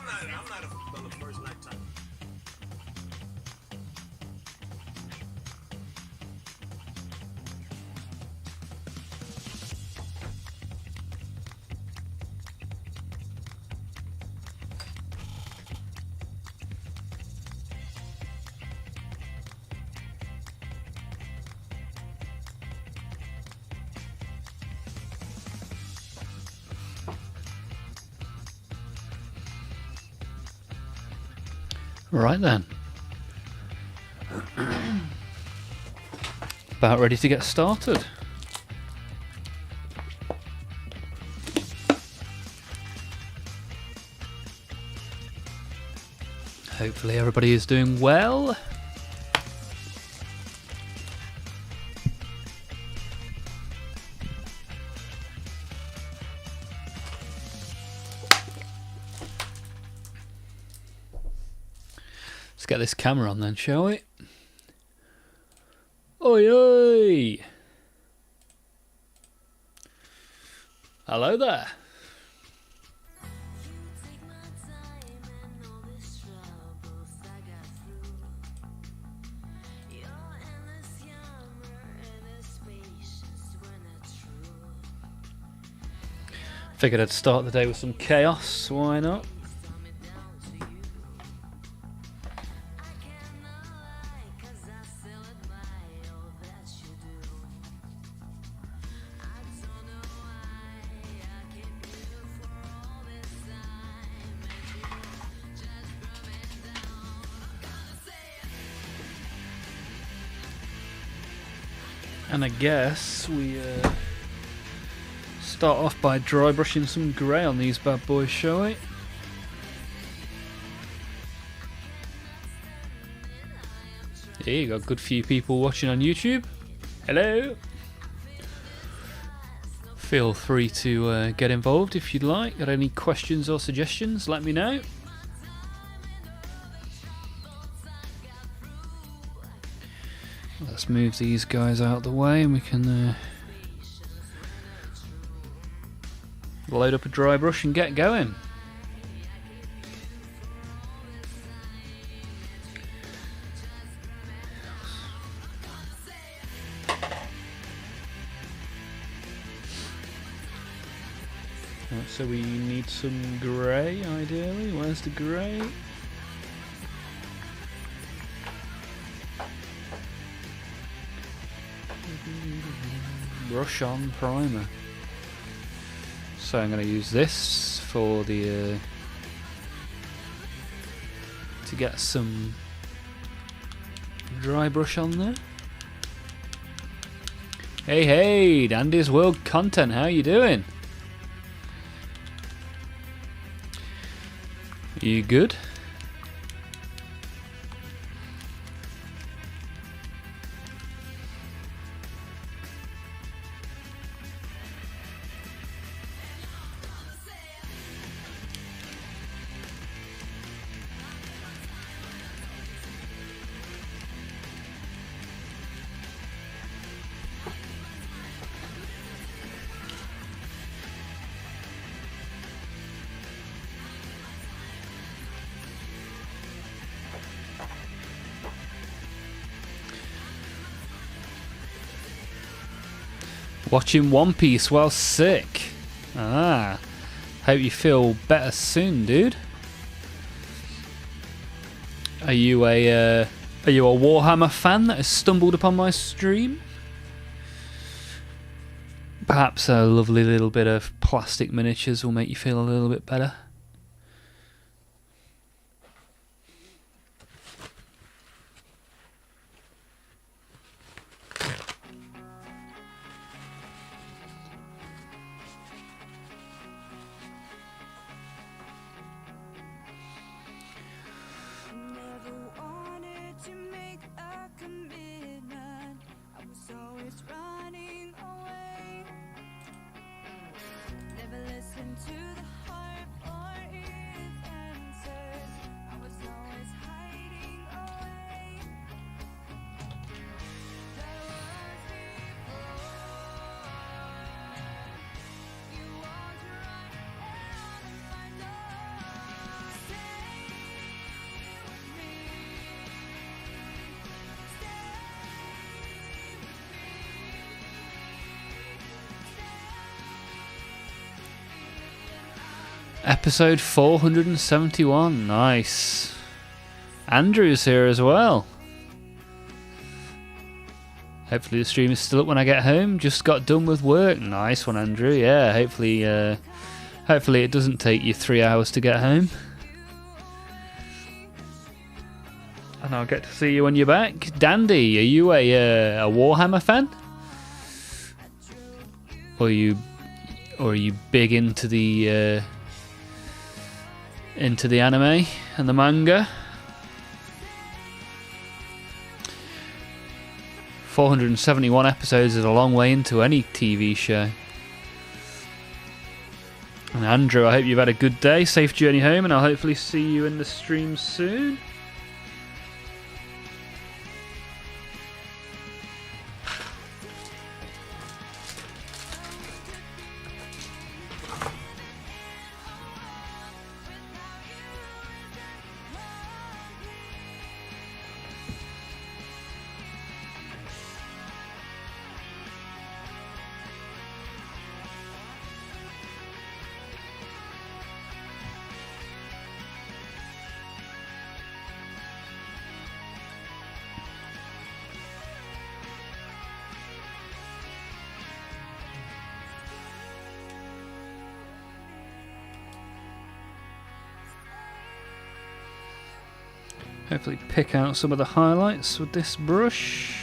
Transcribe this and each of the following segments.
I'm not on the first lifetime. Right then. About ready to get started. Hopefully everybody is doing well. Let's get this camera on then, shall we? Oi oi! Hello there. Figured I'd start the day with some chaos, why not? And I guess we start off by dry brushing some grey on these bad boys, shall we? Yeah, you got a good few people watching on YouTube. Hello! Feel free to get involved if you'd like. Got any questions or suggestions, let me know. Let's move these guys out of the way and we can load up a dry brush and get going. Right, so we need some grey ideally. Where's the grey? Brush on primer. So I'm going to use this for the to to get some dry brush on there. Hey, Dandy's World Content, how you doing? You good? Watching One Piece while sick. Ah, hope you feel better soon, dude. Are you a Warhammer fan that has stumbled upon my stream? Perhaps a lovely little bit of plastic miniatures will make you feel a little bit better. Episode 471, nice. Andrew's here as well. Hopefully the stream is still up when I get home. Just got done with work. Nice one, Andrew. Yeah, hopefully it doesn't take you 3 hours to get home. And I'll get to see you when you're back. Dandy, are you a Warhammer fan? Or are you big into the anime and the manga? 471 episodes is a long way into any TV show. And Andrew, I hope you've had a good day, safe journey home, and I'll hopefully see you in the stream soon. Hopefully pick out some of the highlights with this brush.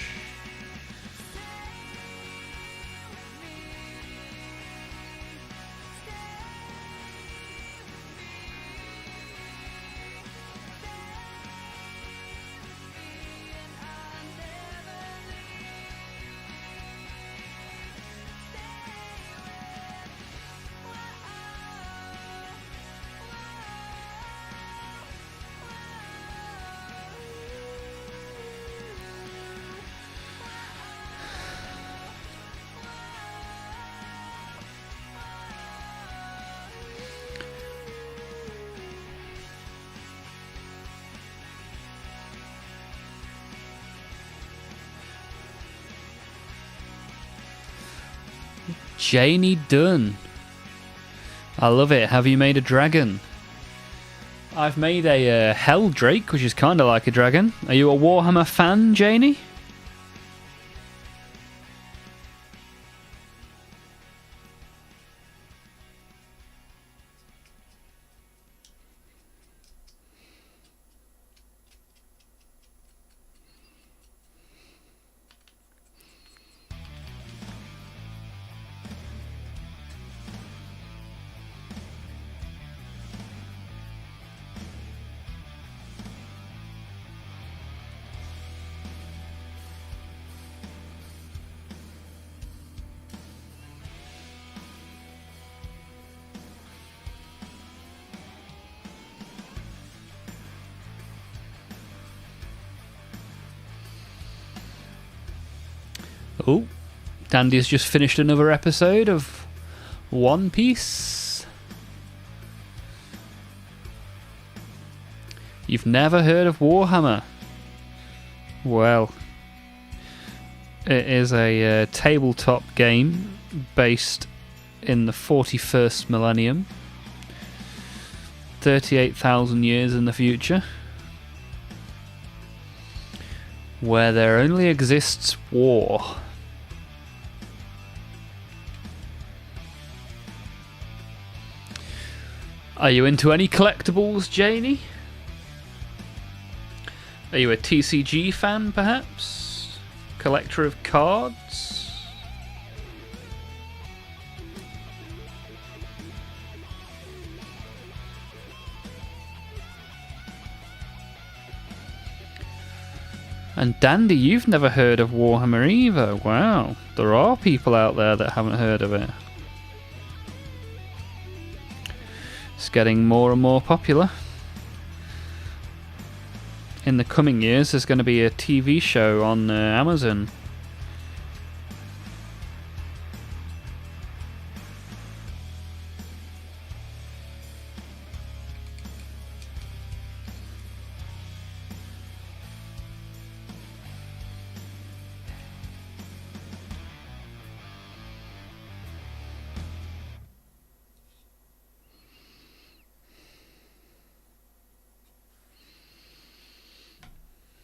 Janie Dunn. I love it. Have you made a dragon? I've made a Hell Drake, which is kind of like a dragon. Are you a Warhammer fan, Janie? Oh, Dandy's just finished another episode of One Piece. You've never heard of Warhammer? Well, it is a tabletop game based in the 41st millennium, 38,000 years in the future, where there only exists war. Are you into any collectibles, Janie? Are you a TCG fan, perhaps? Collector of cards? And Dandy, you've never heard of Warhammer either. Wow, there are people out there that haven't heard of it. It's getting more and more popular. In the coming years, there's going to be a TV show on Amazon.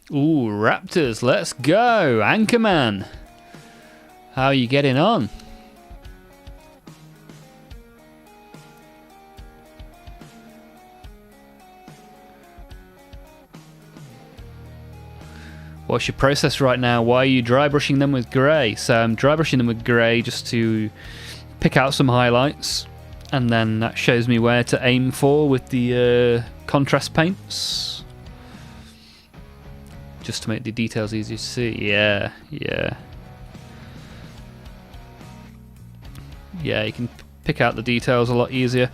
Ooh, Raptors, let's go! Anchorman! How are you getting on? What's your process right now? Why are you dry brushing them with grey? So I'm dry brushing them with grey just to pick out some highlights, and then that shows me where to aim for with the contrast paints. Just to make the details easier to see. Yeah, you can pick out the details a lot easier.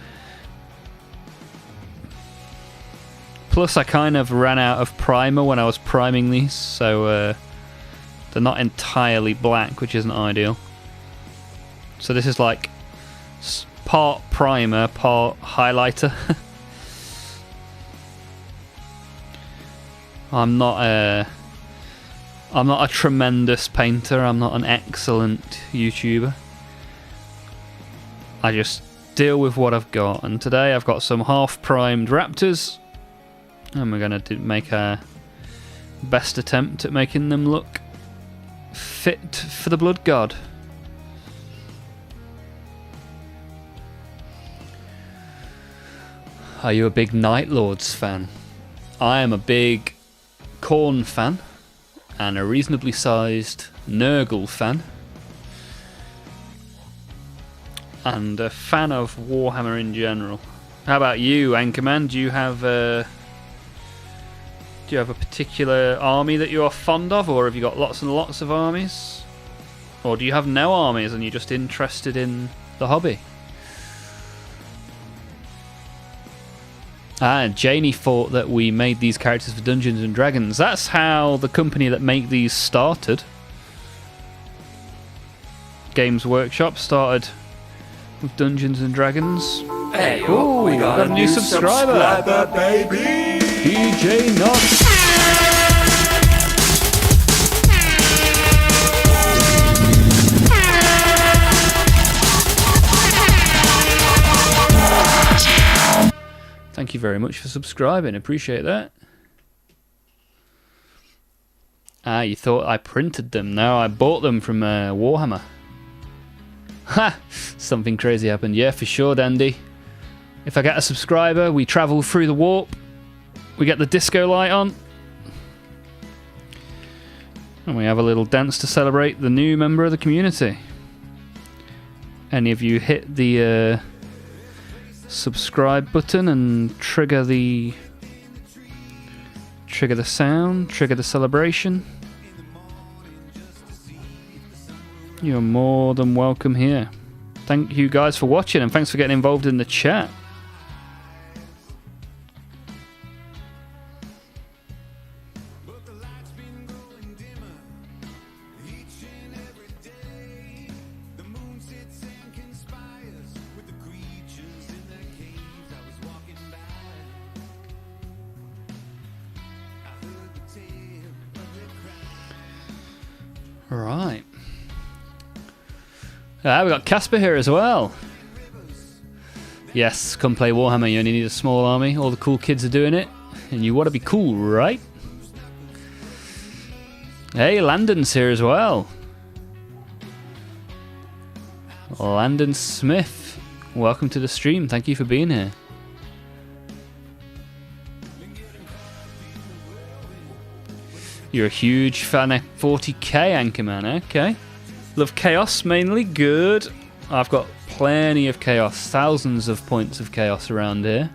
Plus, I kind of ran out of primer when I was priming these, so they're not entirely black, which isn't ideal. So this is like part primer, part highlighter. I'm not a tremendous painter. I'm not an excellent YouTuber. I just deal with what I've got. And today I've got some half-primed raptors, and we're going to make our best attempt at making them look fit for the blood god. Are you a big Night Lords fan? I am a big Khorne fan and a reasonably sized Nurgle fan, and a fan of Warhammer in general. How about you, Anchorman? Do you have a particular army that you are fond of, or have you got lots and lots of armies? Or do you have no armies and you're just interested in the hobby? Janie thought that we made these characters for Dungeons and Dragons. That's how the company that make these started. Games Workshop started with Dungeons and Dragons. Hey, ooh, we got a new subscriber, baby! DJ Knox. Thank you very much for subscribing. Appreciate that. You thought I printed them. No, I bought them from Warhammer. Ha! Something crazy happened. Yeah, for sure, Dandy. If I get a subscriber, we travel through the warp. We get the disco light on. And we have a little dance to celebrate the new member of the community. Any of you hit the subscribe button and trigger the sound, trigger the celebration, you're more than welcome here. Thank you guys for watching, and thanks for getting involved in the chat. Right. We got Casper here as well. Yes, come play Warhammer. You only need a small army. All the cool kids are doing it. And you want to be cool, right? Hey, Landon's here as well. Landon Smith. Welcome to the stream. Thank you for being here. You're a huge fan of 40k, Anchorman. Okay. Love Chaos mainly. Good. I've got plenty of Chaos. Thousands of points of Chaos around here.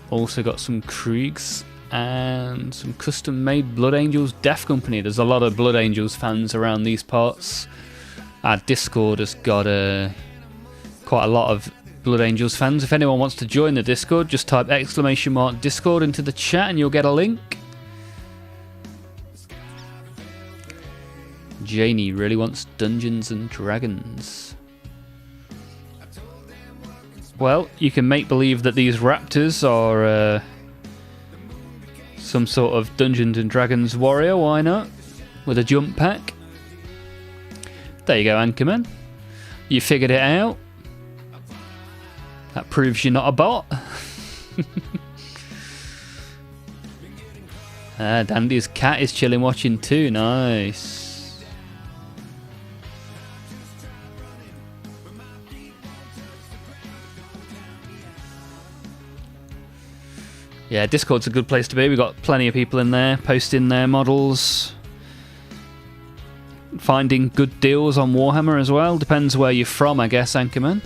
Also got some Kriegs and some custom-made Blood Angels Death Company. There's a lot of Blood Angels fans around these parts. Our Discord has got quite a lot of Blood Angels fans. If anyone wants to join the Discord, just type !Discord into the chat and you'll get a link. Janie really wants Dungeons and Dragons. Well, you can make believe that these raptors are some sort of Dungeons and Dragons warrior, why not? With a jump pack. There you go, Anchorman. You figured it out. That proves you're not a bot. Dandy's cat is chilling watching too. Nice. Yeah, Discord's a good place to be. We've got plenty of people in there posting their models. Finding good deals on Warhammer as well. Depends where you're from, I guess, Anchorman.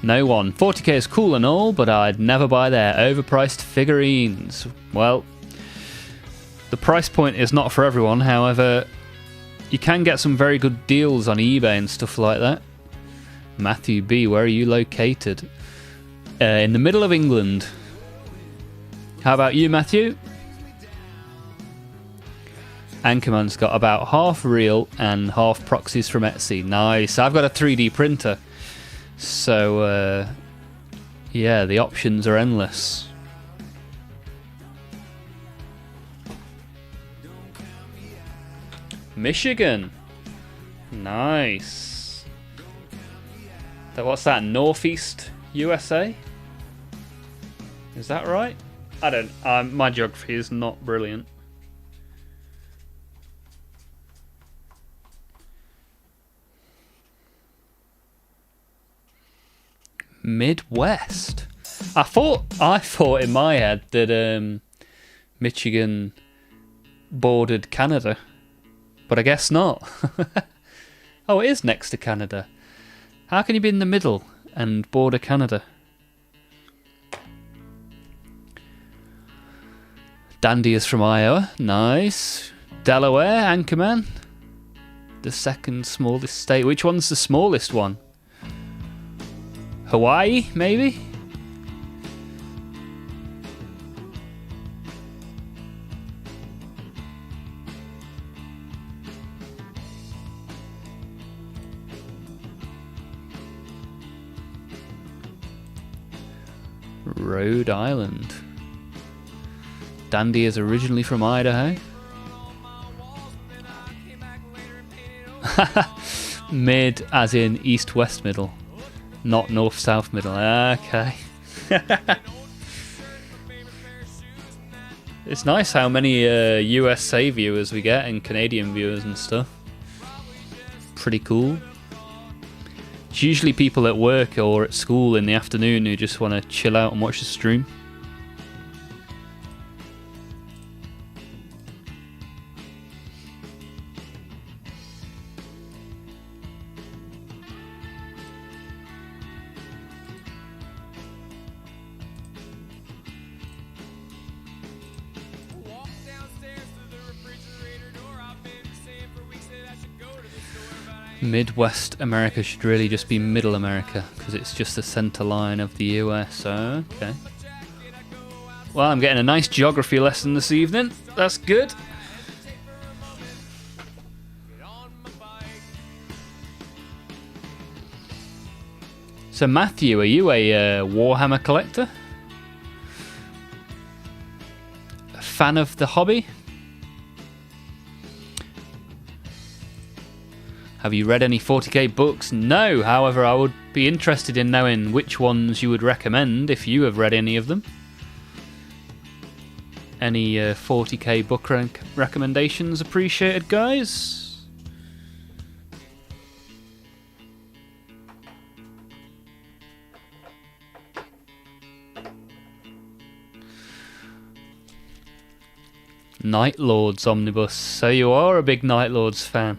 No one. 40k is cool and all, but I'd never buy their overpriced figurines. Well, the price point is not for everyone. However, you can get some very good deals on eBay and stuff like that. Matthew B, where are you located? In the middle of England. How about you, Matthew? Anchorman's got about half real and half proxies from Etsy. Nice. I've got a 3D printer. So, yeah, the options are endless. Michigan. Nice. What's that? Northeast USA? Is that right? I don't... my geography is not brilliant. Midwest. I thought in my head that Michigan bordered Canada, but I guess not. Oh, it is next to Canada. How can you be in the middle and border Canada? Dandy is from Iowa. Nice. Delaware, Anchorman. The second smallest state. Which one's the smallest one? Hawaii, maybe? Rhode Island. Dandy is originally from Idaho. Mid as in east-west middle. Not north-south middle. Okay. It's nice how many USA viewers we get and Canadian viewers and stuff. Pretty cool. It's usually people at work or at school in the afternoon who just want to chill out and watch the stream. Midwest America should really just be Middle America because it's just the center line of the US. Okay. Well, I'm getting a nice geography lesson this evening. That's good. So Matthew, are you a Warhammer collector? fan of the hobby? Have you read any 40k books? No, however, I would be interested in knowing which ones you would recommend if you have read any of them. Any 40k book recommendations appreciated, guys? Night Lords Omnibus. So you are a big Night Lords fan.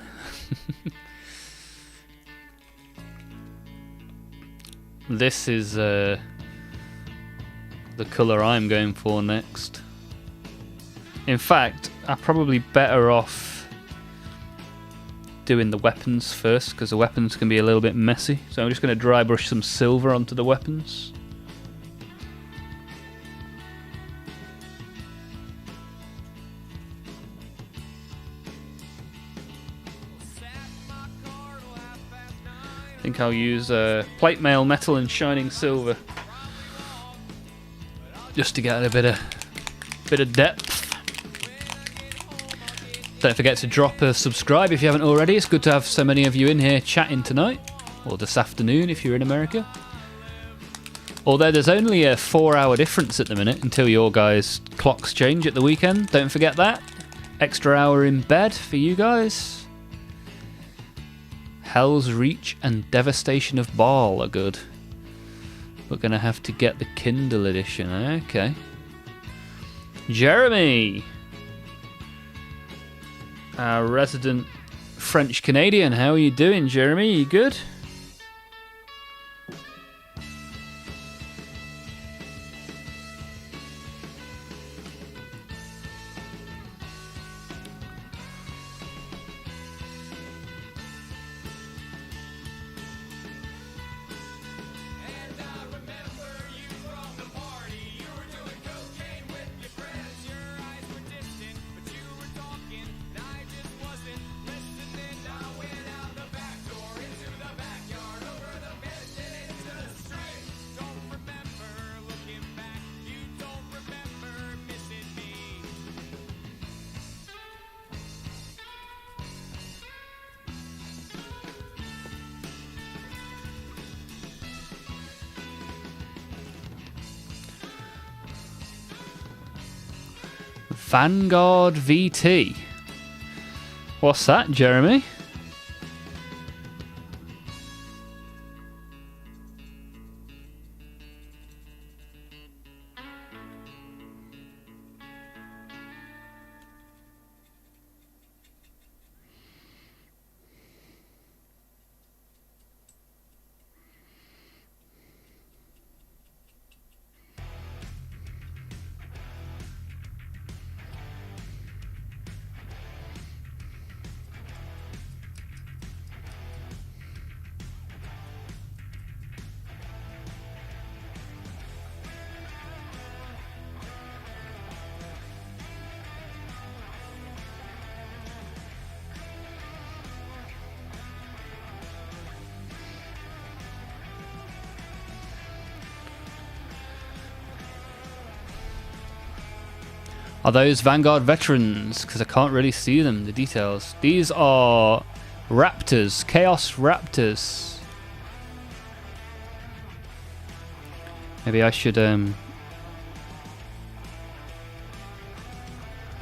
This is the colour I'm going for next. In fact, I'm probably better off doing the weapons first, because the weapons can be a little bit messy. So I'm just going to dry brush some silver onto the weapons. I think I'll use plate mail metal and shining silver, just to get a bit of depth. Don't forget to drop a subscribe if you haven't already. It's good to have so many of you in here chatting tonight, or this afternoon if you're in America. Although there's only a 4-hour difference at the minute until your guys' clocks change at the weekend. Don't forget that. Extra hour in bed for you guys. Hell's Reach and Devastation of Baal are good. We're going to have to get the Kindle edition. Okay. Jeremy, our resident French Canadian. How are you doing, Jeremy? You good? Vanguard VT. What's that, Jeremy? Are those Vanguard veterans? Because I can't really see them, the details. These are Raptors, Chaos Raptors. Maybe I should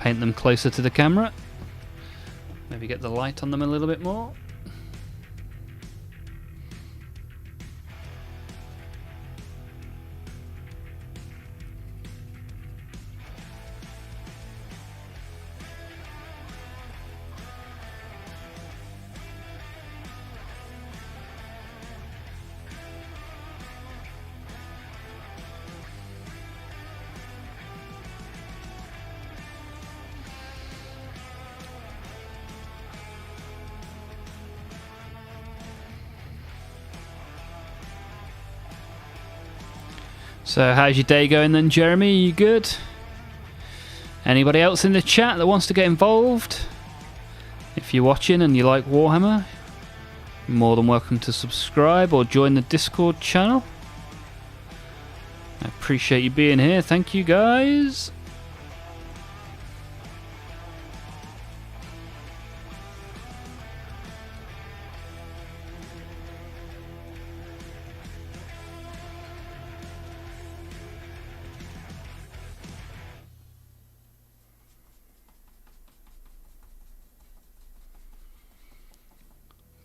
paint them closer to the camera. Maybe get the light on them a little bit more. So how's your day going then, Jeremy? You good? Anybody else in the chat that wants to get involved? If you're watching and you like Warhammer, you're more than welcome to subscribe or join the Discord channel. I appreciate you being here. Thank you, guys.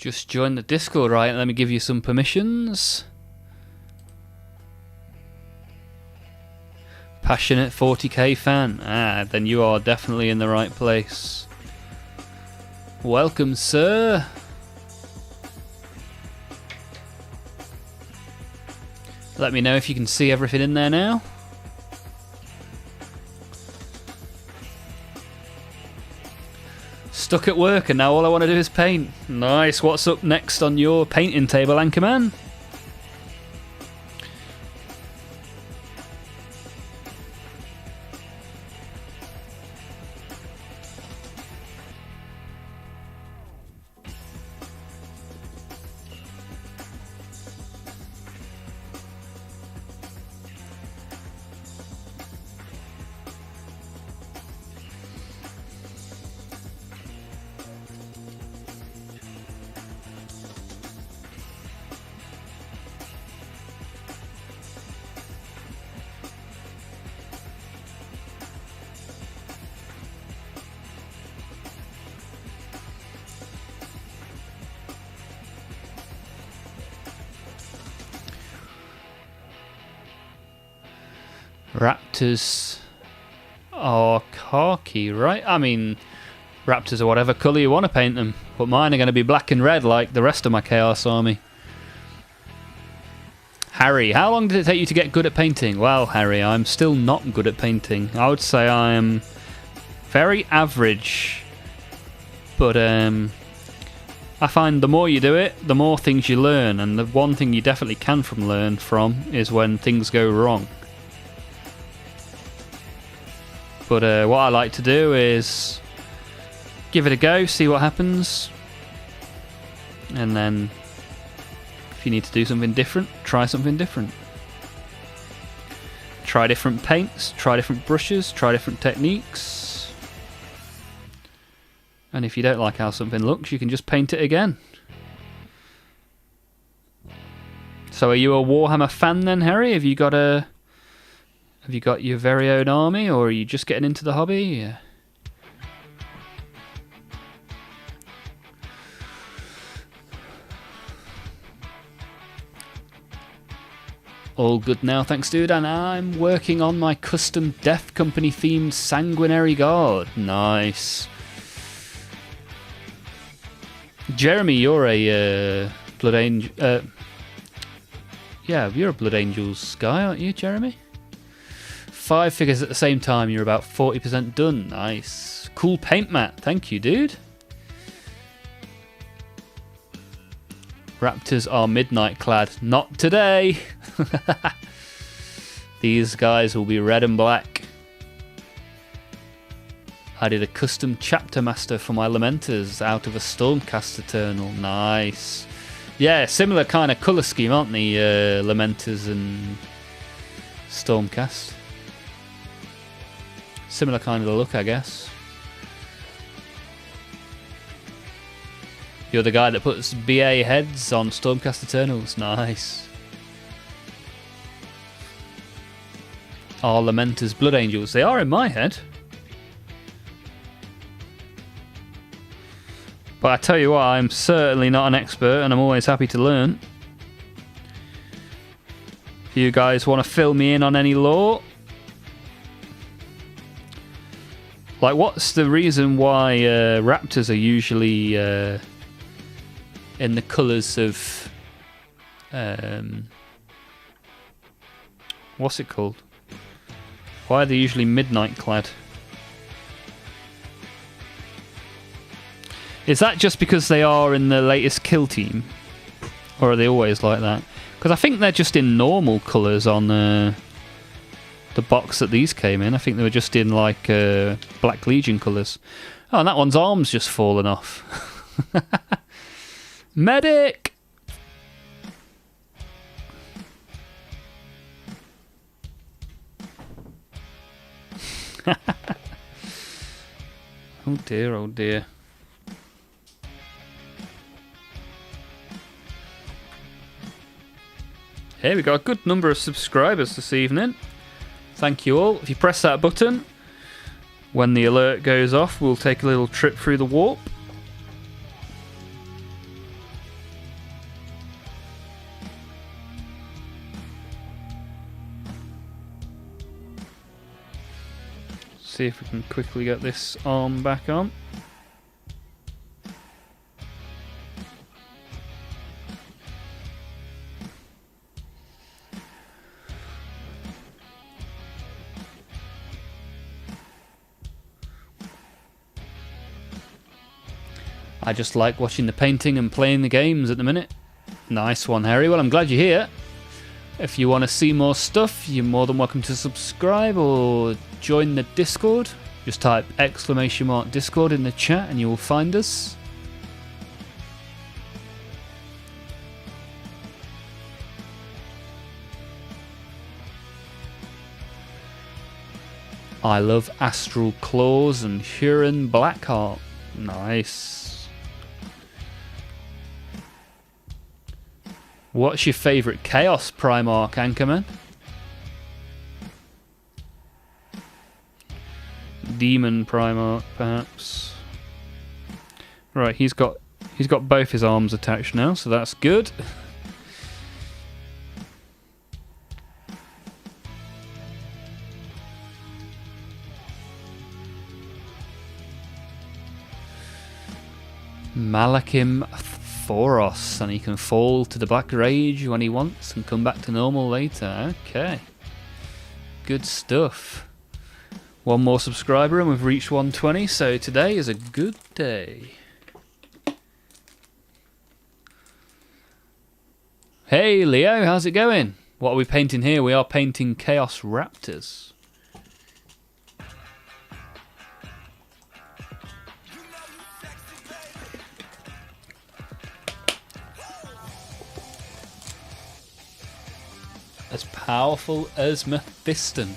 Just join the Discord, right? Let me give you some permissions. Passionate 40k fan. Ah, then you are definitely in the right place. Welcome, sir. Let me know if you can see everything in there now. Stuck at work and now all I want to do is paint. Nice. What's up next on your painting table, Anchorman? Raptors are khaki, right? I mean, Raptors are whatever colour you want to paint them, but mine are going to be black and red like the rest of my Chaos Army. Harry, how long did it take you to get good at painting? Well, Harry, I'm still not good at painting. I would say I am very average, but I find the more you do it, the more things you learn, and the one thing you definitely can learn from is when things go wrong. But what I like to do is give it a go, see what happens, and then if you need to do something different, try something different. Try different paints, try different brushes, try different techniques. And if you don't like how something looks, you can just paint it again. So are you a Warhammer fan then, Harry? Have you got your very own army, or are you just getting into the hobby? Yeah. All good now, thanks dude, and I'm working on my custom Death Company themed Sanguinary Guard. Nice. Jeremy, you're a Blood Angel... yeah, you're a Blood Angels guy, aren't you, Jeremy? 5 figures at the same time, you're about 40% done. Nice. Cool paint mat. Thank you, dude. Raptors are midnight clad. Not today. These guys will be red and black. I did a custom chapter master for my Lamenters out of a Stormcast Eternal. Nice. Yeah, similar kind of colour scheme, aren't they? Lamenters and Stormcast. Similar kind of look, I guess. You're the guy that puts BA heads on Stormcast Eternals. Nice. Are Lamenters Blood Angels? They are in my head. But I tell you what, I'm certainly not an expert, and I'm always happy to learn. If you guys want to fill me in on any lore, like, what's the reason why Raptors are usually in the colours of... what's it called? Why are they usually midnight clad? Is that just because they are in the latest kill team? Or are they always like that? Because I think they're just in normal colours on... the box that these came in. I think they were just in like Black Legion colours. Oh, and that one's arm's just fallen off. Medic! Oh dear, oh dear. Hey, we got a good number of subscribers this evening. Thank you all. If you press that button, when the alert goes off, we'll take a little trip through the warp. See if we can quickly get this arm back on. I just like watching the painting and playing the games at the minute. Nice one, Harry. Well, I'm glad you're here. If you want to see more stuff, you're more than welcome to subscribe or join the Discord. Just type !Discord in the chat and you will find us. I love Astral Claws and Huron Blackheart. Nice. What's your favourite Chaos Primarch, Anchorman? Demon Primarch, perhaps. Right, he's got both his arms attached now, so that's good. Malakim Thoros, and he can fall to the Black Rage when he wants and come back to normal later. Okay. Good stuff. One more subscriber and we've reached 120, so today is a good day. Hey Leo, how's it going? What are we painting here? We are painting Chaos Raptors. As powerful as Mephiston.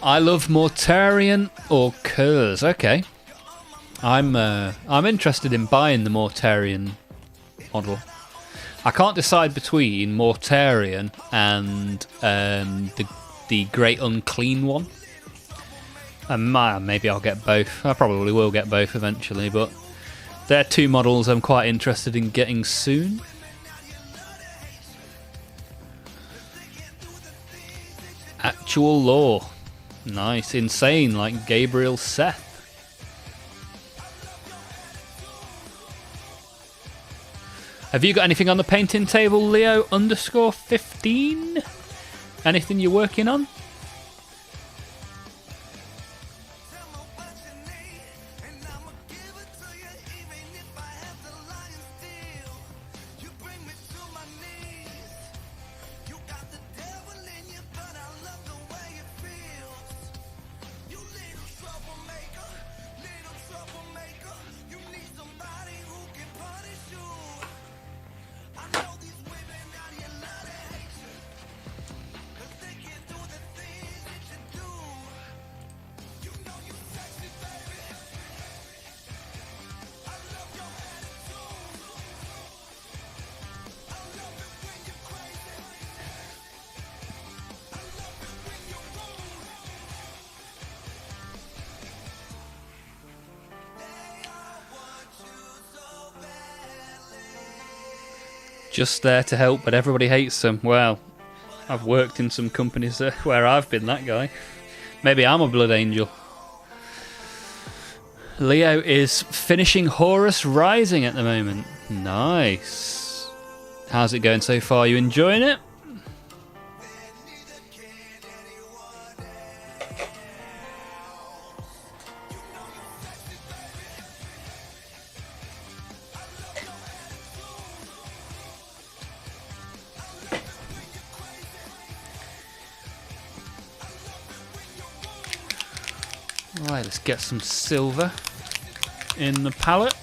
I love Mortarion or Curse. Okay, I'm interested in buying the Mortarion model. I can't decide between Mortarion and the Great Unclean one. And maybe I'll get both. I probably will get both eventually, but they're two models I'm quite interested in getting soon. Actual Law. Nice. Insane, like Gabriel Seth. Have you got anything on the painting table, Leo _15? Anything you're working on? Just there to help, but everybody hates them. Well, I've worked in some companies where I've been that guy. Maybe I'm a blood angel. Leo is finishing Horus Rising at the moment. Nice. How's it going so far? You enjoying it? Right, let's get some silver in the palette.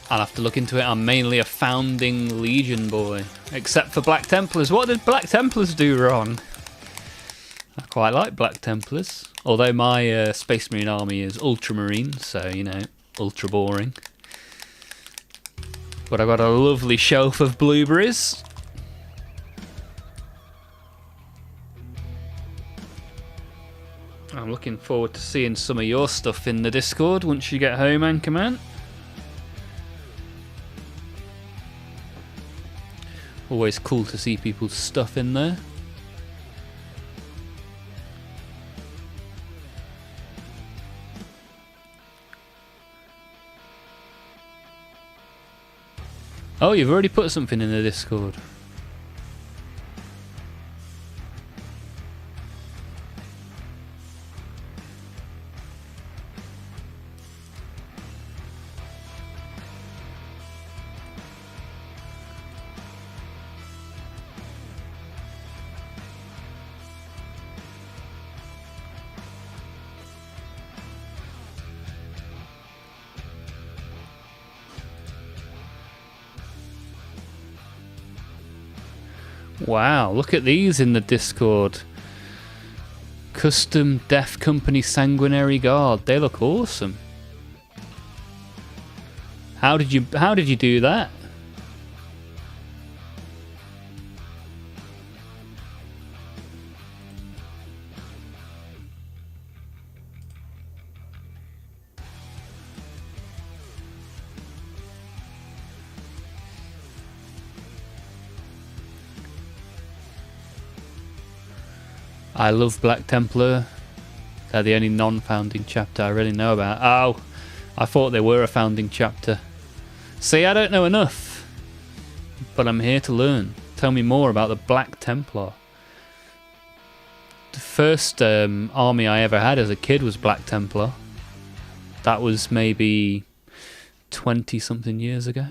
I'll have to look into it. I'm mainly a founding Legion boy, except for Black Templars. What did Black Templars do wrong? I quite like Black Templars, although my Space Marine army is Ultramarine, so, you know, ultra boring. But I've got a lovely shelf of blueberries. I'm looking forward to seeing some of your stuff in the Discord once you get home, Anchorman. Always cool to see people's stuff in there. Oh, you've already put something in the Discord. Wow, look at these in the Discord. Custom Death Company Sanguinary Guard. They look awesome. How did you do that? I love Black Templar. They're the only non-founding chapter I really know about. Oh, I thought they were a founding chapter. See, I don't know enough, but I'm here to learn. Tell me more about the Black Templar. The first army I ever had as a kid was Black Templar. That was maybe 20-something years ago.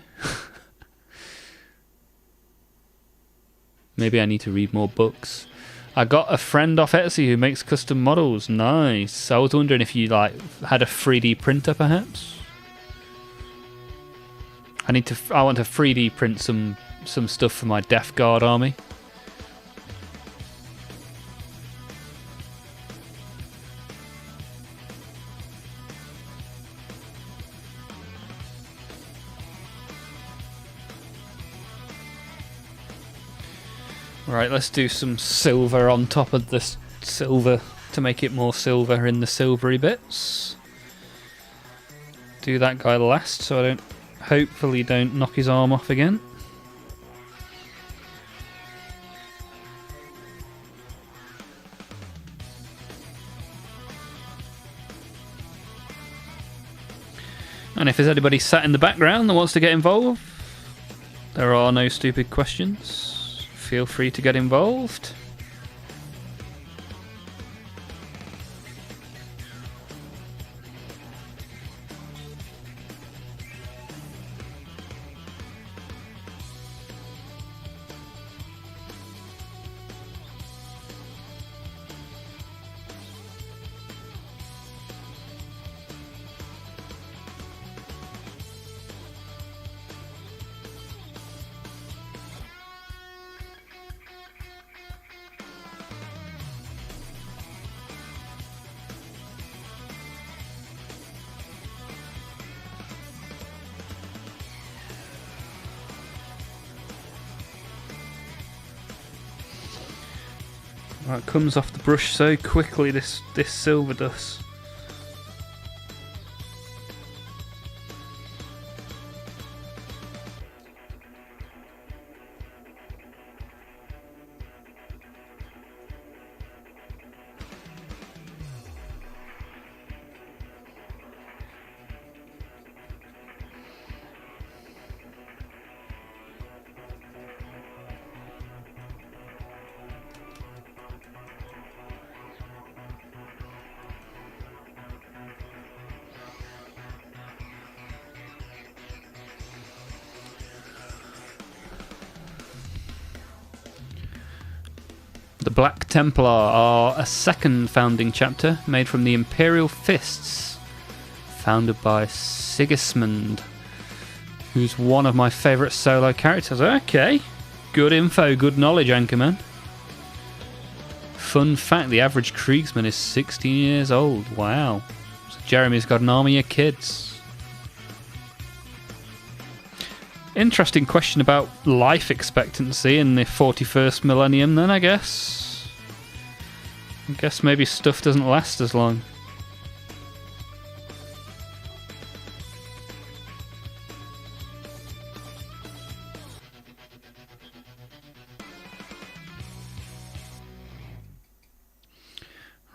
Maybe I need to read more books. I got a friend off Etsy who makes custom models. Nice. I was wondering if you had a 3D printer, perhaps. I want to 3D print some stuff for my Death Guard army. Right, let's do some silver on top of this silver to make it more silver in the silvery bits. Do that guy last so I hopefully don't knock his arm off again. And if there's anybody sat in the background that wants to get involved, there are no stupid questions. Feel free to get involved. It comes off the brush so quickly, this silver does. The Black Templar are a second founding chapter made from the Imperial Fists, founded by Sigismund, who's one of my favourite solo characters. Okay, good info, good knowledge, Anchorman. Fun fact, the average Kriegsman is 16 years old. Wow. So Jeremy's got an army of kids. Interesting question about life expectancy in the 41st millennium then, I guess. I guess maybe stuff doesn't last as long.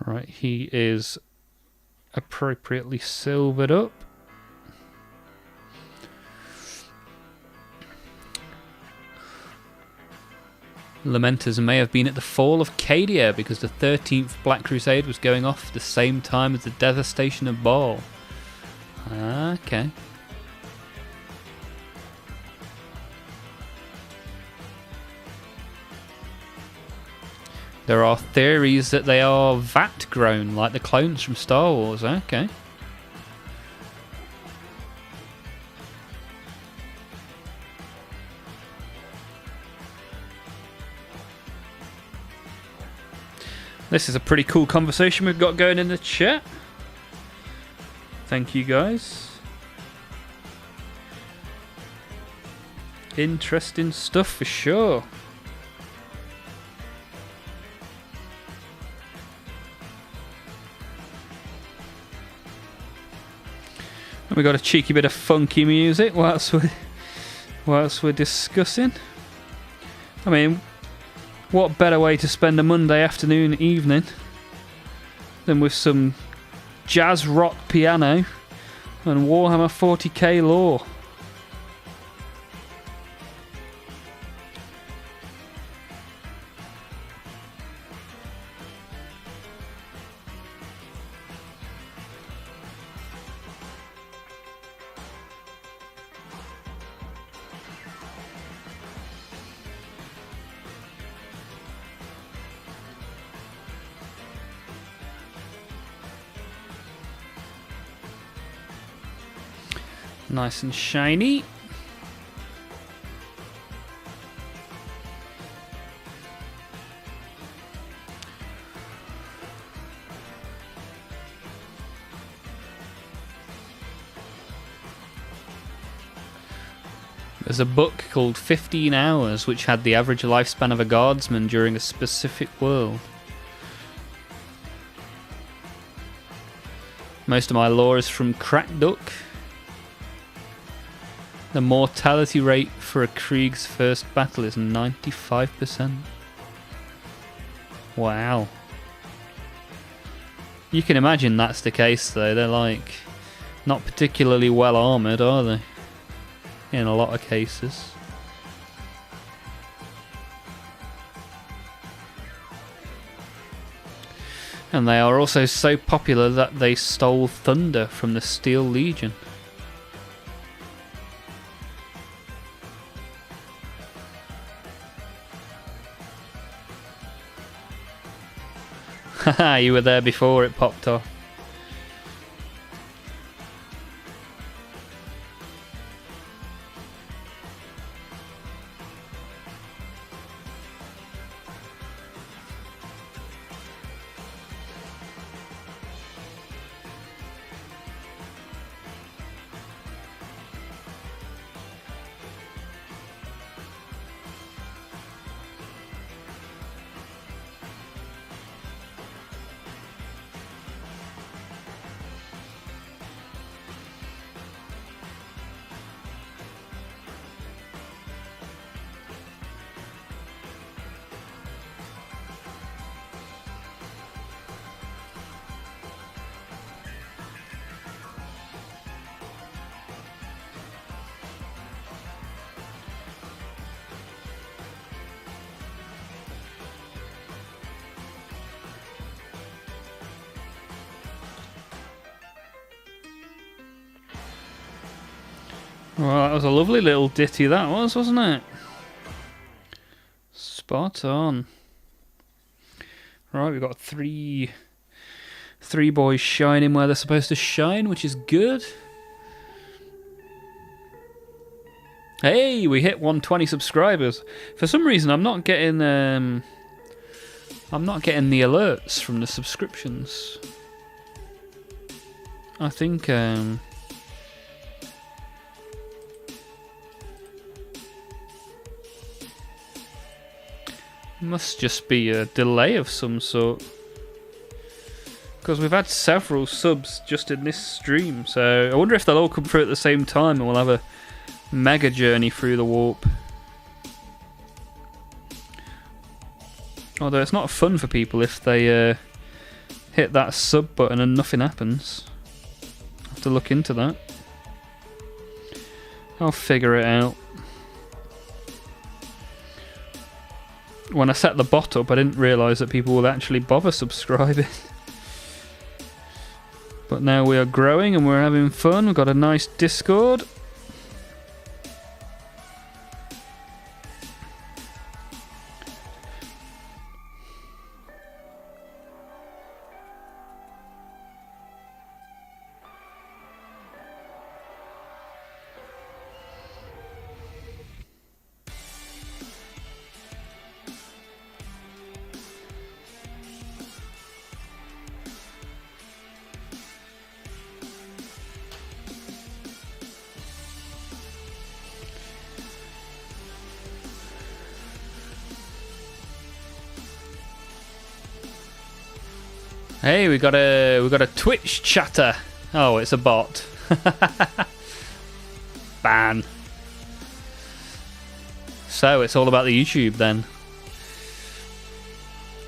Right, he is appropriately silvered up. Lamenters may have been at the fall of Cadia because the 13th Black Crusade was going off at the same time as the devastation of Baal. Okay. There are theories that they are vat grown, like the clones from Star Wars. Okay. This is a pretty cool conversation we've got going in the chat. Thank you, guys. Interesting stuff for sure. And we got a cheeky bit of funky music whilst we're discussing. I mean, what better way to spend a Monday afternoon, evening, than with some jazz rock piano and Warhammer 40k lore? Nice and shiny. There's a book called 15 Hours which had the average lifespan of a guardsman during a specific world. Most of my lore is from Crackduck. The mortality rate for a Krieg's first battle is 95%. Wow. You can imagine that's the case though. They're like not particularly well armoured, are they? In a lot of cases. And they are also so popular that they stole thunder from the Steel Legion. Haha, you were there before it popped off. Well, that was a lovely little ditty that was, wasn't it? Spot on. Right, we've got three boys shining where they're supposed to shine, which is good. Hey, we hit 120 subscribers. For some reason, I'm not getting the alerts from the subscriptions. I think must just be a delay of some sort. Because we've had several subs just in this stream, so I wonder if they'll all come through at the same time and we'll have a mega journey through the warp. Although it's not fun for people if they hit that sub button and nothing happens. Have to look into that. I'll figure it out. When I set the bot up, I didn't realise that people would actually bother subscribing. But now we are growing and we're having fun. We've got a nice Discord. Hey, we got a Twitch chatter. Oh, it's a bot. Ban. So it's all about the YouTube then.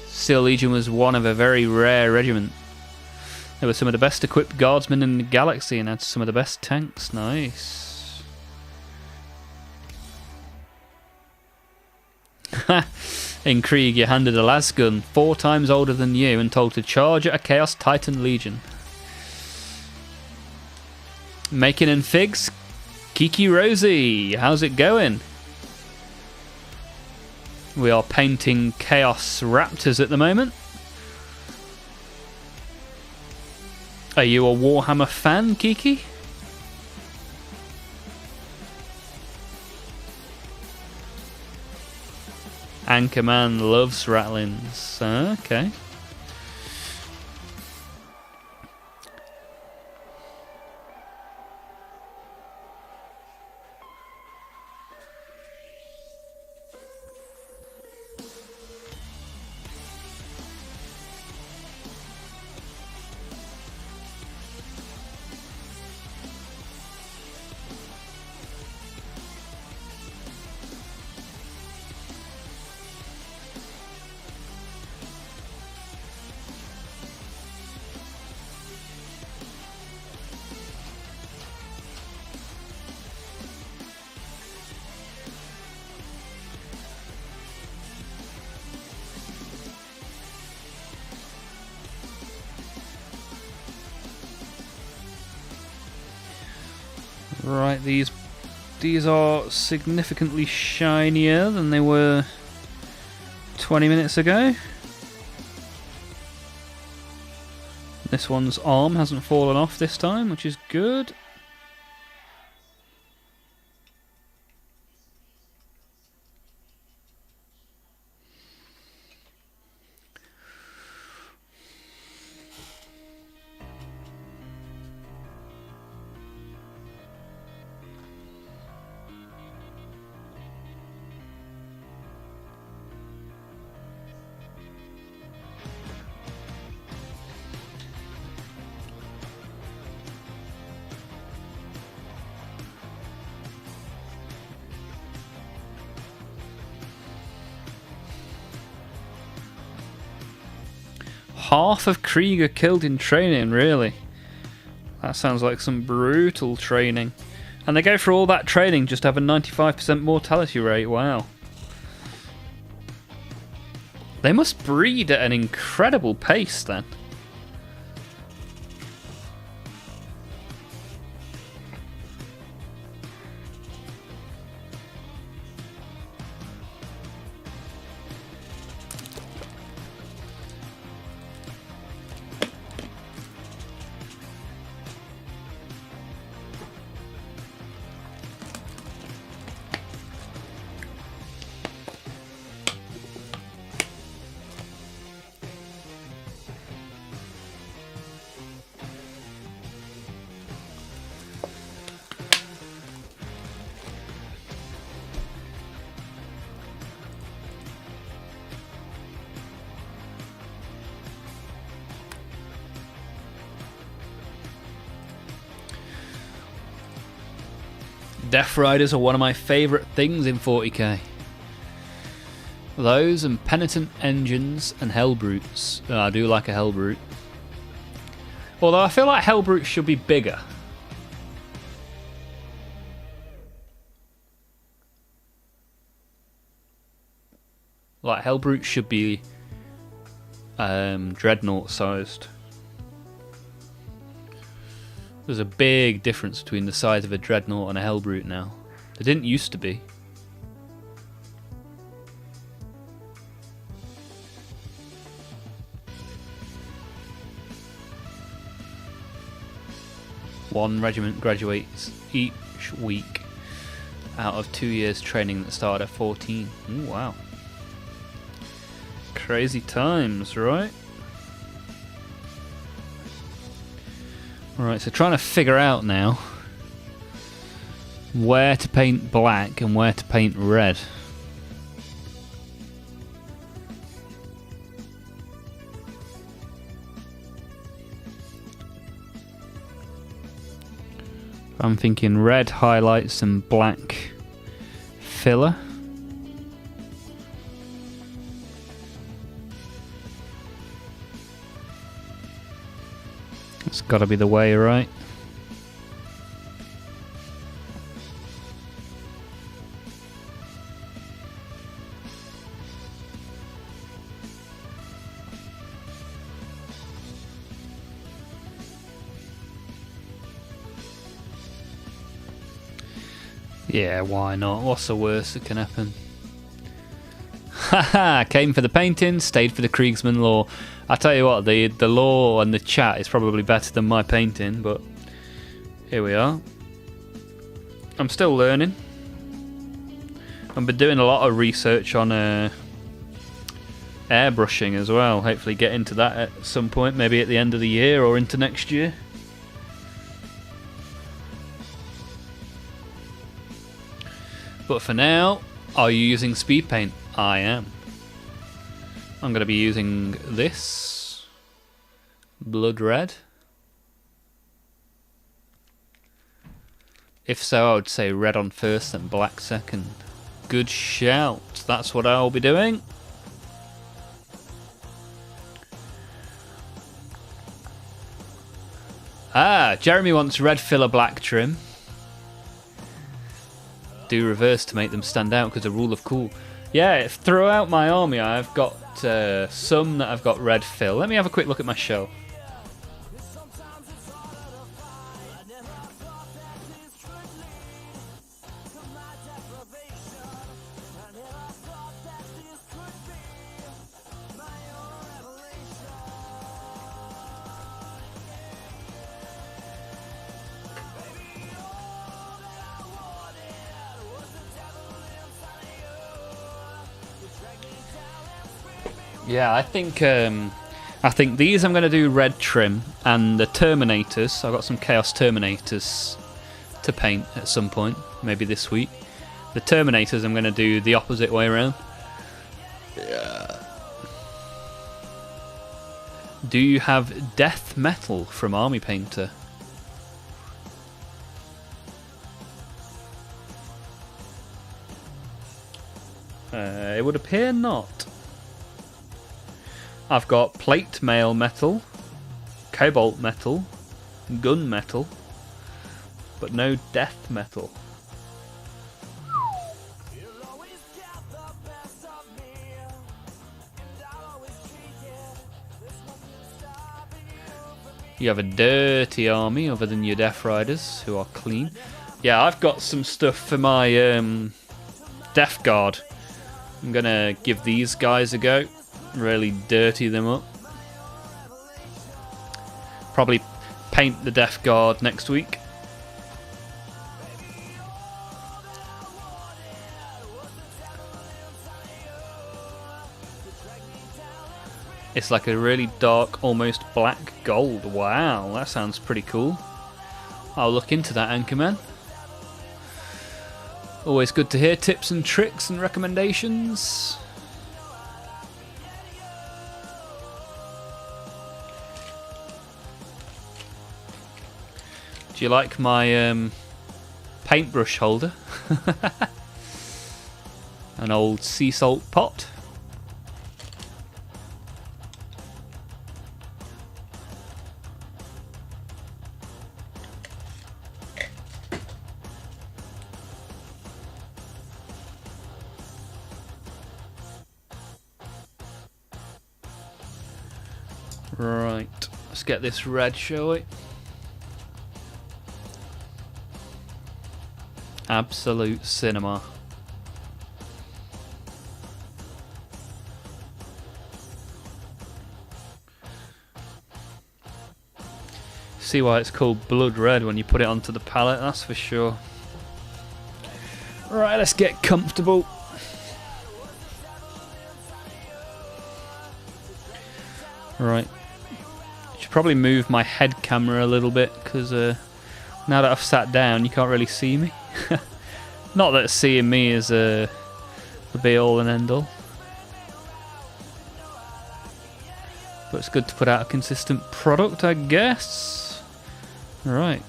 Steel Legion was one of a very rare regiment. They were some of the best equipped guardsmen in the galaxy and had some of the best tanks. Nice. In Krieg, you're handed a lasgun 4 times older than you and told to charge at a Chaos Titan Legion. Making and Figs, Kiki Rosie, how's it going? We are painting Chaos Raptors at the moment. Are you a Warhammer fan, Kiki? Anchorman loves Ratlins. Okay. Right, these are significantly shinier than they were 20 minutes ago. This one's arm hasn't fallen off this time, which is good. Half of Krieger killed in training, really? That sounds like some brutal training. And they go through all that training just to have a 95% mortality rate, wow. They must breed at an incredible pace then. Death Riders are one of my favourite things in 40k. Those and Penitent Engines and Hellbrutes. Oh, I do like a Hellbrute. Although I feel like Hellbrutes should be bigger. Like Hellbrutes should be Dreadnought sized. There's a big difference between the size of a Dreadnought and a Hellbrute now. There didn't used to be. One regiment graduates each week out of 2 years training that started at 14. Ooh, wow. Crazy times, right? Alright, so trying to figure out now where to paint black and where to paint red. I'm thinking red highlights and black filler. It's got to be the way, right? Yeah, why not? What's the worst that can happen? Haha, came for the painting, stayed for the Kriegsman lore. I tell you what, the lore and the chat is probably better than my painting, but here we are. I'm still learning. I've been doing a lot of research on airbrushing as well. Hopefully get into that at some point, maybe at the end of the year or into next year. But for now, are you using speed paint? I am. I'm going to be using this blood red. If so, I would say red on first and black second. Good shout. That's what I'll be doing. Ah, Jeremy wants red filler black trim. Do reverse to make them stand out because a rule of cool. Yeah, throughout my army I've got some that I've got red fill. Let me have a quick look at my shelf. Yeah, I think these I'm going to do red trim, and the Terminators, I've got some Chaos Terminators to paint at some point, maybe this week. The Terminators I'm going to do the opposite way around. Yeah. Do you have Death Metal from Army Painter? It would appear not. I've got plate mail metal, cobalt metal, gun metal, but no death metal. You have a dirty army other than your Death Riders, who are clean. Yeah, I've got some stuff for my Death Guard. I'm gonna give these guys a go. Really dirty them up. Probably paint the Death Guard next week. It's like a really dark, almost black gold. Wow, that sounds pretty cool. I'll look into that, Anchorman. Always good to hear tips and tricks and recommendations. Do you like my paintbrush holder? An old sea salt pot. Right, let's get this red, shall we? Absolute cinema. See why it's called blood red when you put it onto the palette, that's for sure. Right, let's get comfortable. Right. Should probably move my head camera a little bit because now that I've sat down you can't really see me. Not that seeing me is the be all and end all. But it's good to put out a consistent product, I guess. Right.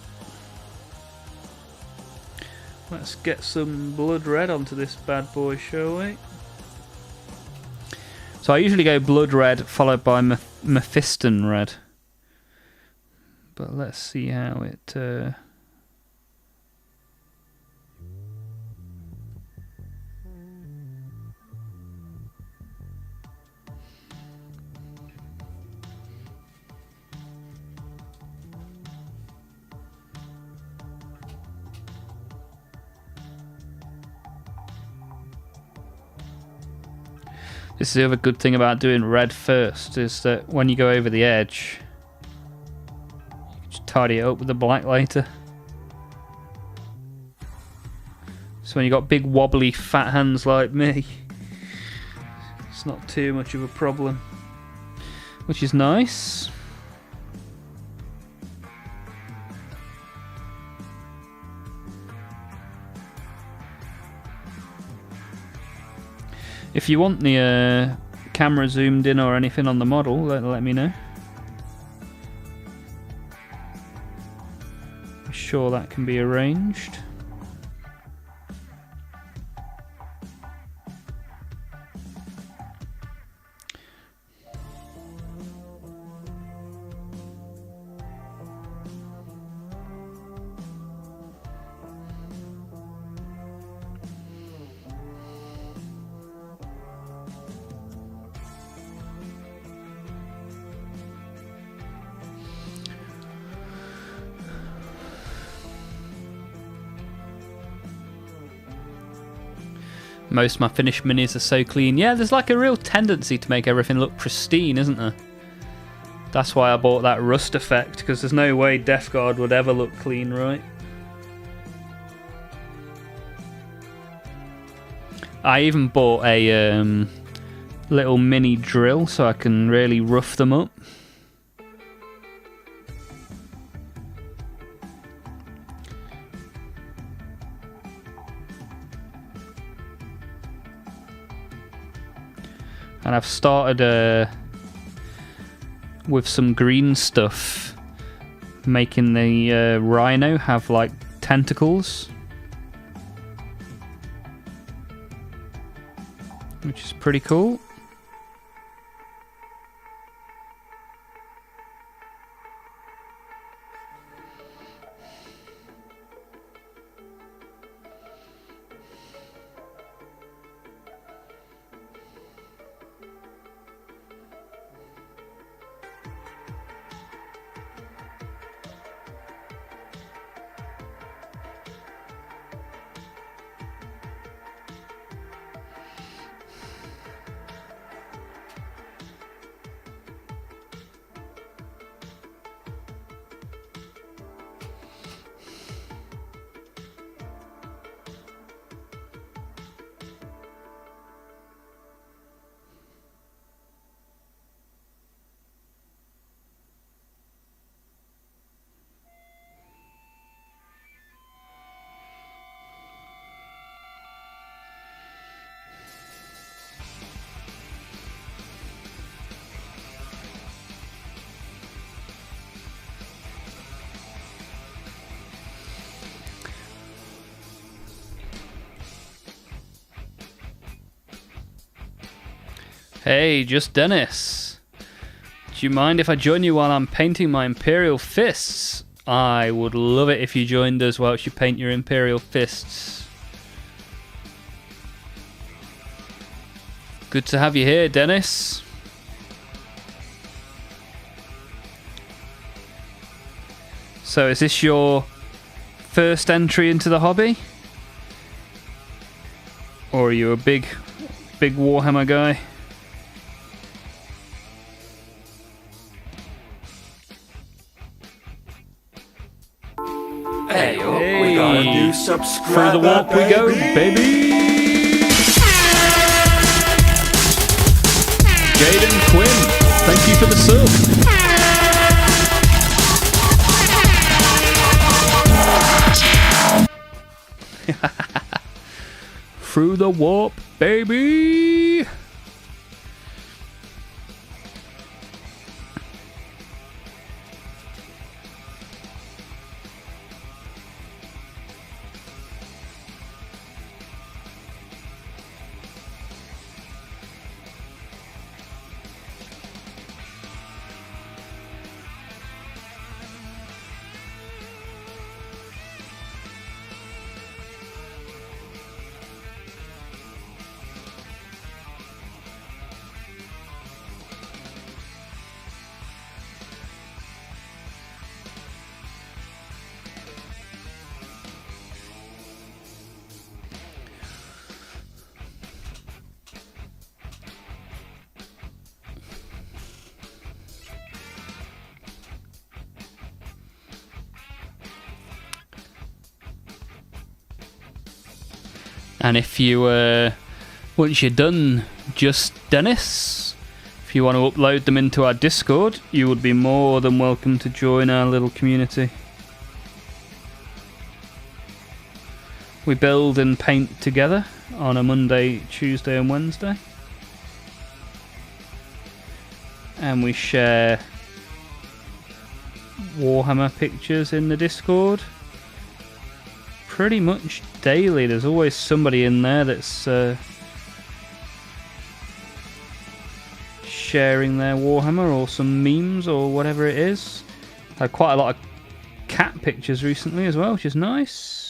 Let's get some blood red onto this bad boy, shall we? So I usually go blood red followed by Mephiston red. But let's see how it... This is the other good thing about doing red first, is that when you go over the edge, you can just tidy it up with the black later. So when you've got big wobbly fat hands like me, it's not too much of a problem, which is nice. If you want the camera zoomed in or anything on the model, let me know. I'm sure that can be arranged. Most of my finished minis are so clean. Yeah, there's like a real tendency to make everything look pristine, isn't there? That's why I bought that rust effect, because there's no way Death Guard would ever look clean, right? I even bought a little mini drill so I can really rough them up. And I've started with some green stuff, making the rhino have like tentacles, which is pretty cool. Hey, just Dennis. Do you mind if I join you while I'm painting my Imperial Fists? I would love it if you joined us whilst you paint your Imperial Fists. Good to have you here, Dennis. So is this your first entry into the hobby? Or are you a big Warhammer guy? Hey, Hey. we got a new subscriber. Through the warp we go, baby! Jaden Quinn, thank you for the sub. Through the warp, baby! And if you, once you're done Just Dennis, if you want to upload them into our Discord, you would be more than welcome to join our little community. We build and paint together on a Monday, Tuesday and Wednesday. And we share Warhammer pictures in the Discord. Pretty much daily. There's always somebody in there that's sharing their Warhammer or some memes or whatever it is. Had quite a lot of cat pictures recently as well, which is nice.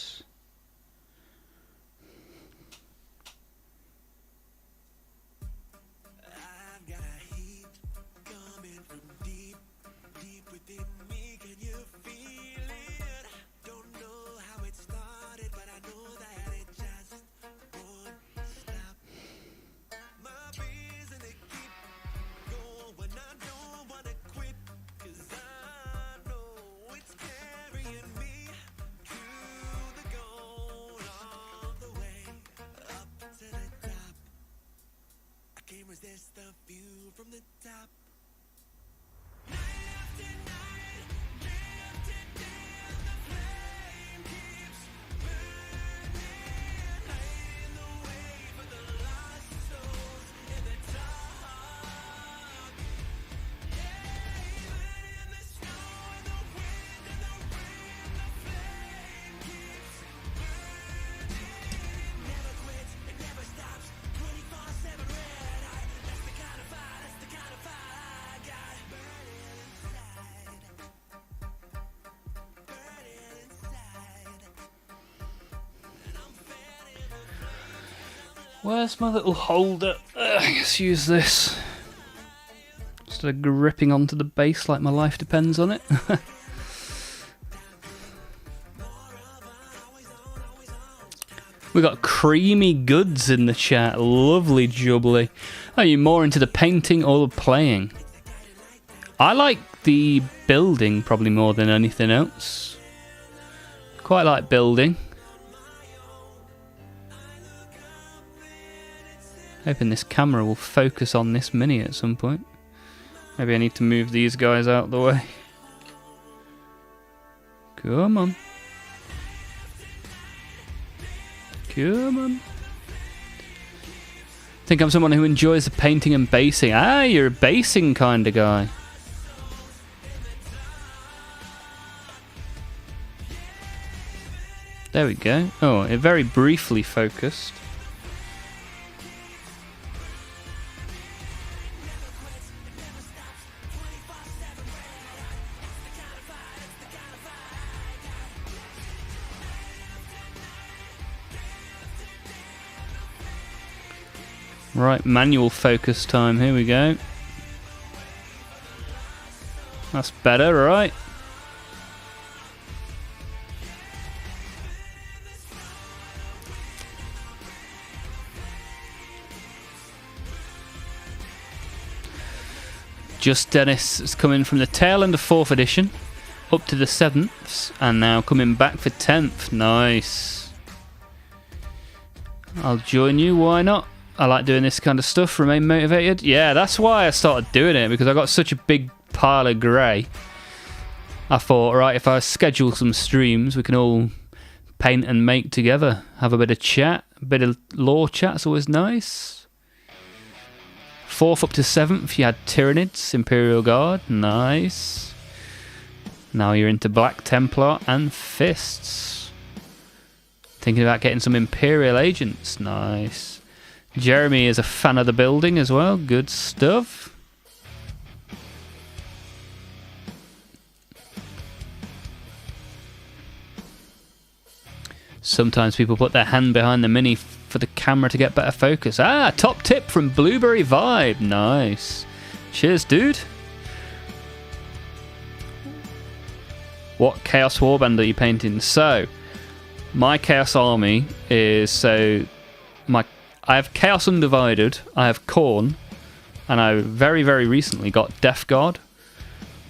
Where's my little holder? Let's use this. Instead of gripping onto the base like my life depends on it. We got Creamy Goods in the chat. Lovely jubbly. Are you more into the painting or the playing? I like the building probably more than anything else. Quite like building. Hoping this camera will focus on this mini at some point. Maybe I need to move these guys out of the way. Come on. Come on. I think I'm someone who enjoys the painting and basing. Ah, you're a basing kind of guy. There we go. Oh, it very briefly focused. Right, manual focus time. Here we go. That's better, right? Just Dennis is coming from the tail end of 4th edition up to the 7th, and now coming back for 10th. Nice. I'll join you, why not? I like doing this kind of stuff, remain motivated. Yeah, that's why I started doing it, because I got such a big pile of grey. I thought, right, if I schedule some streams, we can all paint and make together. Have a bit of chat, a bit of lore chat's always nice. 4th up to 7th, you had Tyranids, Imperial Guard, nice. Now you're into Black Templar and Fists. Thinking about getting some Imperial Agents, nice. Jeremy is a fan of the building as well, good stuff. Sometimes people put their hand behind the mini for the camera to get better focus. Ah, top tip from Blueberry Vibe. Nice. Cheers, dude. What Chaos Warband are you painting? So, my Chaos Army is I have Chaos Undivided, I have Khorne, and I very, very recently got Death Guard.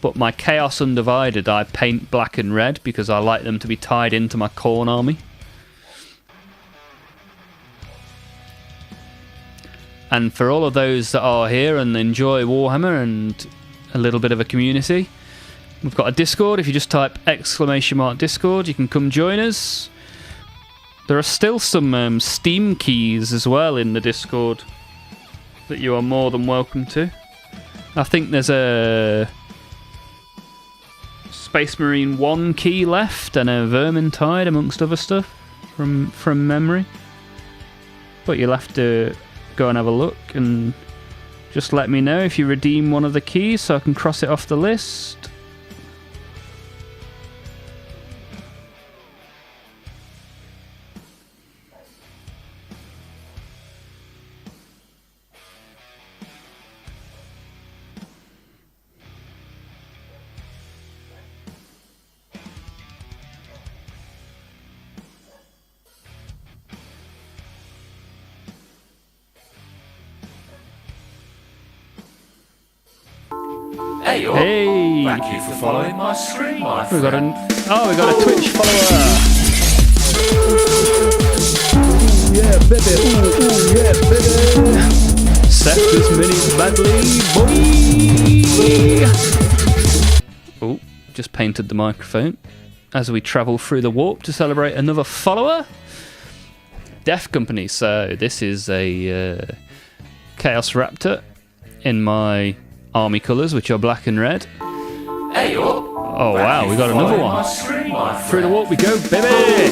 But my Chaos Undivided I paint black and red because I like them to be tied into my Khorne army. And for all of those that are here and enjoy Warhammer and a little bit of a community, we've got a Discord. If you just type !Discord, you can come join us. There are still some Steam keys as well in the Discord that you are more than welcome to. I think there's a Space Marine 1 key left and a Vermintide amongst other stuff from memory. But you'll have to go and have a look and just let me know if you redeem one of the keys so I can cross it off the list. Hey! Thank you for following my stream, my We friend. we got a Twitch follower. Yeah, baby. Ooh, yeah, baby. Scepter's Minis badly, boy. Oh, just painted the microphone as we travel through the warp to celebrate another follower. Death Company. So this is a Chaos Raptor in my army colours, which are black and red. Hey, Oh wow, we got another one. Through the warp we go, baby!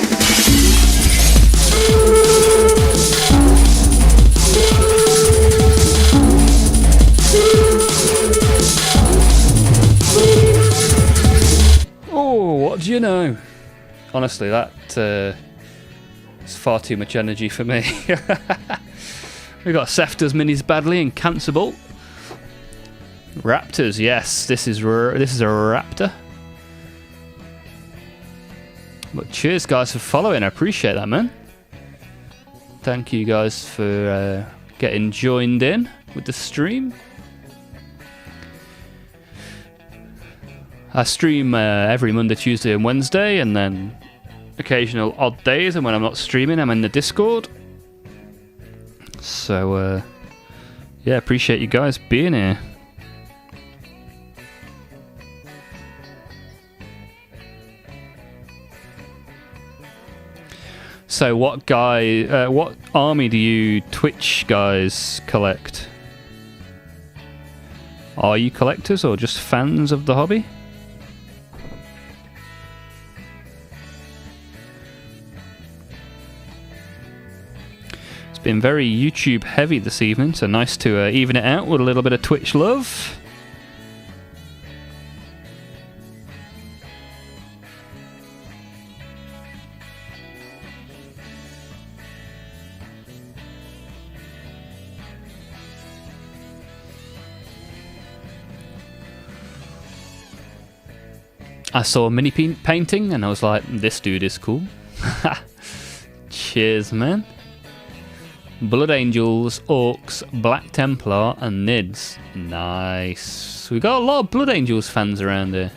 Oh, what do you know? Honestly, that is far too much energy for me. We got Sefta's Minis badly and Cancerbolt. Raptors, yes, this is a raptor. But cheers, guys, for following. I appreciate that, man. Thank you guys for getting joined in with the stream. I stream every Monday, Tuesday, and Wednesday, and then occasional odd days. And when I'm not streaming, I'm in the Discord. So, yeah, appreciate you guys being here. So what army do you Twitch guys collect? Are you collectors or just fans of the hobby? It's been very YouTube heavy this evening, so nice to even it out with a little bit of Twitch love. I saw a mini painting and I was like, this dude is cool. Cheers, man. Blood Angels, Orcs, Black Templar, and Nids. Nice. We got a lot of Blood Angels fans around here.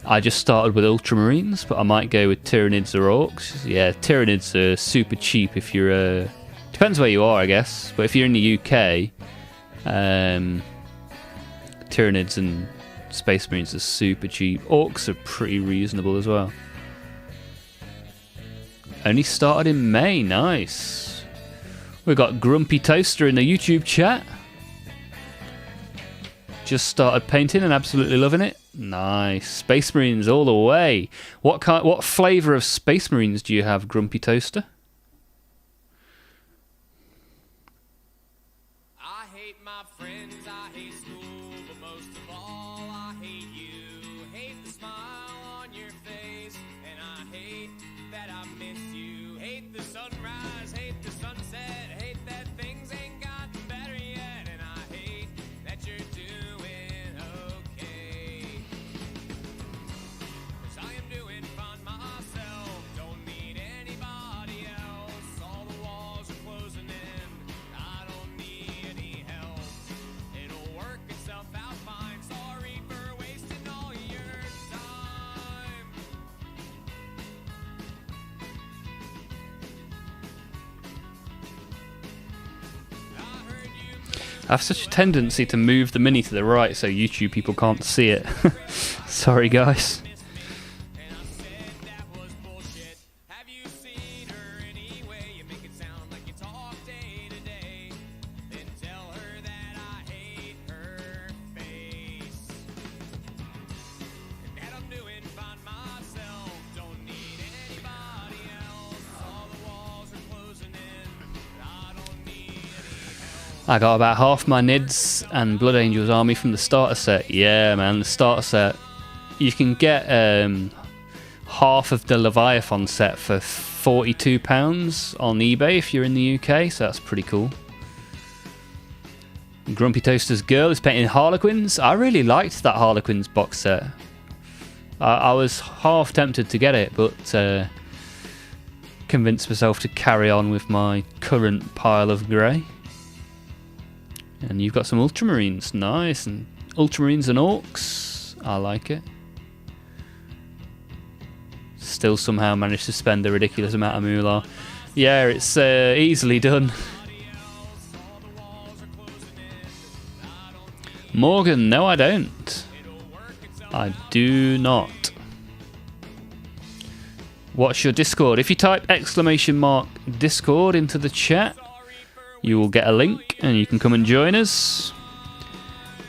I just started with Ultramarines, but I might go with Tyranids or Orcs. Yeah, Tyranids are super cheap if you're... depends where you are, I guess. But if you're in the UK, Tyranids and Space Marines are super cheap. Orcs are pretty reasonable as well. Only started in May. Nice. We've got Grumpy Toaster in the YouTube chat. Just started painting and absolutely loving it. Nice. Space Marines all the way. What flavour of Space Marines do you have, Grumpy Toaster? I hate my friends, I hate school, but most of all, I hate you. Hate the smile on your face, and I hate that I miss you. Hate the sunrise, hate the sunset, hate that things ain't gotten better yet, and I hate that you're doing okay. 'Cause I am doing fine myself, don't need anybody else. All the walls are closing in, I don't need any help. It'll work itself out fine, sorry for wasting all your time. I heard you I have such a tendency to move the mini to the right so YouTube people can't see it. Sorry, guys. and I said that was bullshit. Have you seen her anyway? You make it sound like you talk day to day. Then tell her that I hate her face. And that I'm doing fine myself. Don't need anybody else. All the walls are closing in. I don't need any help. I got about half my Nids and Blood Angels army from the starter set. Yeah, man, the starter set. You can get half of the Leviathan set for £42 on eBay if you're in the UK, so that's pretty cool. Grumpy Toaster's girl is painting Harlequins. I really liked that Harlequins box set. I was half tempted to get it, but convinced myself to carry on with my current pile of grey. And you've got some Ultramarines, nice, and Ultramarines and Orcs. I like it. Still somehow managed to spend a ridiculous amount of moolah. Yeah, it's easily done. Morgan, no I don't. I do not. What's your Discord? If you type !Discord into the chat, you will get a link and you can come and join us.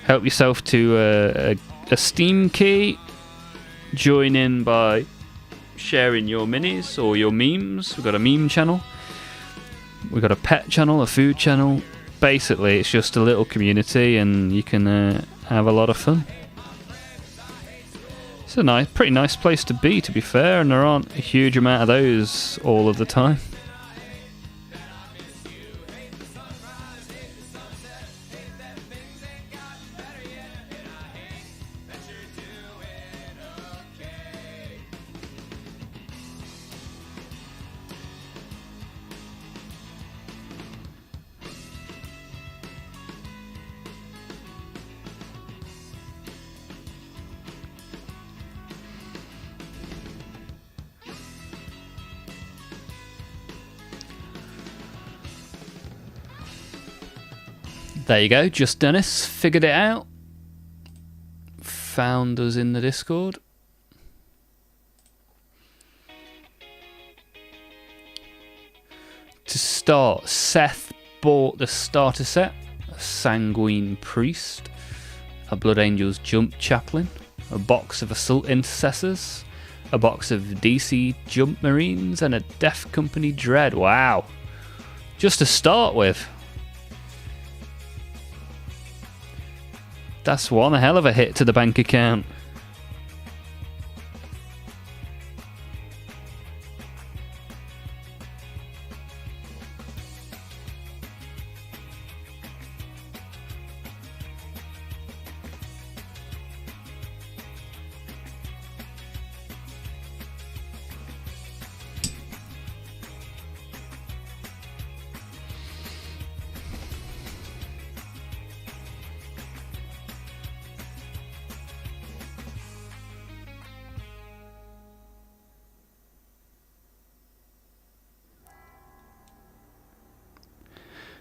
Help yourself to a Steam key. Join in by sharing your minis or your memes. We've got a meme channel. We've got a pet channel, a food channel. Basically, it's just a little community and you can have a lot of fun. It's a pretty nice place to be fair, and there aren't a huge amount of those all of the time. There you go, just Dennis figured it out. Found us in the Discord. To start, Seth bought the starter set, a Sanguine Priest, a Blood Angels Jump Chaplain, a box of Assault Intercessors, a box of DC Jump Marines, and a Death Company Dread. Wow. Just to start with. That's one hell of a hit to the bank account.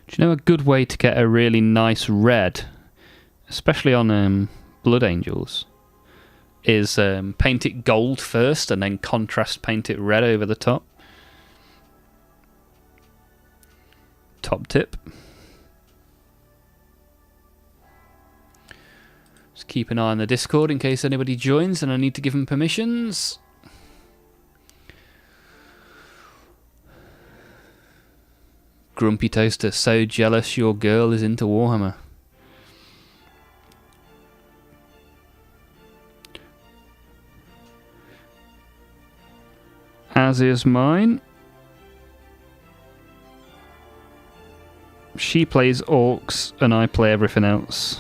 Do you know a good way to get a really nice red, especially on Blood Angels, is paint it gold first and then contrast paint it red over the top. Top tip. Just keep an eye on the Discord in case anybody joins and I need to give them permissions. Grumpy Toaster, so jealous your girl is into Warhammer. As is mine. She plays orcs and I play everything else.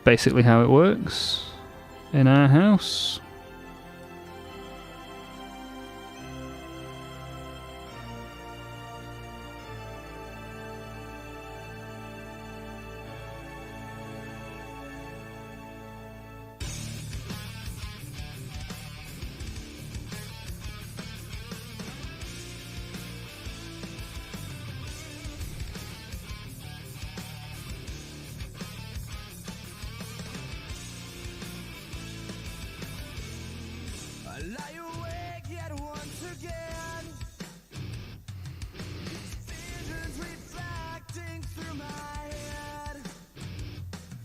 Basically how it works in our house. I lie awake yet once again. Visions reflecting through my head.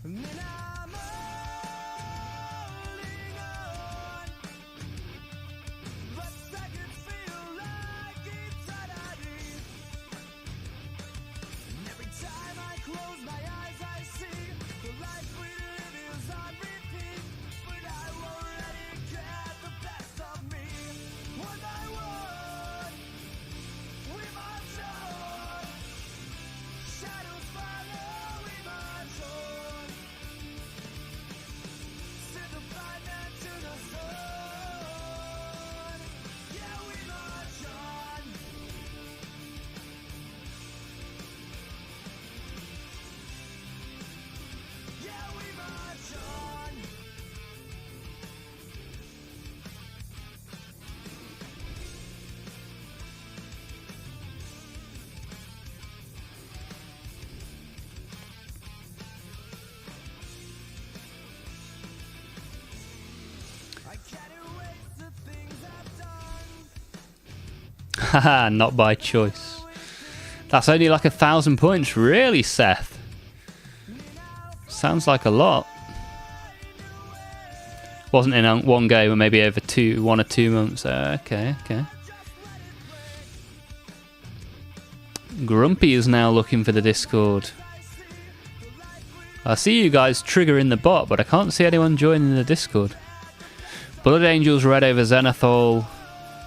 And then I'm holding on. But seconds feel like eternity. And every time I close my eyes, I see the life we live is on repeat. But I won't let it get the best of me. One by one, we march on. Shadows follow, we march on. Send the blind man to the sun. Yeah, we march on. Yeah, we march on. I can't erase the things I've done. Haha, not by choice. That's only like 1,000 points, really, Seth? Sounds like a lot. Wasn't in one go, but maybe over 1 or 2 months. Okay. Grumpy is now looking for the Discord. I see you guys triggering the bot, but I can't see anyone joining the Discord. Blood Angels red over Zenithal.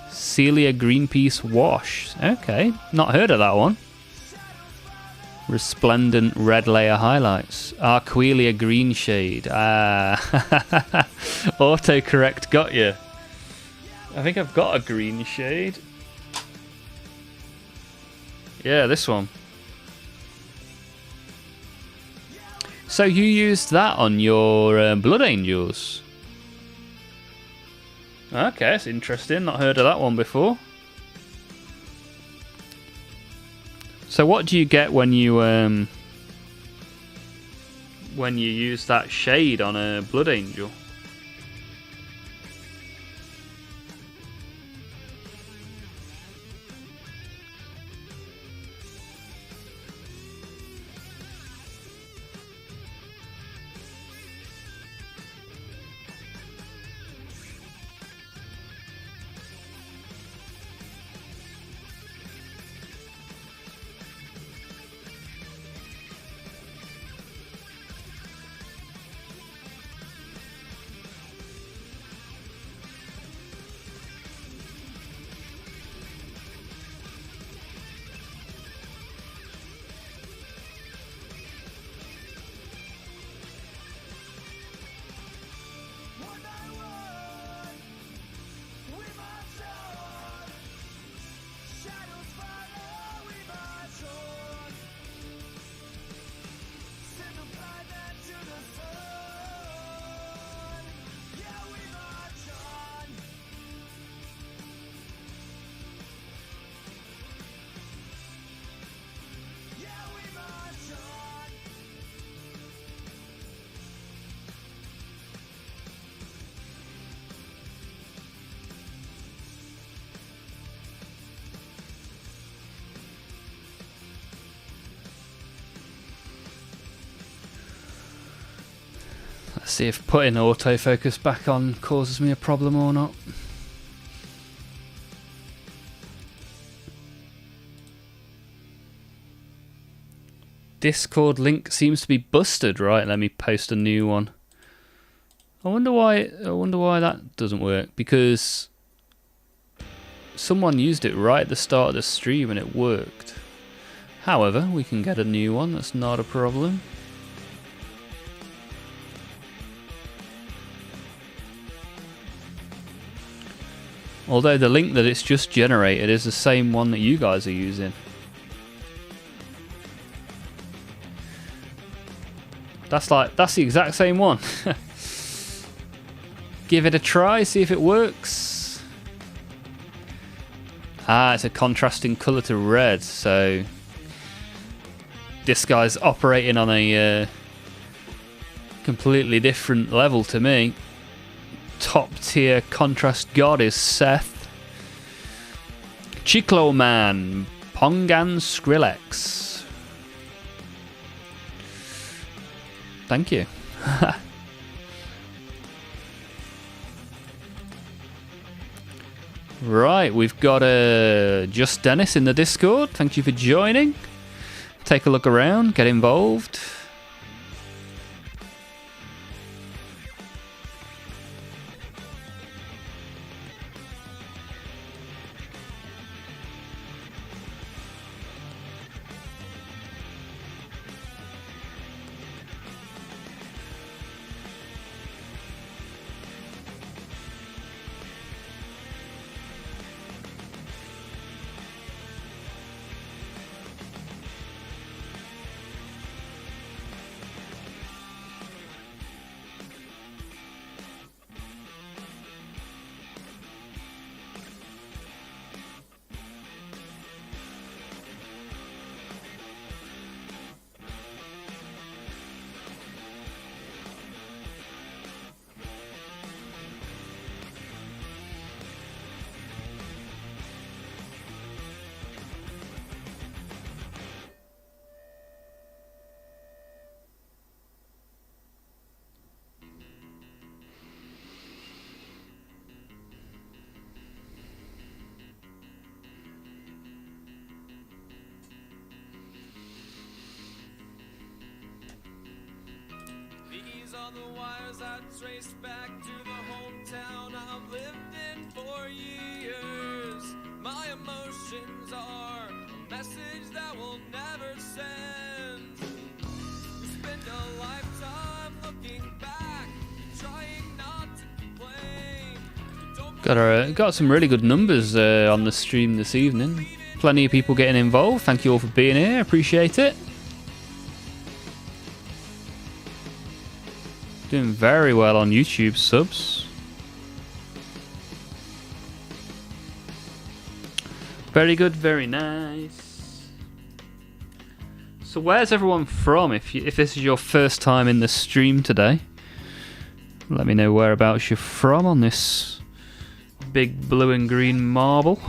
Celia Greenpeace wash. Okay, not heard of that one. Resplendent red layer highlights. Arquelia green shade. Autocorrect got you. I think I've got a green shade. Yeah, this one. So you used that on your Blood Angels? Okay, that's interesting. Not heard of that one before. So what do you get when you use that shade on a Blood Angel? Let's see if putting autofocus back on causes me a problem or not. Discord link seems to be busted. Right, let me post a new one. I wonder why that doesn't work, because someone used it right at the start of the stream and it worked. However, we can get a new one, that's not a problem. Although the link that it's just generated is the same one that you guys are using. That's the exact same one. Give it a try, see if it works. Ah, it's a contrasting colour to red, so this guy's operating on a completely different level to me. Top tier contrast god is Seth. Chiclo Man, Pongan Skrillex. Thank you. Right, we've got Just Dennis in the Discord. Thank you for joining. Take a look around, get involved. On the wires I trace back to the hometown I've lived in for years. My emotions are a message that we'll never send. We spend a lifetime looking back, trying not to complain. Got some really good numbers on the stream this evening. Plenty of people getting involved. Thank you all for being here. Appreciate it. Doing very well on YouTube subs. Very good, very nice. So where's everyone from? If this is your first time in the stream today, let me know whereabouts you're from on this big blue and green marble.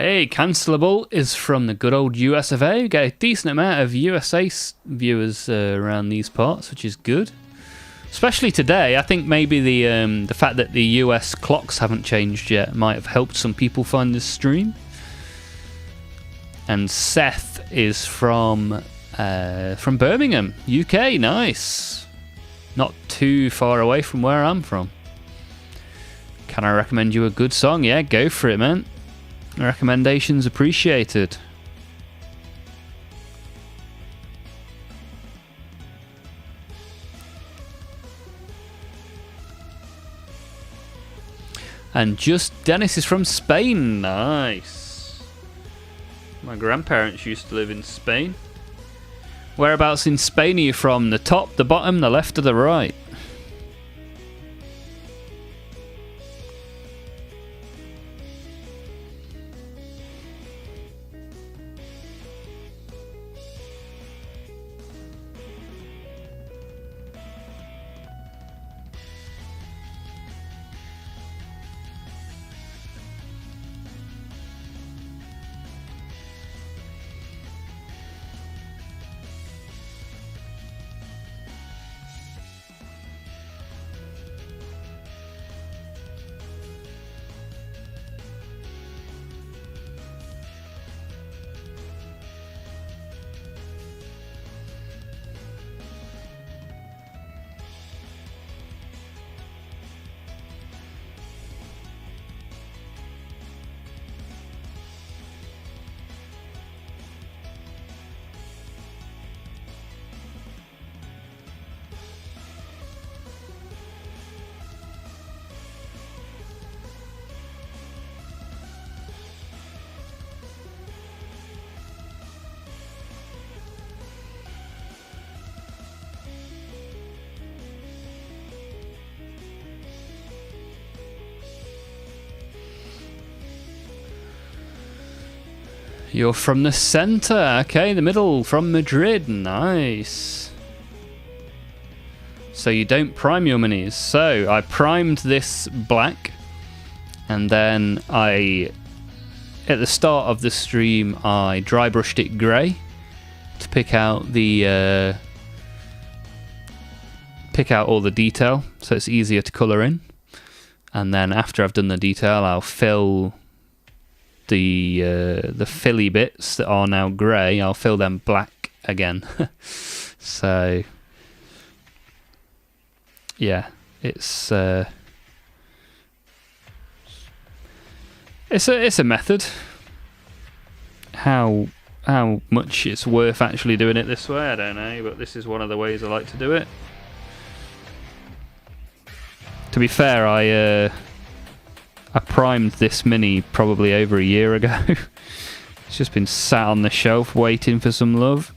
Hey, Cancelable is from the good old US of A. We get a decent amount of USA viewers around these parts, which is good. Especially today. I think maybe the fact that the US clocks haven't changed yet might have helped some people find this stream. And Seth is from Birmingham, UK. Nice. Not too far away from where I'm from. Can I recommend you a good song? Yeah, go for it, man. Recommendations appreciated. And just Dennis is from Spain. Nice. My grandparents used to live in Spain. Whereabouts in Spain are you from? The top, the bottom, the left, or the right? You're from the center, okay, the middle, from Madrid, nice. So you don't prime your minis. So I primed this black, and then at the start of the stream, I dry brushed it grey to pick out all the detail, so it's easier to colour in. And then after I've done the detail, I'll fill the filly bits that are now grey, I'll fill them black again. So yeah, it's a method. How much it's worth actually doing it this way, I don't know, but this is one of the ways I like to do it. To be fair, I primed this mini probably over a year ago. It's just been sat on the shelf waiting for some love.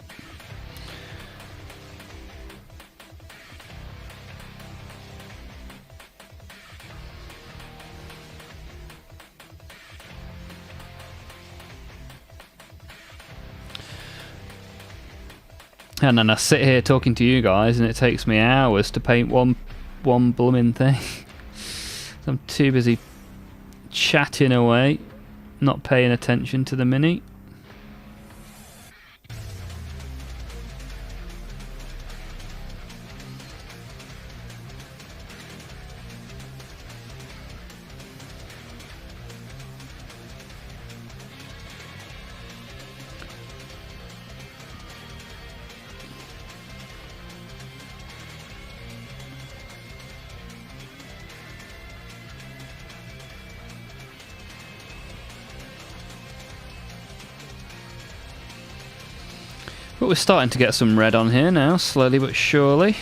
And then I sit here talking to you guys and it takes me hours to paint one blooming thing. I'm too busy chatting away, not paying attention to the mini. But we're starting to get some red on here now, slowly but surely.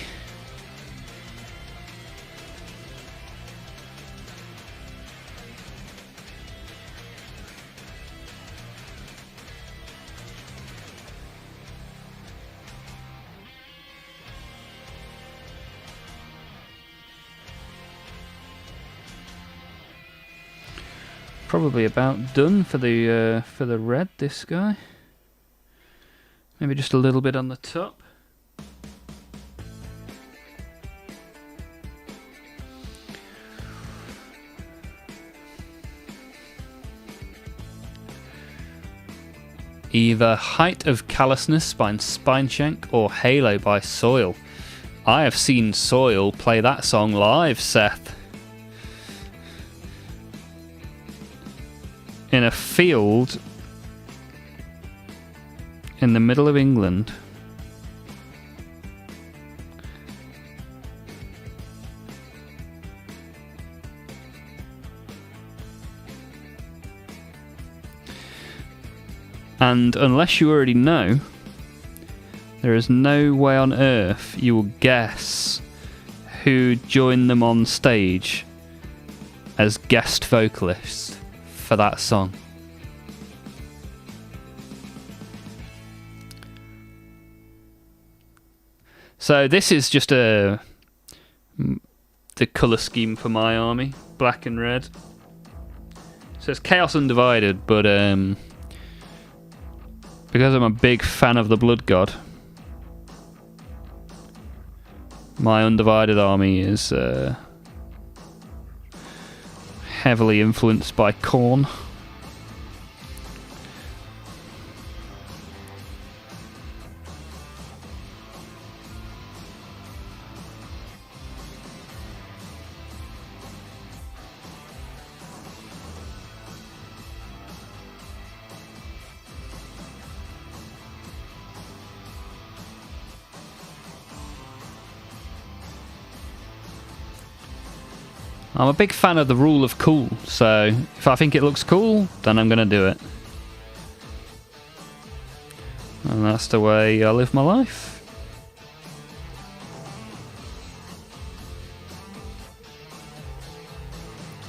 Probably about done for the red, this guy. Maybe just a little bit on the top. Either Height of Callousness by Spineshank or Halo by Soil. I have seen Soil play that song live, Seth. In a field in the middle of England. And unless you already know, there is no way on earth you will guess who joined them on stage as guest vocalists for that song. So this is just the colour scheme for my army, black and red. So it's Chaos Undivided, but because I'm a big fan of the Blood God, my Undivided army is heavily influenced by Khorne. I'm a big fan of the rule of cool, so if I think it looks cool, then I'm going to do it. And that's the way I live my life.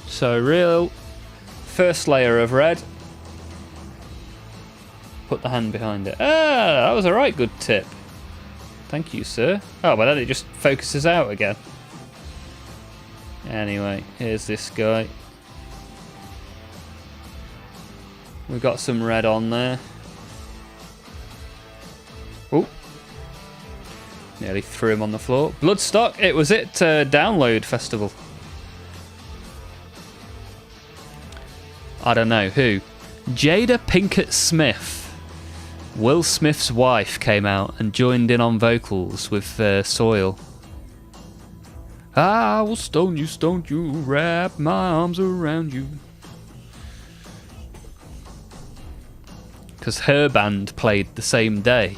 So real first layer of red. Put the hand behind it. Ah, that was a right good tip. Thank you, sir. Oh, but then it just focuses out again. Anyway, here's this guy. We've got some red on there. Oh, nearly threw him on the floor. Bloodstock, it was it, Download Festival. I don't know, who? Jada Pinkett Smith. Will Smith's wife came out and joined in on vocals with Soil. I will stone you, wrap my arms around you. Because her band played the same day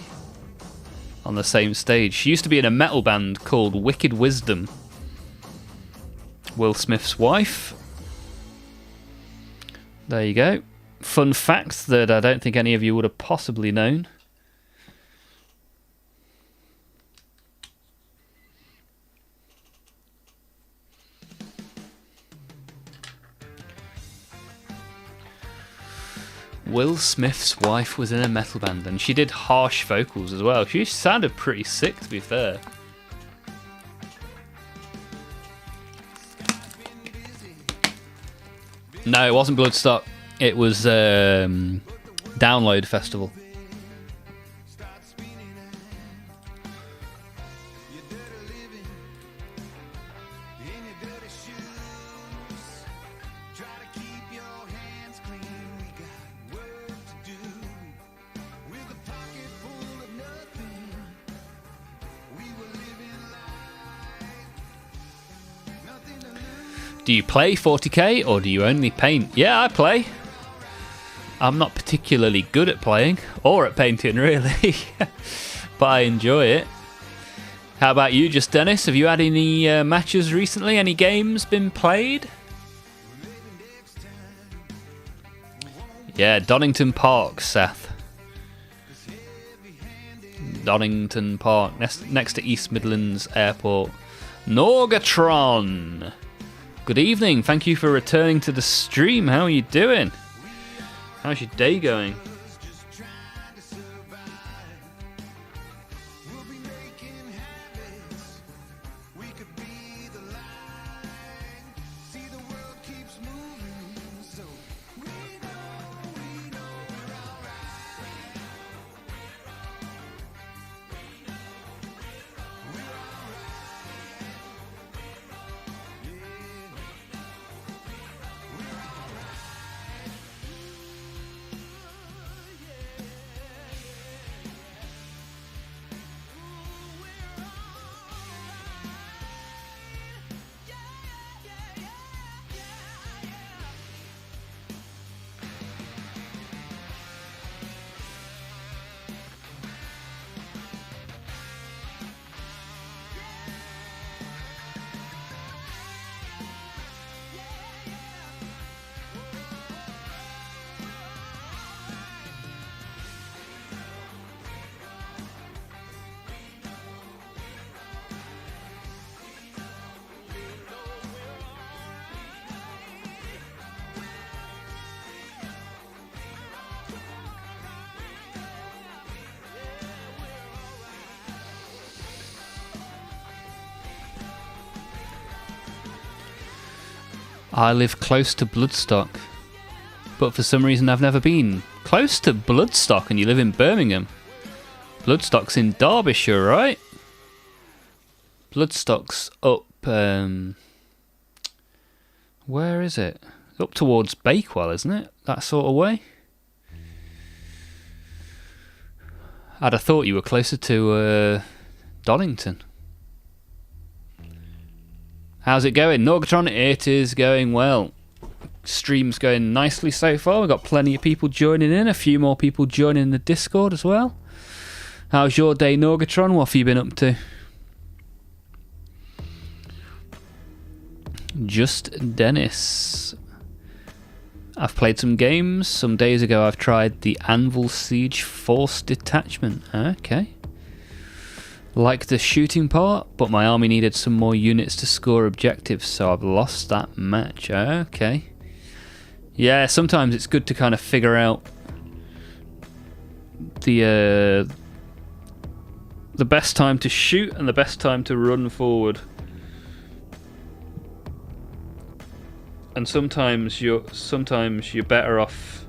on the same stage. She used to be in a metal band called Wicked Wisdom. Will Smith's wife. There you go. Fun fact that I don't think any of you would have possibly known. Will Smith's wife was in a metal band and she did harsh vocals as well. She sounded pretty sick, to be fair. No, it wasn't Bloodstock. It was Download Festival. Do you play 40k or do you only paint? Yeah, I play. I'm not particularly good at playing or at painting, really, but I enjoy it. How about you, just Dennis? Have you had any matches recently? Any games been played? Yeah, Donington Park, Seth. Donington Park, next to East Midlands Airport. Norgatron. Good evening, thank you for returning to the stream. How are you doing? How's your day going? I live close to Bloodstock, but for some reason I've never been. Close to Bloodstock, and you live in Birmingham. Bloodstock's in Derbyshire, right? Bloodstock's up, where is it? Up towards Bakewell, isn't it? That sort of way? I'd have thought you were closer to Donington. How's it going? Norgatron, it is going well. Stream's going nicely so far. We've got plenty of people joining in. A few more people joining the Discord as well. How's your day, Norgatron? What have you been up to? Just Dennis. I've played some games. Some days ago I've tried the Anvil Siege Force Detachment. Okay. Like the shooting part, but my army needed some more units to score objectives, so I've lost that match. Okay. Yeah, sometimes it's good to kind of figure out the best time to shoot and the best time to run forward. And sometimes you're better off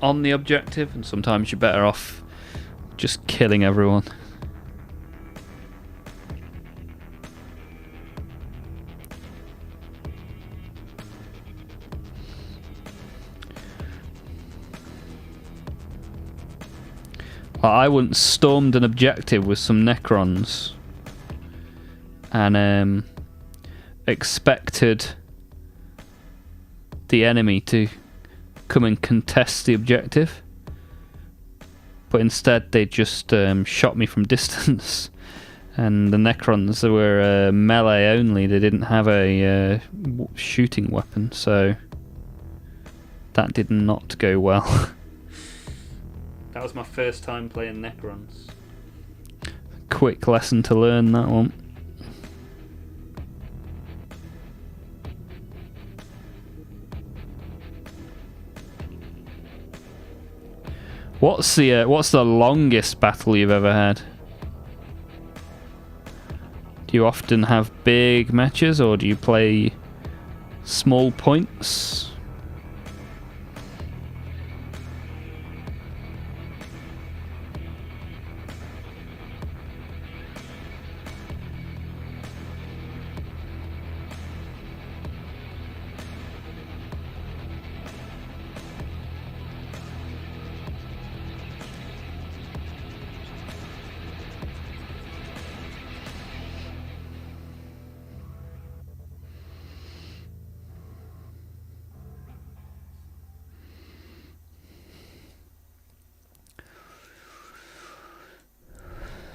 on the objective, and sometimes you're better off just killing everyone. I once stormed an objective with some Necrons and expected the enemy to come and contest the objective, but instead they just shot me from distance. And the Necrons were melee only, they didn't have a shooting weapon, so that did not go well. That was my first time playing Necrons. Quick lesson to learn, that one. What's the longest battle you've ever had? Do you often have big matches, or do you play small points?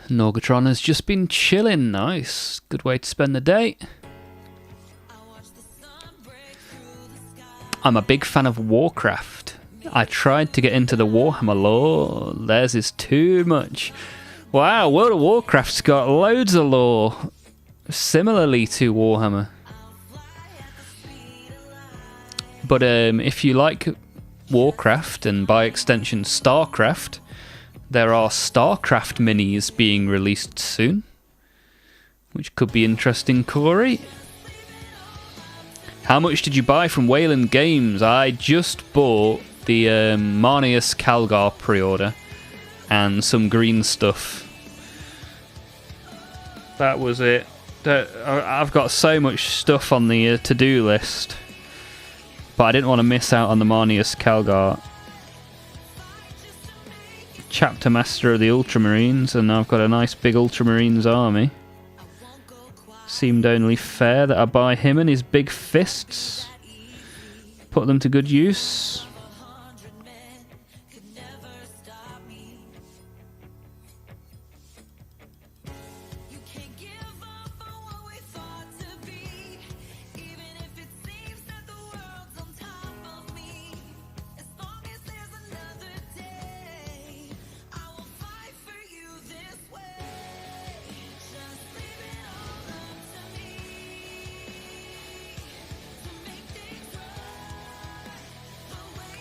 Norgatron has just been chilling. Nice. Good way to spend the day. I'm a big fan of Warcraft. I tried to get into the Warhammer lore. Theirs is too much. Wow, World of Warcraft's got loads of lore. Similarly to Warhammer. But if you like Warcraft, and by extension StarCraft, there are StarCraft minis being released soon, which could be interesting, Corey. How much did you buy from Wayland Games? I just bought the Marneus Calgar pre-order and some green stuff. That was it. I've got so much stuff on the to-do list, but I didn't want to miss out on the Marneus Calgar. Chapter Master of the Ultramarines, and I've got a nice big Ultramarines army. Seemed only fair that I buy him and his big fists. Put them to good use.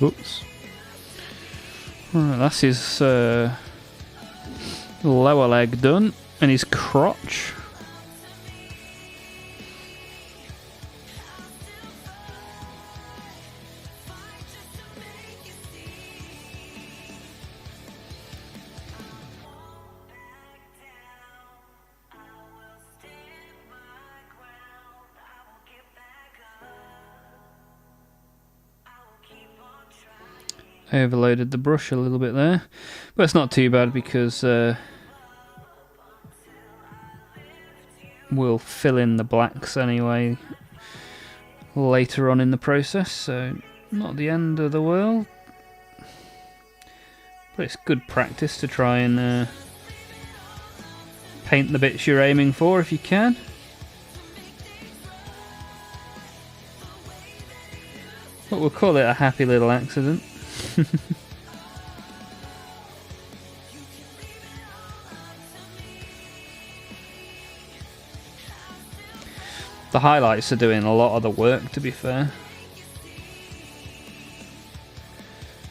Oops. Right, that's his lower leg done, and his crotch. overloaded the brush a little bit there, but it's not too bad because we'll fill in the blacks anyway later on in the process, so not the end of the world. But it's good practice to try and paint the bits you're aiming for if you can. But we'll call it a happy little accident. The highlights are doing a lot of the work, to be fair.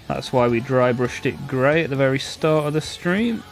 That's why we dry brushed it grey at the very start of the stream.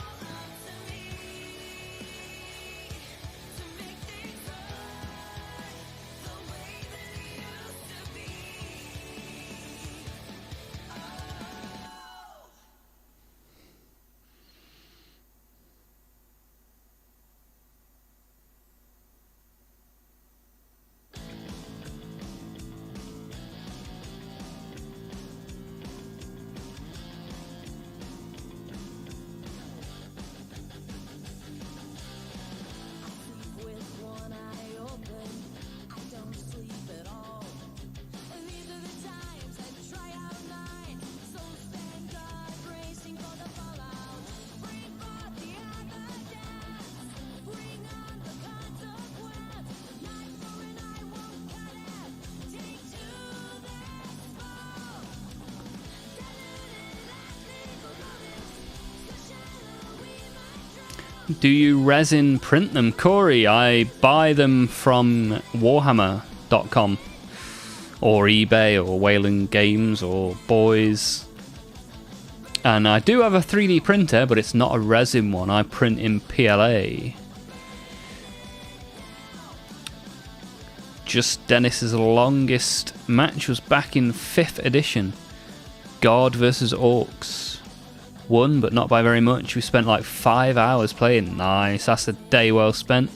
Do you resin print them? Corey, I buy them from Warhammer.com or eBay or Wayland Games or Boys. And I do have a 3D printer, but it's not a resin one. I print in PLA. Just Dennis's longest match was back in 5th edition. God versus Orcs. Won, but not by very much. We spent like 5 hours playing. Nice, that's a day well spent.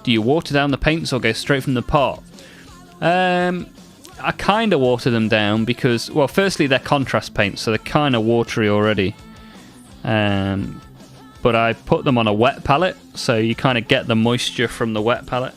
Do you water down the paints or go straight from the pot? I kind of water them down because, well, firstly they're contrast paints, so they're kind of watery already. But I put them on a wet palette, so you kind of get the moisture from the wet palette.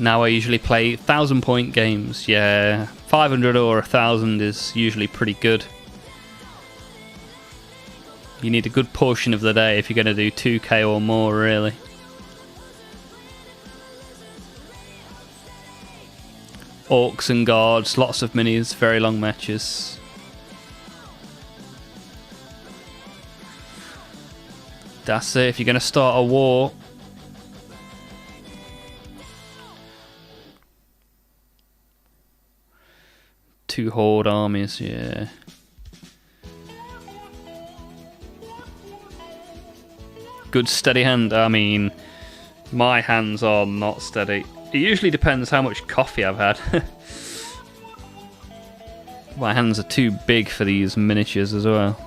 Now I usually play 1,000-point games. Yeah, 500 or 1,000 is usually pretty good. You need a good portion of the day if you're going to do 2k or more, really. Orcs and guards, lots of minis, very long matches. That's it, if you're going to start a war. Two horde armies, yeah. Good steady hand. I mean, my hands are not steady. It usually depends how much coffee I've had. My hands are too big for these miniatures as well.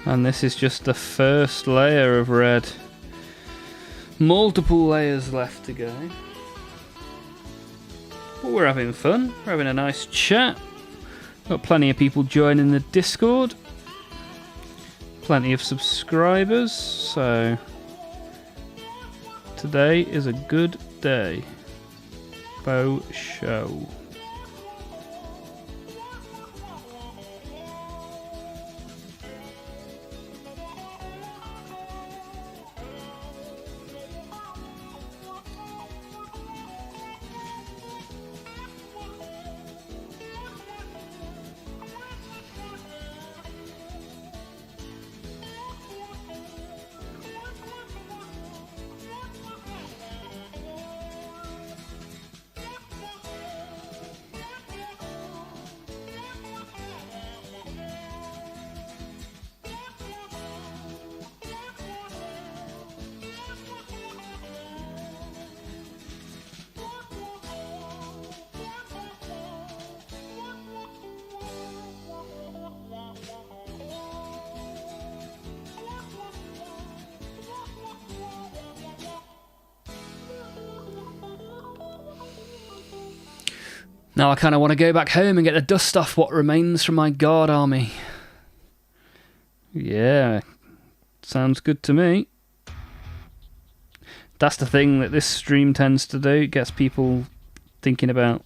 And this is just the first layer of red. Multiple layers left to go. But we're having fun. We're having a nice chat. Got plenty of people joining the Discord. Plenty of subscribers. So today is a good day. Bow show. Now I kind of want to go back home and get the dust off what remains from my guard army. Yeah, sounds good to me. That's the thing that this stream tends to do. It gets people thinking about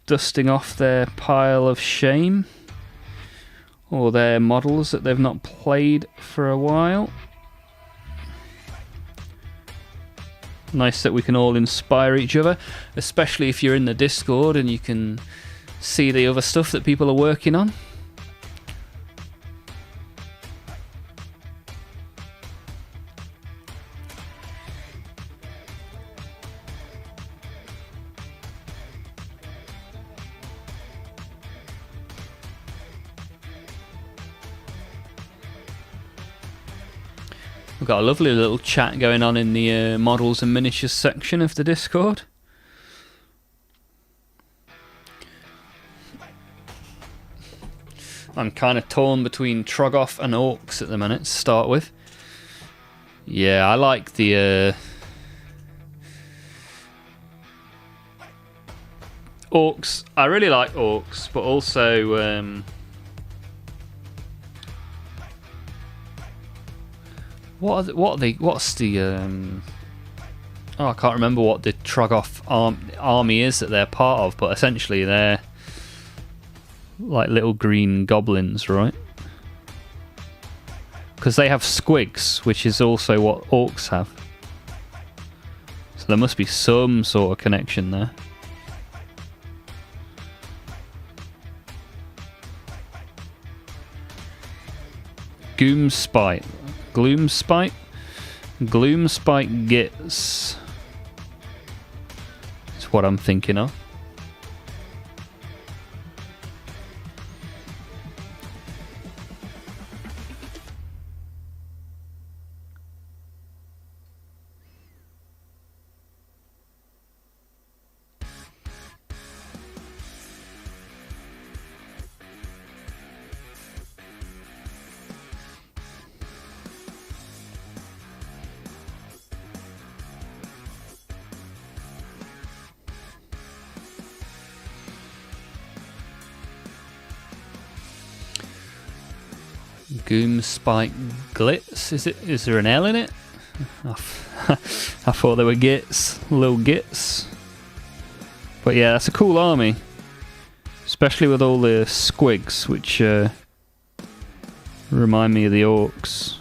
dusting off their pile of shame or their models that they've not played for a while. Nice that we can all inspire each other, especially if you're in the Discord and you can see the other stuff that people are working on. We've got a lovely little chat going on in the models and miniatures section of the Discord. I'm kind of torn between Troggoth and Orcs at the minute to start with. Yeah, I like the Orcs. I really like Orcs, but also what's the oh, I can't remember what the Troggoth army is that they're part of, but essentially they're like little green goblins, right? Because they have squigs, which is also what orcs have. So there must be some sort of connection there. Gloomspite gets. That's what I'm thinking of. Gloomspite glitz, is there an L in it? I thought they were gits, little gits. But yeah, that's a cool army. It's especially with all the squigs, which remind me of the orcs.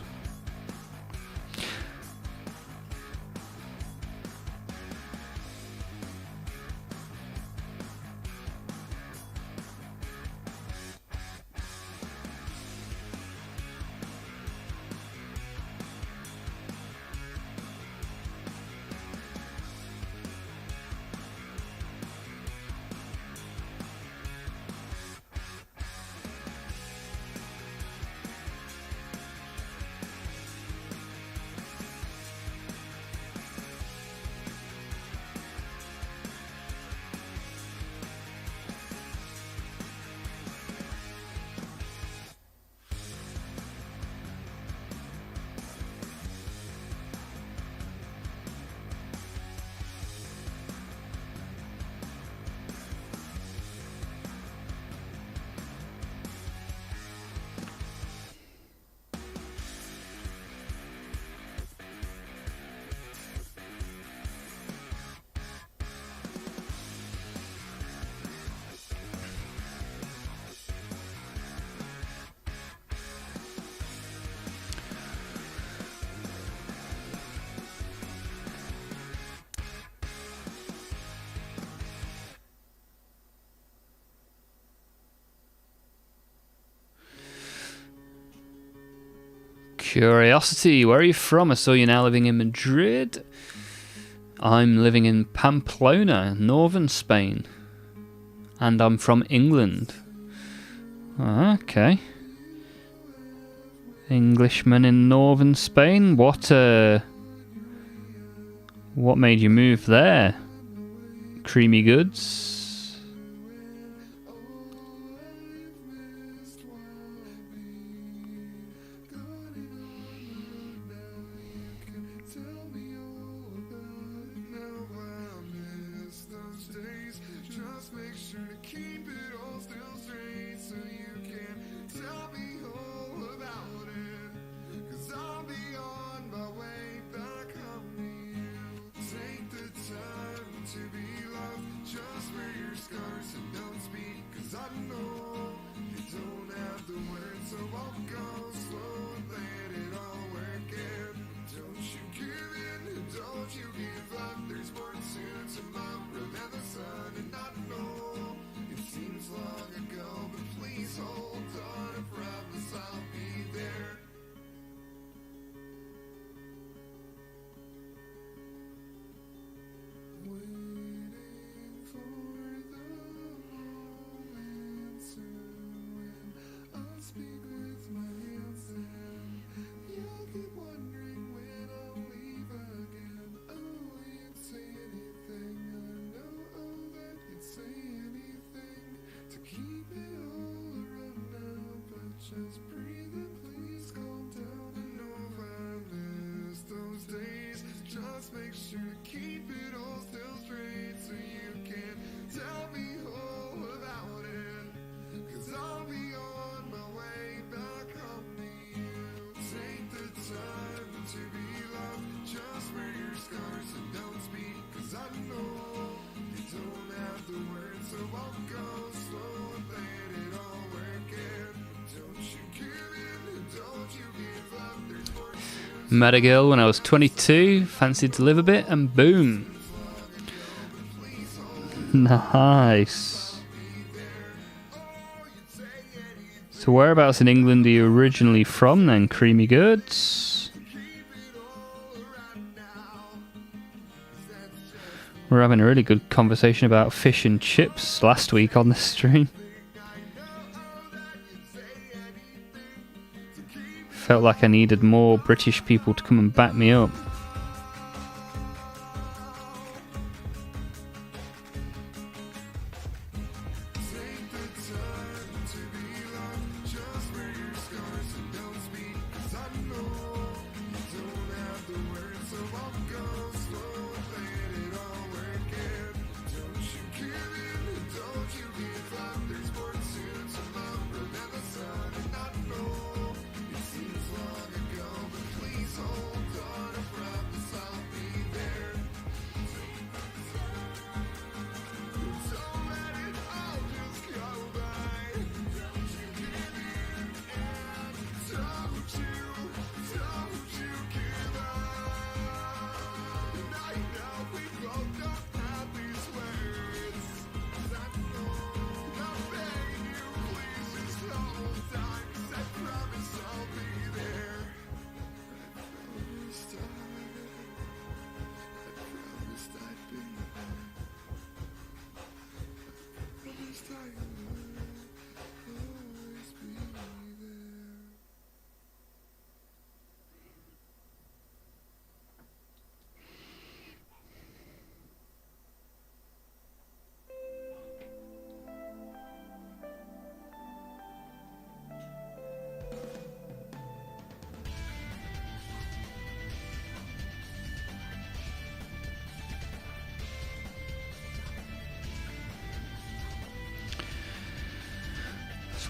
Curiosity, where are you from? I saw you're now living in Madrid. I'm living in Pamplona, northern Spain. And I'm from England. Okay. Englishman in northern Spain. What made you move there? Creamy goods? Met a girl when I was 22, fancied to live a bit, and boom. Nice. So whereabouts in England are you originally from then, Creamy Goods? We're having a really good conversation about fish and chips last week on the stream. Felt like I needed more British people to come and back me up.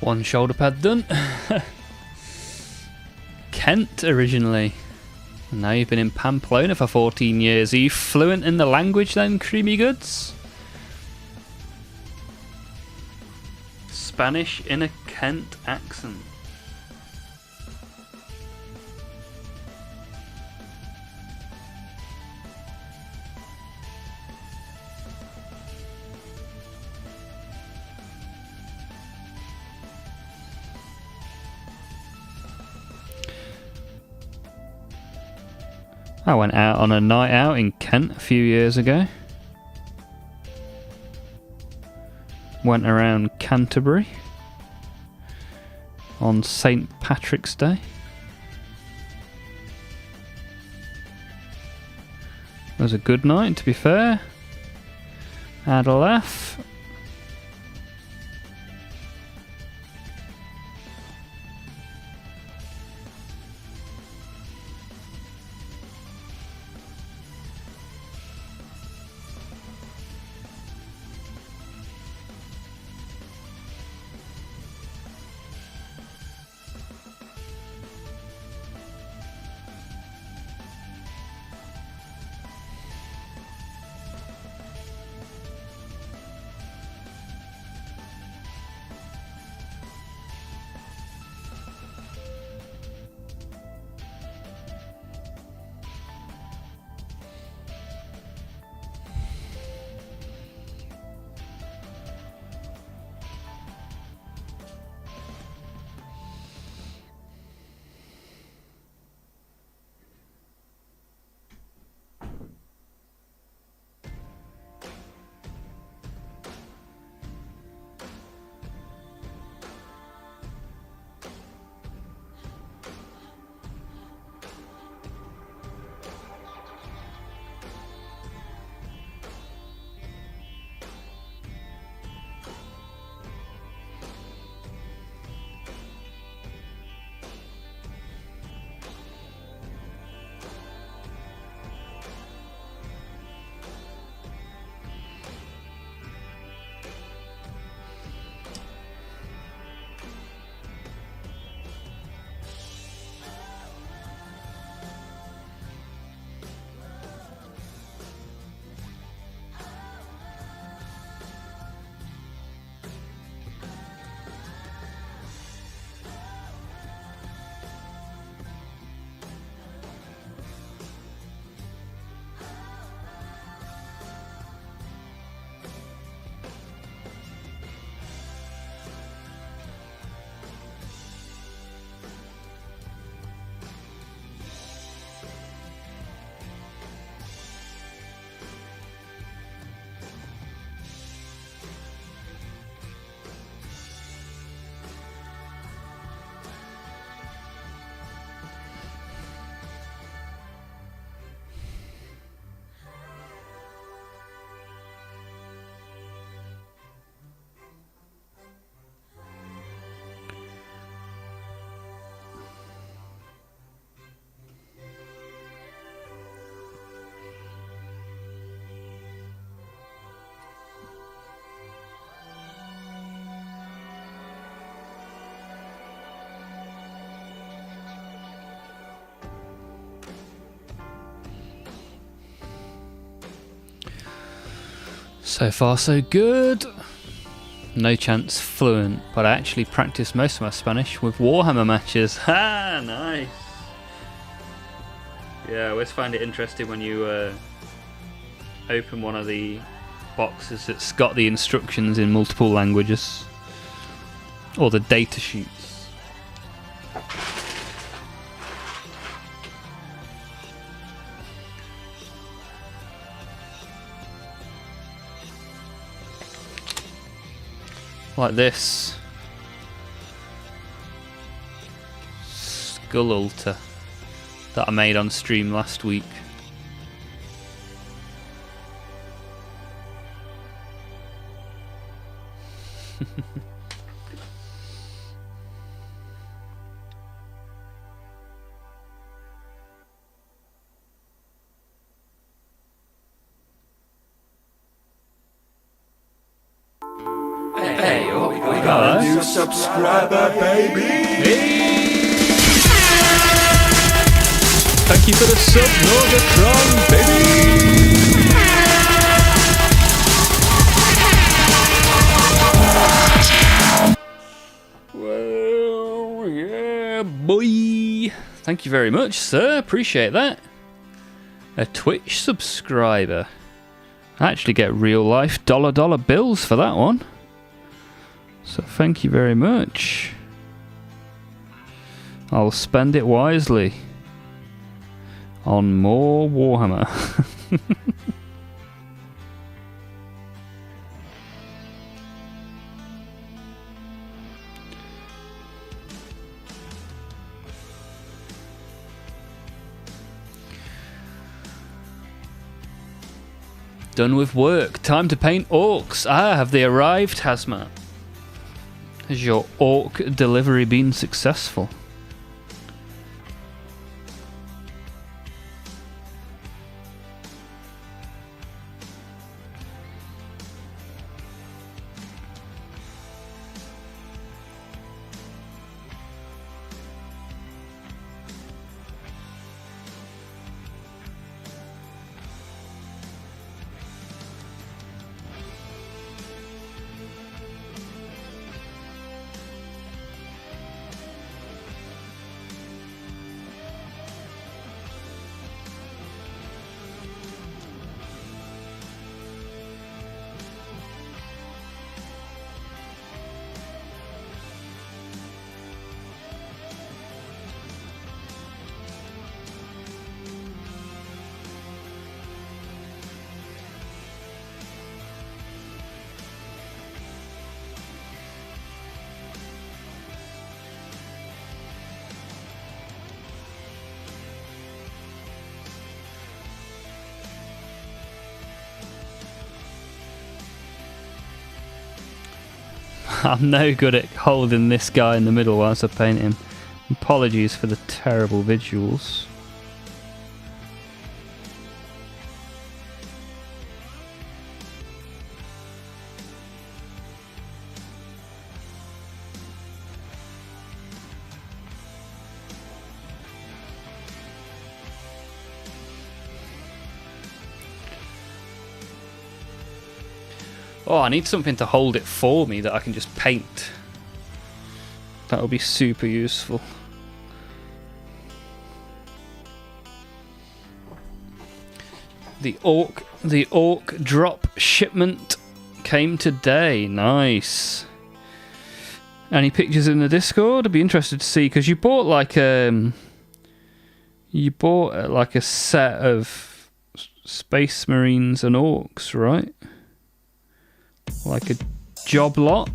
One shoulder pad done. Kent originally. And now you've been in Pamplona for 14 years. Are you fluent in the language then, Creamy Goods? Spanish in a Kent accent. I went out on a night out in Kent a few years ago. Went around Canterbury on St. Patrick's Day. It was a good night, to be fair. Had a laugh. So far so good. No chance fluent, but I actually practice most of my Spanish with Warhammer matches. Ha, nice. Yeah, I always find it interesting when you open one of the boxes that's got the instructions in multiple languages. Or the data sheets. Like this skull altar that I made on stream last week. Hey, we got a new a subscriber, baby. Thank you for the sub, Norgatron, baby! Well, yeah, boy. Thank you very much, sir. Appreciate that. A Twitch subscriber. I actually get real life dollar bills for that one. So thank you very much. I'll spend it wisely on more Warhammer. Done with work. Time to paint orcs. Ah, have they arrived, Hazmat? Has your orc delivery been successful? I'm no good at holding this guy in the middle whilst I paint him. Apologies for the terrible visuals. Oh, I need something to hold it for me that I can just paint. That would be super useful. The orc drop shipment came today. Nice. Any pictures in the Discord? I'd be interested to see, because you bought like a set of Space Marines and orcs, right? Like a job lot.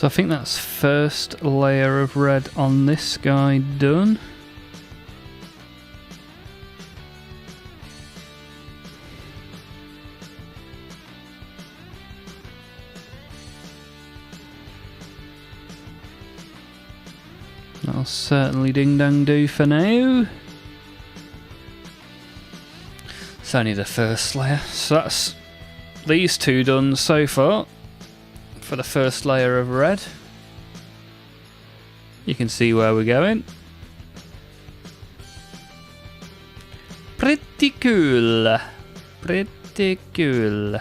So I think that's first layer of red on this guy done. That'll certainly ding dang do for now. It's only the first layer, so that's these two done so far for the first layer of red. You can see where we're going. Pretty cool. Pretty cool.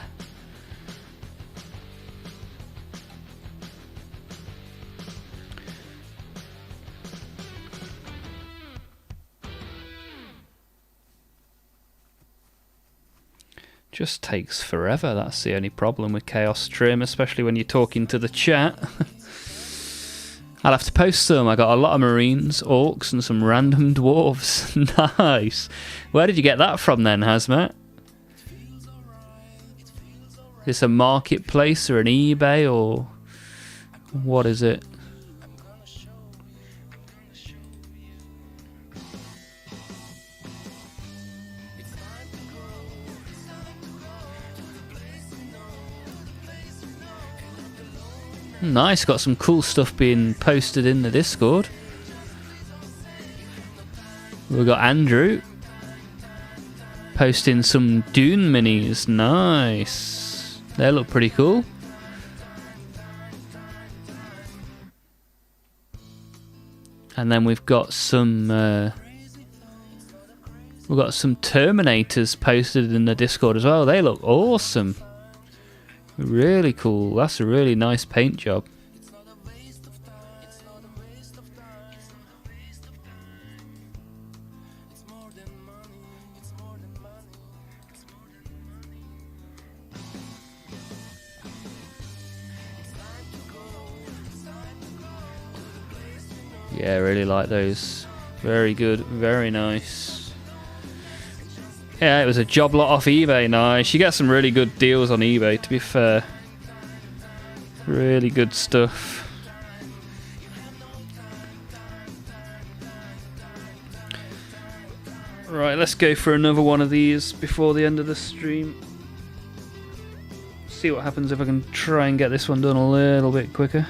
Just takes forever, that's the only problem with Chaos Trim, especially when you're talking to the chat. I'll have to post some. I got a lot of Marines, Orcs, and some random Dwarves. Nice. Where did you get that from then, Hazmat? Is this a marketplace or an eBay or what is it? Nice, got some cool stuff being posted in the Discord. We've got Andrew posting some Dune minis. Nice. They look pretty cool. And then we've got some Terminators posted in the Discord as well. They look awesome. Really cool. That's a really nice paint job. Yeah, I really like those. Very good. Very nice. Yeah, it was a job lot off eBay. Nice. You get some really good deals on eBay, to be fair. Really good stuff. Right, let's go for another one of these before the end of the stream. See what happens if I can try and get this one done a little bit quicker.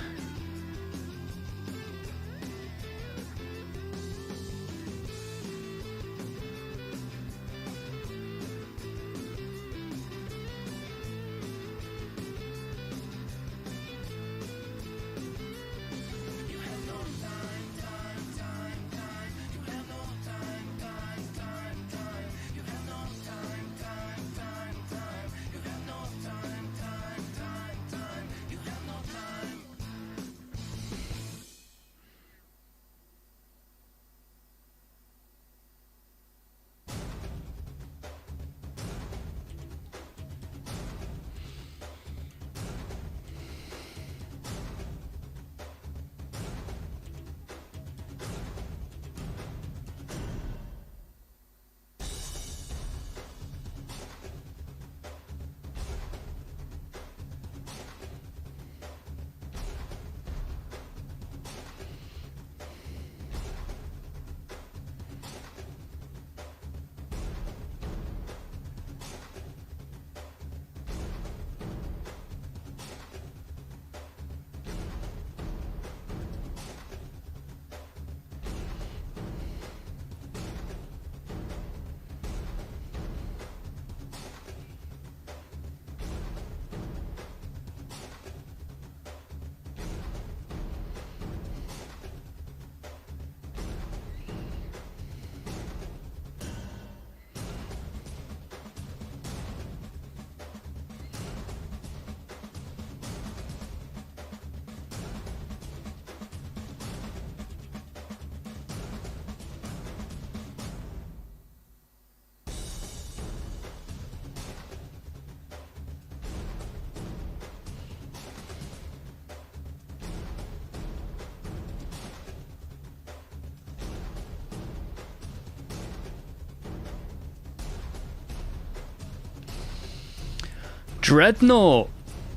Dreadnought.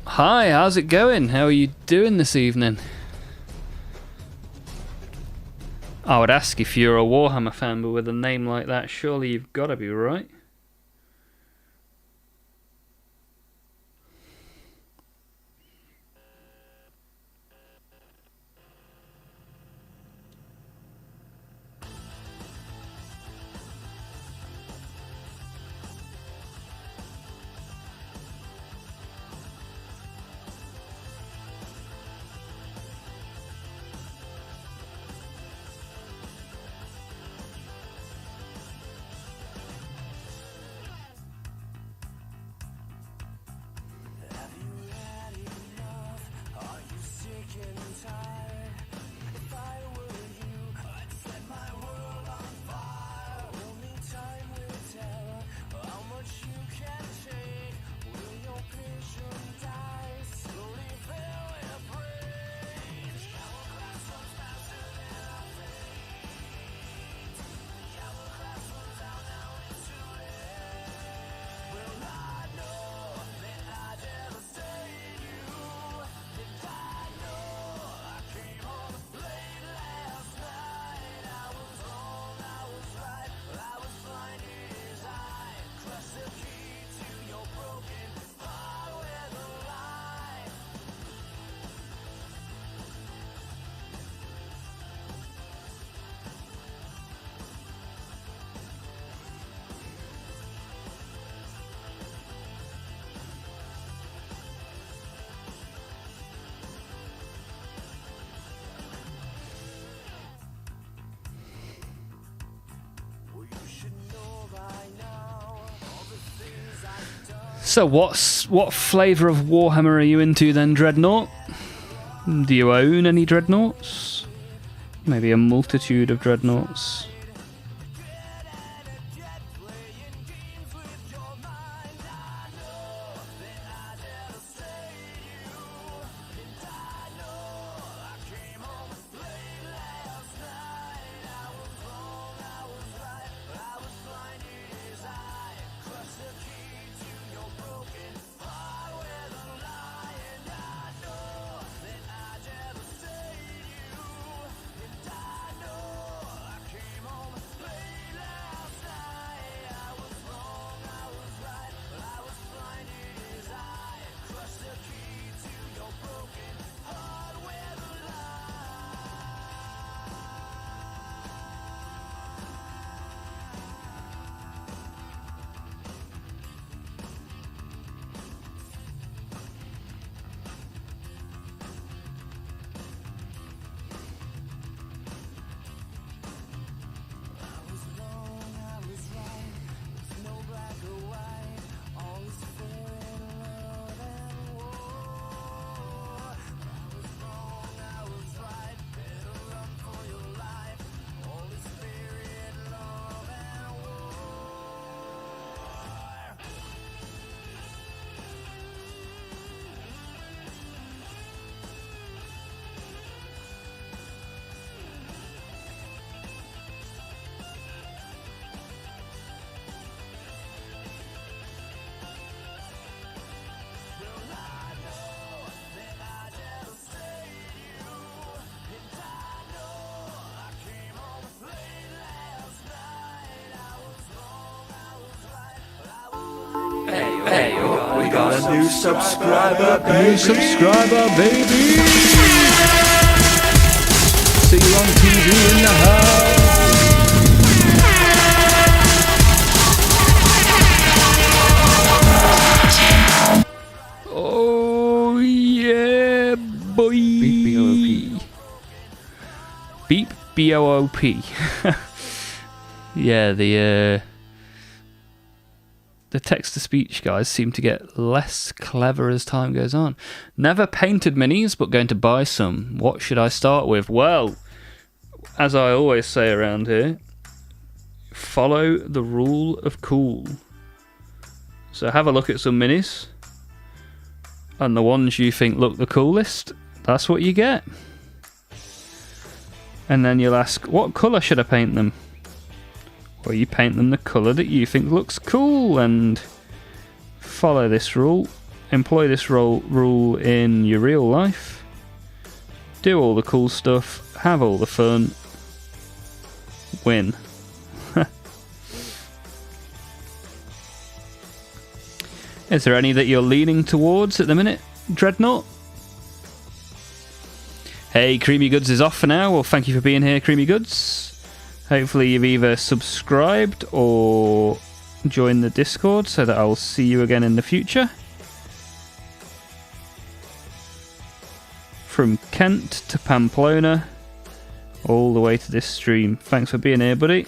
Hi, how's it going? How are you doing this evening? I would ask if you're a Warhammer fan, but with a name like that, surely you've got to be right. So what flavour of Warhammer are you into then, Dreadnought? Do you own any Dreadnoughts? Maybe a multitude of Dreadnoughts. Hey, we got a new subscriber, baby. New subscriber, baby. See you on TV in the house. Oh yeah, boy. Beep B-O-O-P. Beep B-O-O-P. Yeah, the text-to-speech guys seem to get less clever as time goes on. Never painted minis, but going to buy some. What should I start with? Well, as I always say around here, follow the rule of cool. So have a look at some minis, and the ones you think look the coolest, that's what you get. And then you'll ask, what colour should I paint them? Well, you paint them the colour that you think looks cool, and follow this rule employ this rule in your real life. Do all the cool stuff. Have all the fun. Win. Is there any that you're leaning towards at the minute, Dreadnought? Hey, Creamy Goods is off for now. Well, thank you for being here, Creamy Goods. Hopefully you've either subscribed or joined the Discord so that I'll see you again in the future. From Kent to Pamplona, all the way to this stream. Thanks for being here, buddy.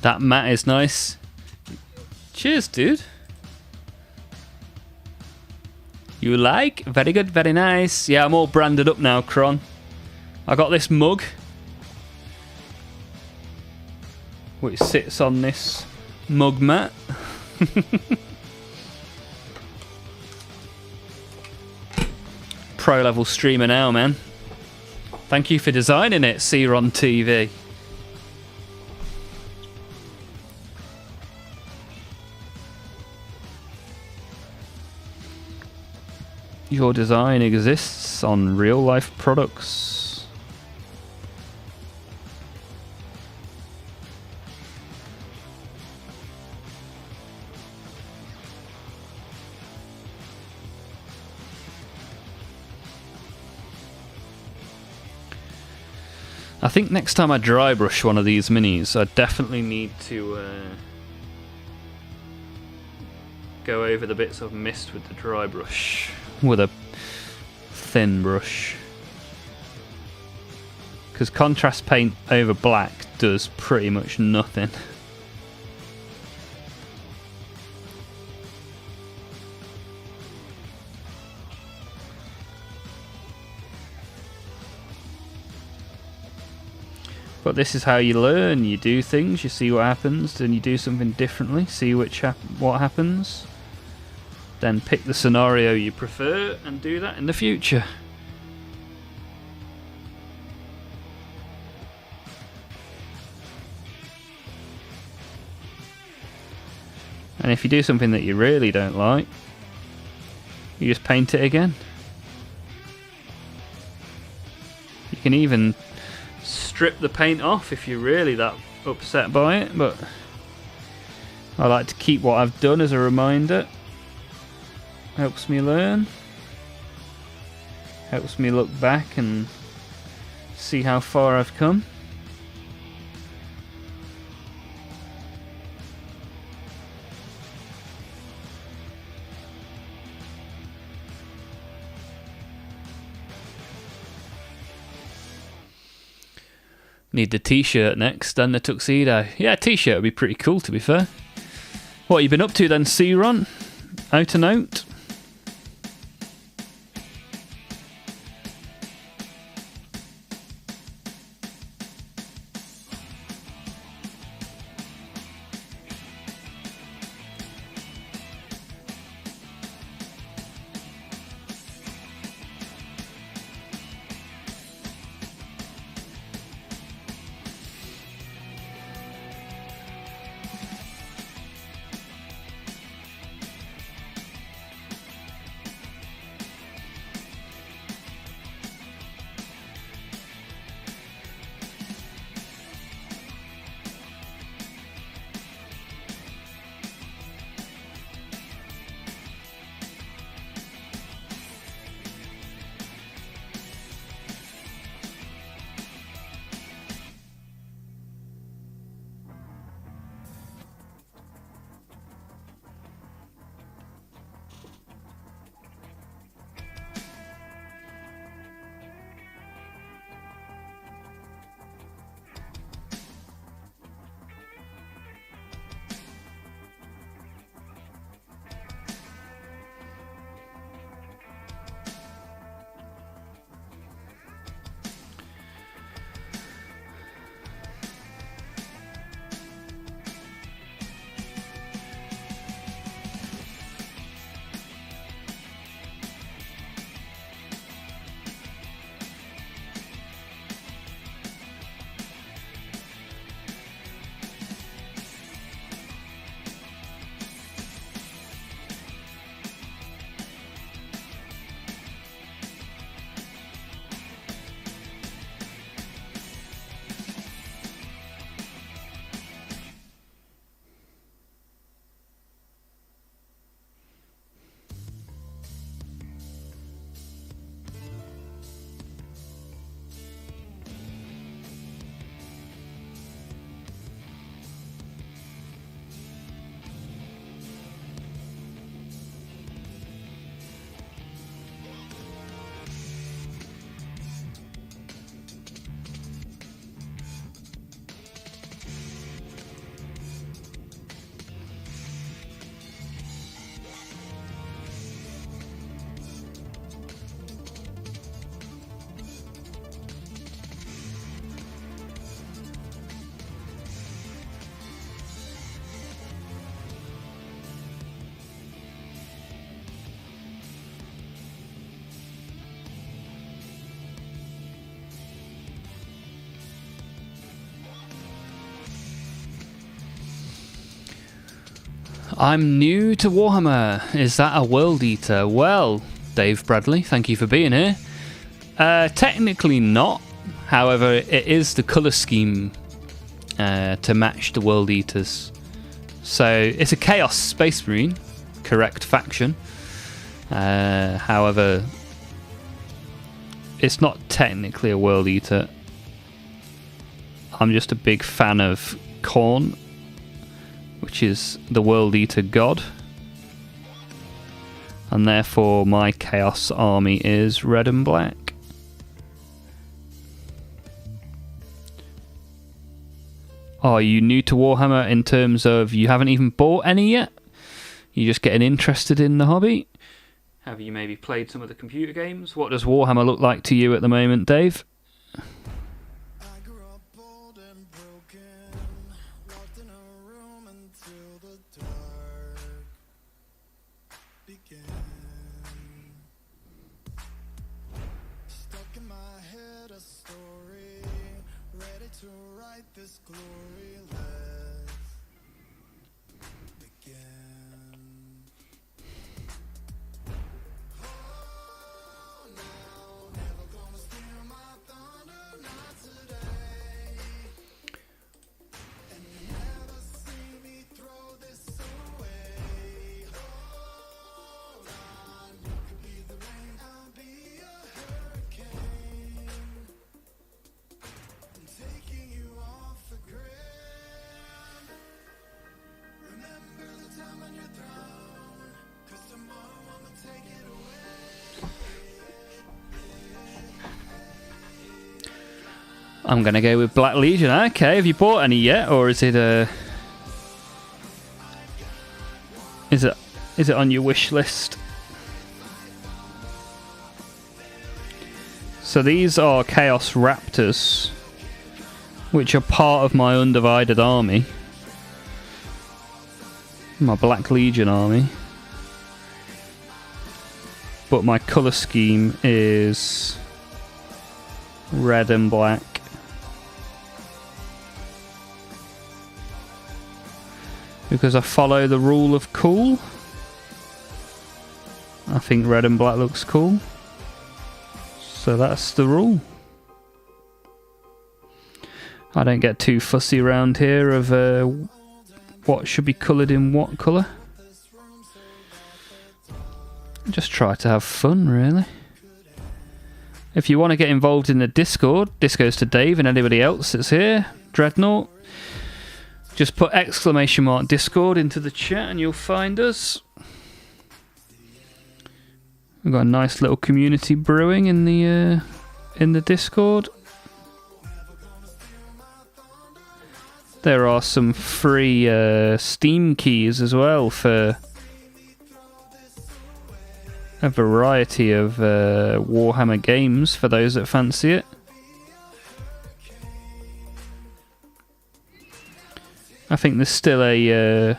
That mat is nice. Cheers, dude. You like? Very good, very nice. Yeah, I'm all branded up now, Kron. I got this mug, which sits on this mug mat. Pro level streamer now, man. Thank you for designing it, Seron TV. Your design exists on real life products. I think next time I dry brush one of these minis, I definitely need to go over the bits of mist with the dry brush. With a thin brush, because contrast paint over black does pretty much nothing. But this is how you learn. You do things, you see what happens, then you do something differently, see what happens. Then pick the scenario you prefer and do that in the future. And if you do something that you really don't like, you just paint it again. You can even strip the paint off if you're really that upset by it, but I like to keep what I've done as a reminder. Helps me learn. Helps me look back and see how far I've come. Need the t-shirt next, and the tuxedo. Yeah, t-shirt would be pretty cool, to be fair. What have you been up to then, C-Ron? Out and out? I'm new to Warhammer. Is that a World Eater? Well, Dave Bradley, thank you for being here. Technically not. However, it is the colour scheme to match the World Eaters. So it's a Chaos Space Marine, correct faction. However, it's not technically a World Eater. I'm just a big fan of Khorne, which is the World Eater god. And therefore my Chaos army is red and black. Are you new to Warhammer in terms of you haven't even bought any yet? You're just getting interested in the hobby? Have you maybe played some of the computer games? What does Warhammer look like to you at the moment, Dave? I grew up old and broken, locked in a room until the dark began. Stuck in my head a story, ready to write this glory. Let's begin. Oh, no, never gonna steal my thunder, not today. And you never see me throw this away. Hold on, you could be the rain, I'll be a hurricane. I'm taking you off the grid. Remember the time on your throne, 'cause tomorrow I'ma take it away. I'm gonna go with Black Legion. Okay, have you bought any yet, or is it is it on your wish list? So these are Chaos Raptors, which are part of my undivided army, my Black Legion army. But my colour scheme is red and black. Because I follow the rule of cool. I think red and black looks cool. So that's the rule. I don't get too fussy around here of what should be coloured in what colour. Just try to have fun, really. If you want to get involved in the Discord, this goes to Dave and anybody else that's here. Dreadnought. Just put !Discord into the chat and you'll find us. We've got a nice little community brewing in the Discord. There are some free Steam keys as well for a variety of Warhammer games for those that fancy it. I think there's still a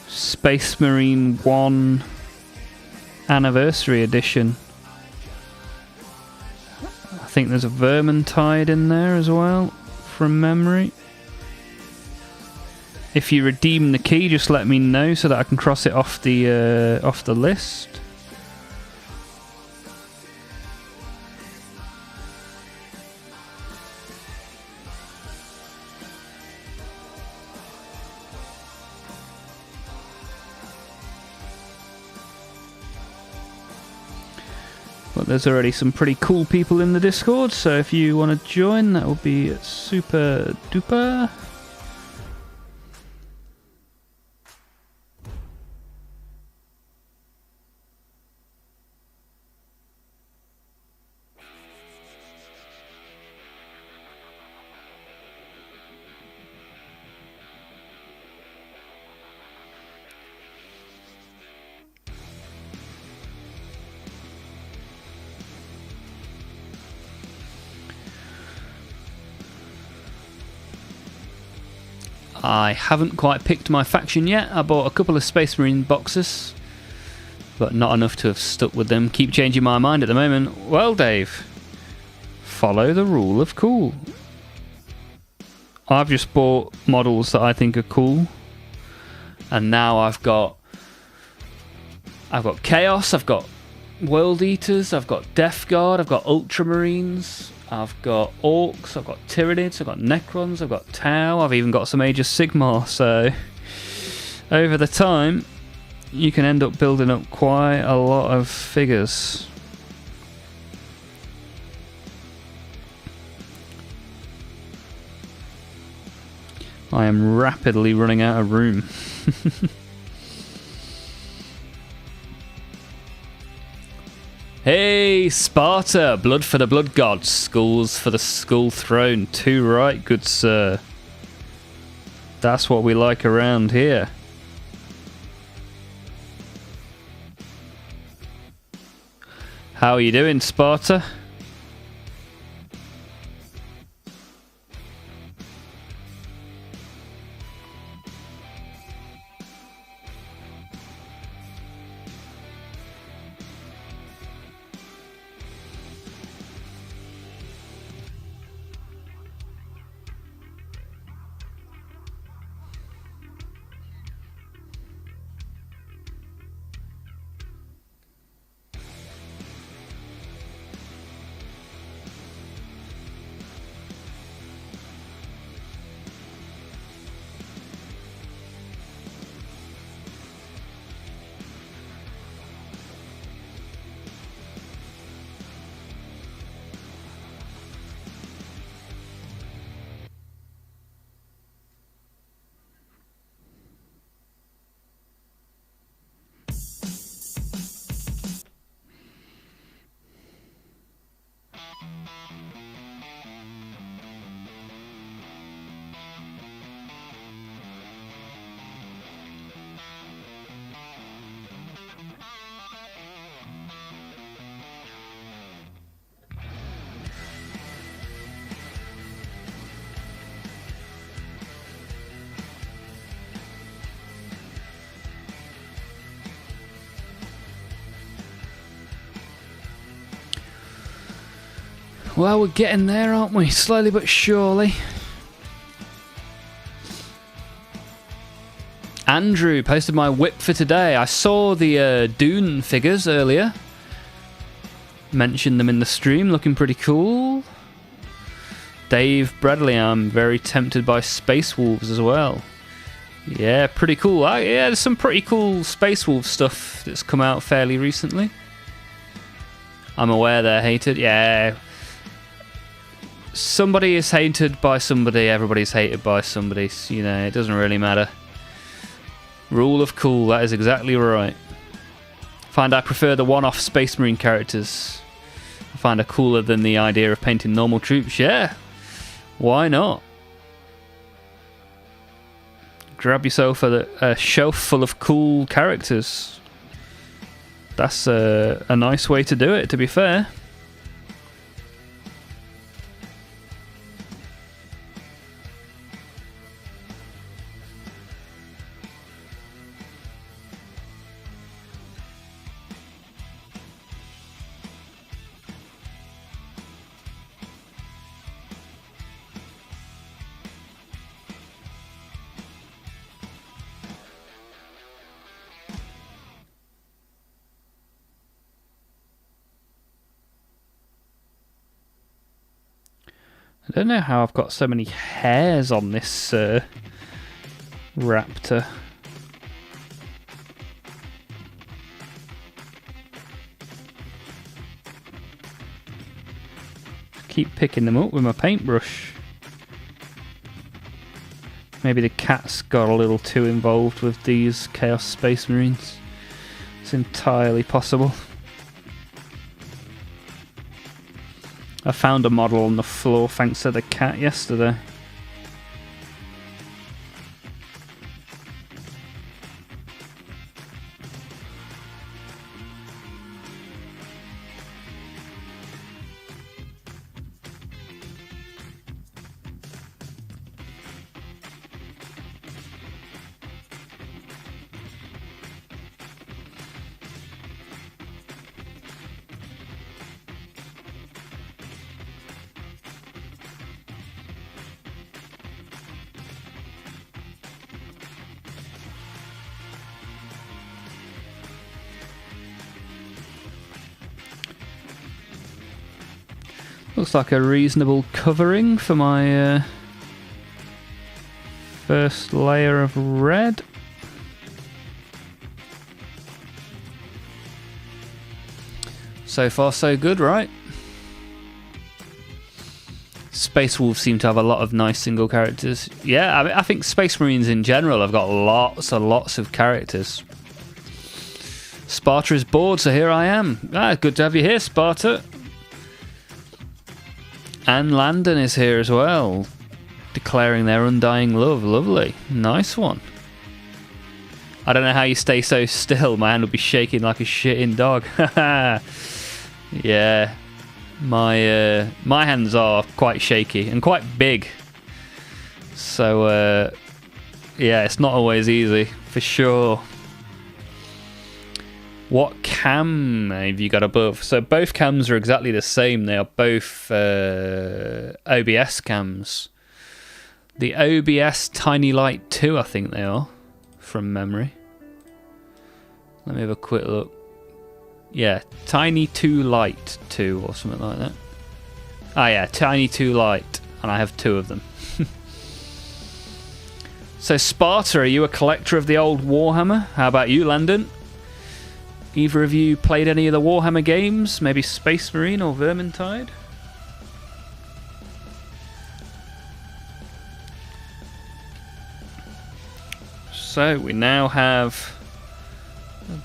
Space Marine 1 Anniversary Edition. I think there's a Vermintide in there as well, from memory. If you redeem the key, just let me know so that I can cross it off the list. But there's already some pretty cool people in the Discord, so if you want to join, that would be super duper. I haven't quite picked my faction yet. I bought a couple of Space Marine boxes, but not enough to have stuck with them. Keep changing my mind at the moment. Well, Dave, follow the rule of cool. I've just bought models that I think are cool, And now I've got Chaos, I've got World Eaters, I've got Death Guard, I've got Ultramarines, I've got Orcs, I've got Tyranids, I've got Necrons, I've got Tau, I've even got some Age of Sigmar, so over the time you can end up building up quite a lot of figures. I am rapidly running out of room. Hey, Sparta! Blood for the blood gods, skulls for the skull throne. Too right, good sir. That's what we like around here. How are you doing, Sparta? Well, we're getting there, aren't we? Slowly but surely. Andrew posted my whip for today. I saw the Dune figures earlier. Mentioned them in the stream, looking pretty cool. Dave Bradley, I'm very tempted by Space Wolves as well. Yeah, pretty cool. Yeah, there's some pretty cool Space Wolf stuff that's come out fairly recently. I'm aware they're hated. Yeah. Somebody is hated by somebody, everybody's hated by somebody. You know, it doesn't really matter. Rule of cool, that is exactly right. Find I prefer the one-off Space Marine characters. I find it cooler than the idea of painting normal troops. Yeah, why not? Grab yourself a shelf full of cool characters. That's a nice way to do it, to be fair. I don't know how I've got so many hairs on this raptor. Keep picking them up with my paintbrush. Maybe the cat's got a little too involved with these Chaos Space Marines. It's entirely possible. I found a model on the floor thanks to the cat yesterday. Looks like a reasonable covering for my first layer of red. So far so good, right? Space Wolves seem to have a lot of nice single characters. Yeah, I think Space Marines in general have got lots and lots of characters. Sparta is bored, so here I am. Good to have you here, Sparta. And Landon is here as well, declaring their undying love. Lovely. Nice one. I don't know how you stay so still. My hand will be shaking like a shitting dog. Yeah. My hands are quite shaky and quite big. So, yeah, it's not always easy, for sure. What cam have you got above? So both cams are exactly the same. They are both OBS cams. The OBS Tiny Light 2, I think they are, from memory. Let me have a quick look. Yeah, Tiny 2 Light 2 or something like that. Ah yeah, Tiny 2 Light, and I have 2 of them. So Sparta, are you a collector of the old Warhammer? How about you, Landon? Either of you played any of the Warhammer games? Maybe Space Marine or Vermintide? So we now have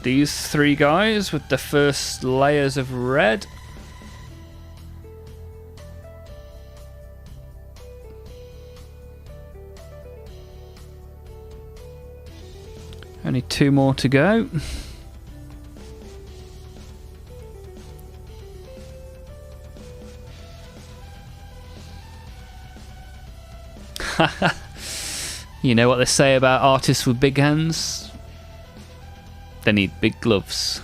these 3 guys with the first layers of red. Only 2 more to go. You know what they say about artists with big hands? They need big gloves.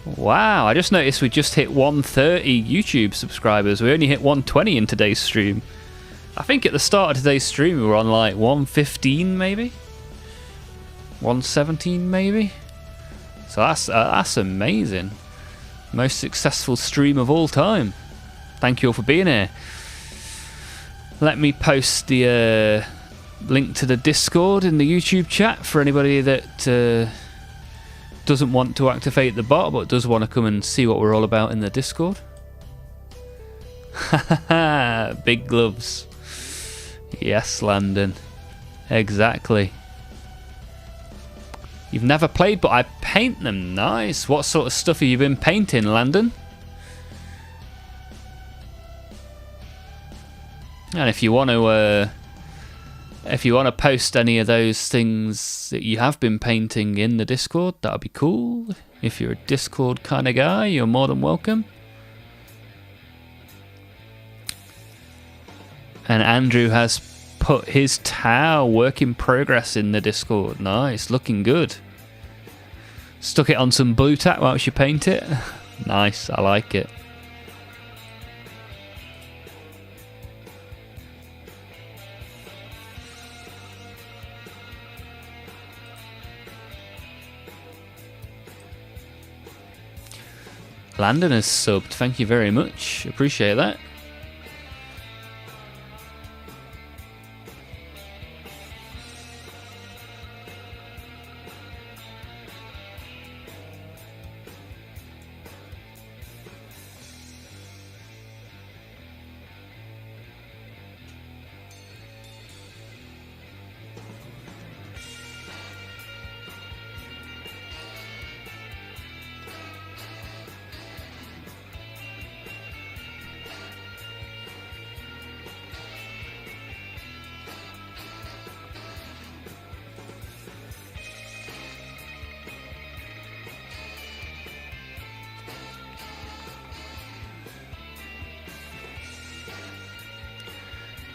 Wow, I just noticed we just hit 130 YouTube subscribers. We only hit 120 in today's stream. I think at the start of today's stream we were on like 115 maybe? 117 maybe? So that's amazing. Most successful stream of all time. Thank you all for being here. Let me post the link to the Discord in the YouTube chat for anybody that doesn't want to activate the bot but does want to come and see what we're all about in the Discord. Big gloves. Yes, Landon. Exactly. You've never played, but I paint them. Nice. What sort of stuff have you been painting, Landon? And if you want to post any of those things that you have been painting in the Discord, that'd be cool. If you're a Discord kind of guy, you're more than welcome. And Andrew has put his Tau work in progress in the Discord. Nice, looking good. Stuck it on some blue tack whilst you paint it. Nice, I like it. Landon has subbed, thank you very much. Appreciate that.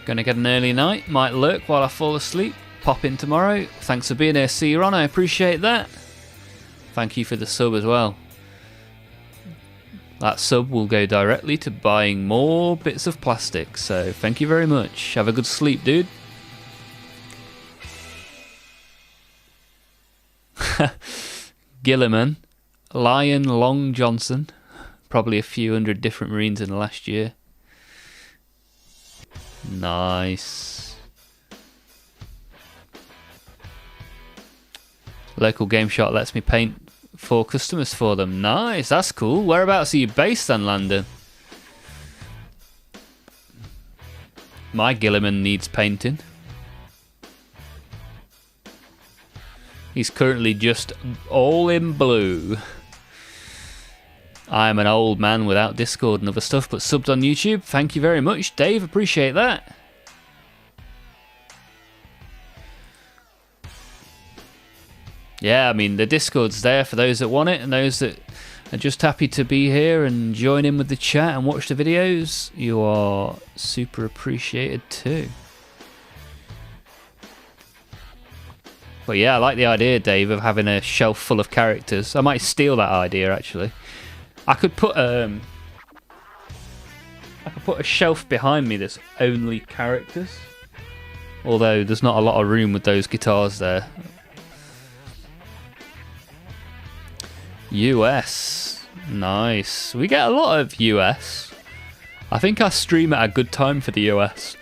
Gonna get an early night, might lurk while I fall asleep, pop in tomorrow. Thanks for being here, see you on, I appreciate that. Thank you for the sub as well. That sub will go directly to buying more bits of plastic, so thank you very much. Have a good sleep, dude. Gilliman, Lion Long Johnson, probably a few hundred different Marines in the last year. Nice. Local game shop lets me paint 4 customers for them. Nice, that's cool. Whereabouts are you based then, Landon? My Gilliman needs painting. He's currently just all in blue. I'm an old man without Discord and other stuff, but subbed on YouTube. Thank you very much, Dave. Appreciate that. Yeah, I mean, the Discord's there for those that want it, and those that are just happy to be here and join in with the chat and watch the videos. You are super appreciated too. But yeah, I like the idea, Dave, of having a shelf full of characters. I might steal that idea, actually. I could put a shelf behind me that's only characters. Although there's not a lot of room with those guitars there. US. Nice. We get a lot of US. I think I stream at a good time for the US.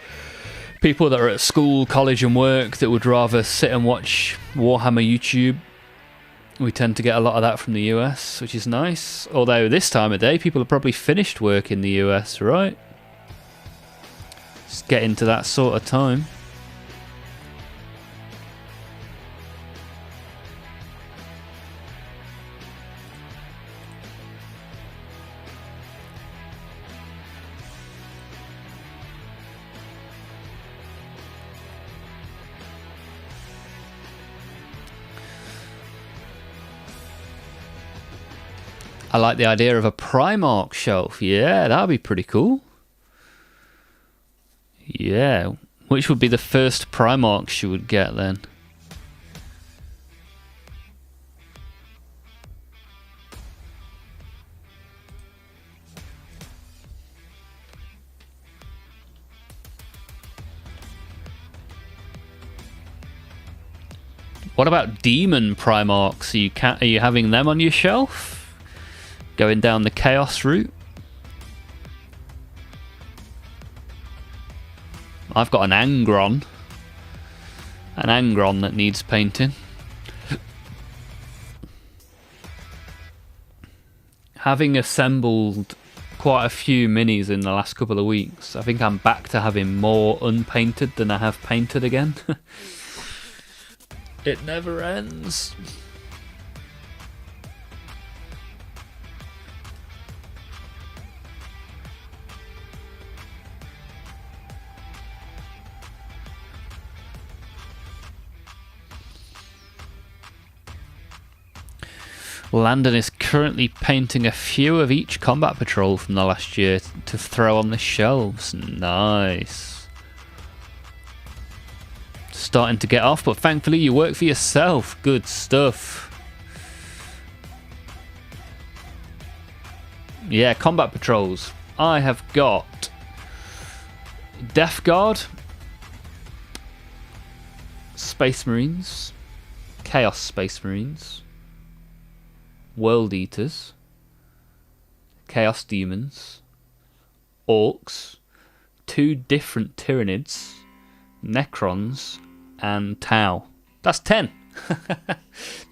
People that are at school, college and work that would rather sit and watch Warhammer YouTube. We tend to get a lot of that from the US, which is nice. Although this time of day, people have probably finished work in the US, right? Just get into that sort of time. I like the idea of a Primarch shelf. Yeah, that'd be pretty cool. Yeah, which would be the first Primarchs you would get then? What about Demon Primarchs? Are you having them on your shelf? Going down the Chaos route? I've got an Angron. An Angron that needs painting. Having assembled quite a few minis in the last couple of weeks, I think I'm back to having more unpainted than I have painted again. It never ends. Landon is currently painting a few of each combat patrol from the last year to throw on the shelves. Nice. Starting to get off, but thankfully you work for yourself. Good stuff. Yeah, combat patrols. I have got Death Guard, Space Marines, Chaos Space Marines, World Eaters, Chaos Demons, Orcs, 2 different Tyranids, Necrons, and Tau. That's 10.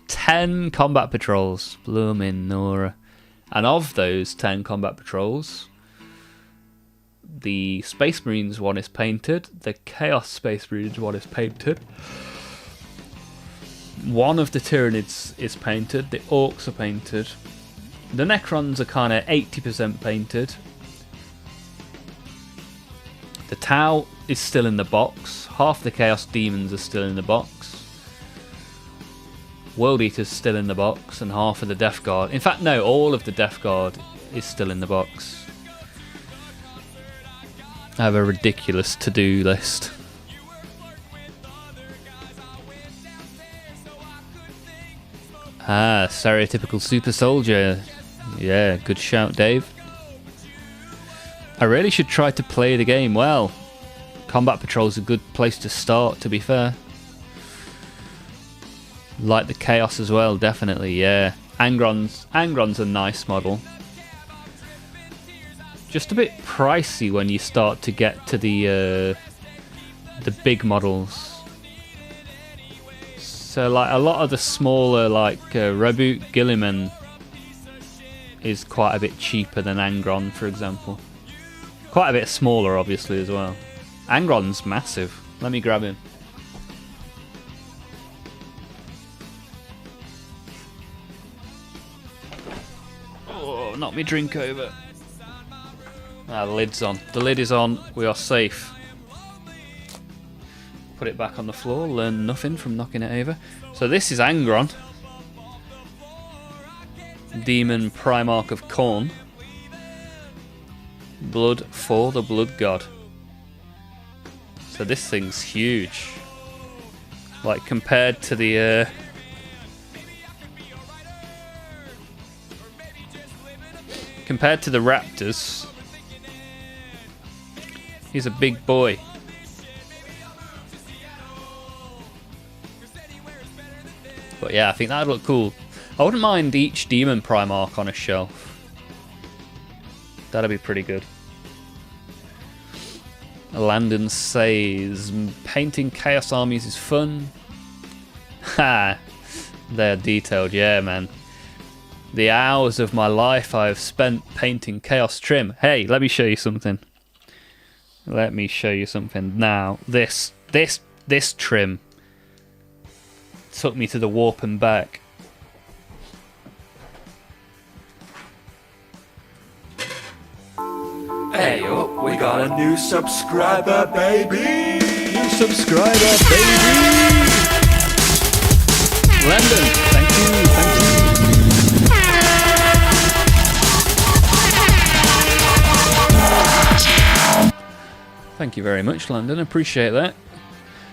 10 combat patrols. Bloomin' Nora. And of those 10 combat patrols, the Space Marines one is painted, the Chaos Space Marines one is painted. One of the Tyranids is painted, the Orcs are painted, the Necrons are kind of 80% painted, the Tau is still in the box, half the Chaos Demons are still in the box, World Eater's still in the box, and half of the Death Guard. In fact, no, all of the Death Guard is still in the box. I have a ridiculous to-do list. Ah, stereotypical super soldier. Yeah, good shout, Dave. I really should try to play the game well. Combat Patrol's a good place to start, to be fair. Like the Chaos as well, definitely, yeah. Angron's a nice model. Just a bit pricey when you start to get to the big models. So like a lot of the smaller like Reboot Gilliman is quite a bit cheaper than Angron, for example. Quite a bit smaller, obviously, as well. Angron's massive. Let me grab him. Oh, knock me drink over. Ah, the lid's on. The lid is on. We are safe. Put it back on the floor. Learn nothing from knocking it over. So this is Angron. Demon Primarch of Khorne. Blood for the Blood God. So this thing's huge. Like compared to the Raptors, he's a big boy. But yeah, I think that'd look cool. I wouldn't mind each Demon Primarch on a shelf. That'd be pretty good. Landon says, painting Chaos armies is fun. Ha! They're detailed, yeah, man. The hours of my life I've spent painting Chaos trim. Hey, let me show you something. Let me show you something. Now, this trim took me to the warp and back. Hey, oh, we got a new subscriber, baby. New subscriber, baby. Landon, thank you, thank you. Thank you very much, Landon. Appreciate that.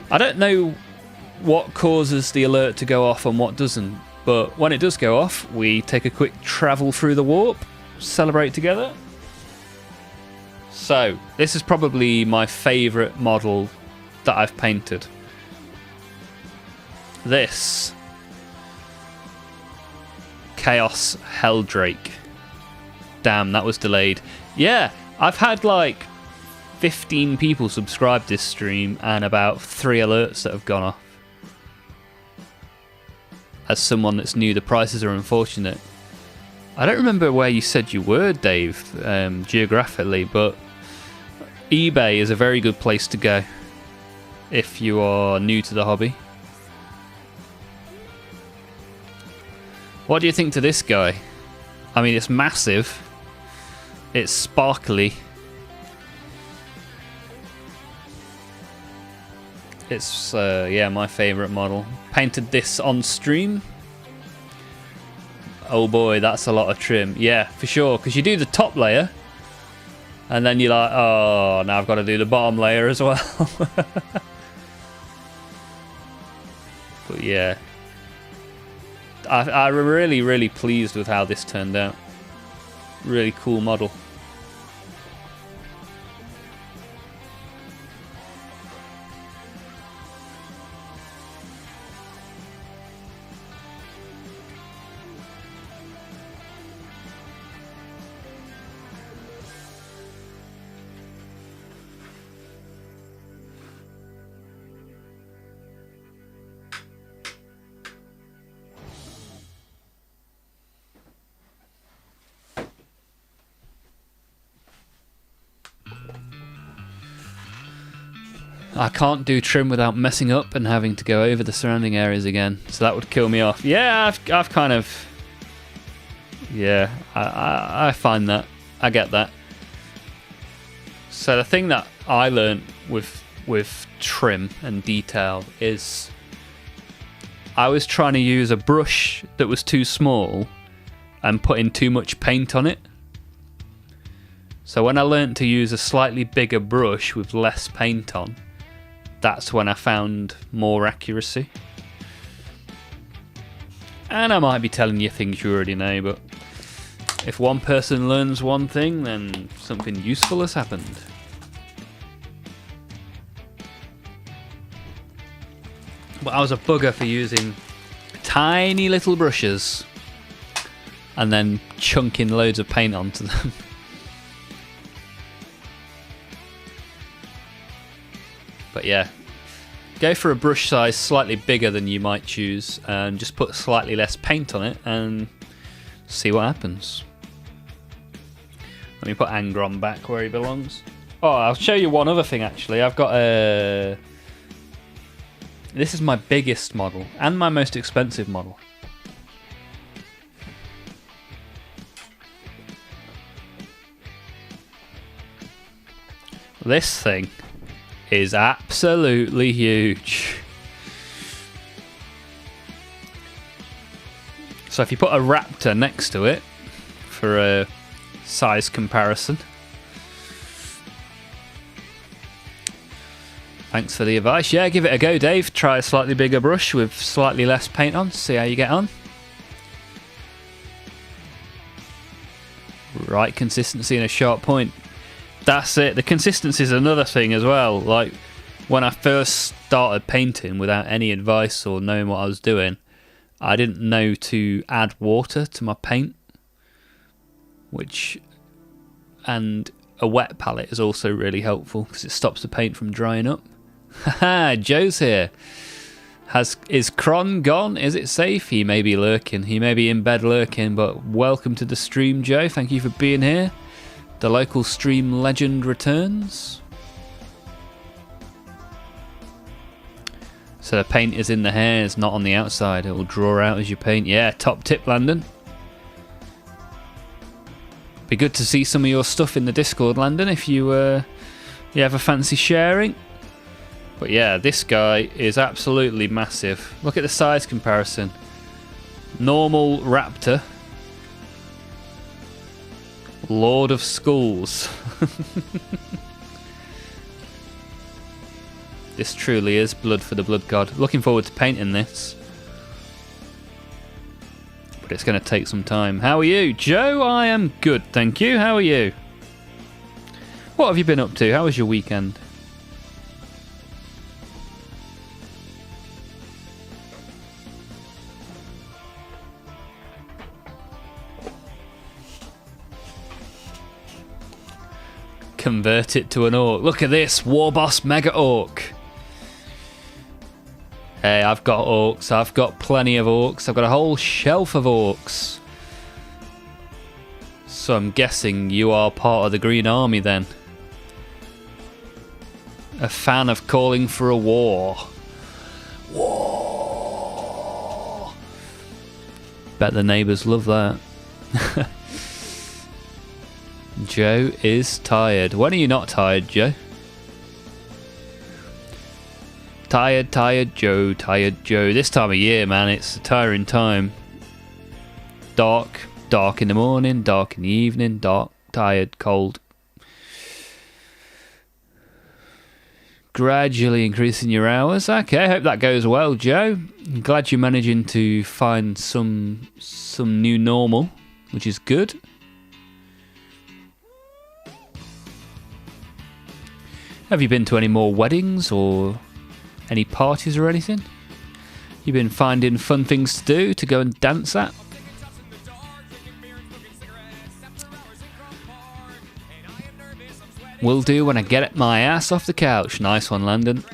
I don't know what causes the alert to go off and what doesn't, but when it does go off, we take a quick travel through the warp, celebrate together. So, this is probably my favourite model that I've painted. This Chaos Helldrake. Damn, that was delayed. Yeah, I've had like 15 people subscribe this stream and about 3 alerts that have gone off. As someone that's new, the prices are unfortunate. I don't remember where you said you were, Dave, geographically, but eBay is a very good place to go if you are new to the hobby. What do you think to this guy? I mean, it's massive. It's sparkly. It's, yeah, my favourite model. Painted this on stream. Oh boy, that's a lot of trim. Yeah, for sure, because you do the top layer, and then you're like, oh, now I've got to do the bottom layer as well. But yeah. I'm really, really pleased with how this turned out. Really cool model. I can't do trim without messing up and having to go over the surrounding areas again, so that would kill me off. Yeah, I've kind of... Yeah, I find that. I get that. So the thing that I learned with trim and detail is I was trying to use a brush that was too small and putting too much paint on it. So when I learned to use a slightly bigger brush with less paint on, that's when I found more accuracy. And I might be telling you things you already know, but if one person learns one thing, then something useful has happened. But I was a bugger for using tiny little brushes. and then chunking loads of paint onto them. But yeah, go for a brush size slightly bigger than you might choose and just put slightly less paint on it and see what happens. Let me put Angron back where he belongs. Oh, I'll show you one other thing actually. I've got a... This is my biggest model and my most expensive model. This thing is absolutely huge. So if you put a Raptor next to it for a size comparison. Thanks for the advice. Yeah, give it a go, Dave. Try a slightly bigger brush with slightly less paint on. See how you get on. Right consistency and a sharp point. That's it. The consistency is another thing as well. Like, when I first started painting without any advice or knowing what I was doing, I didn't know to add water to my paint. And a wet palette is also really helpful because it stops the paint from drying up. Haha, Joe's here. Is Cron gone? Is it safe? He may be lurking. He may be in bed lurking, but welcome to the stream, Joe. Thank you for being here. The local stream legend returns. So the paint is in the hairs, not on the outside. It will draw out as you paint. Yeah, top tip, Landon. Be good to see some of your stuff in the Discord, Landon, if you have a fancy sharing. But yeah, this guy is absolutely massive. Look at the size comparison. Normal Raptor. Lord of Schools. This truly is blood for the blood god. Looking forward to painting this. But it's going to take some time. How are you? Joe, I am good, thank you. How are you? What have you been up to? How was your weekend? Convert it to an orc. Look at this, War Boss Mega Orc. Hey, I've got orcs. I've got plenty of orcs. I've got a whole shelf of orcs. So I'm guessing you are part of the Green Army then. A fan of calling for a war. War. Bet the neighbours love that. Joe is tired. When are you not tired, Joe? Tired, tired Joe, tired Joe. This time of year, man, it's a tiring time. Dark in the morning, dark in the evening, dark, tired, cold. Gradually increasing your hours. Okay, I hope that goes well, Joe. I'm glad you're managing to find some new normal, which is good. Have you been to any more weddings or any parties or anything? You've been finding fun things to do to go and dance at? Will do when I get my ass off the couch. Nice one, Landon.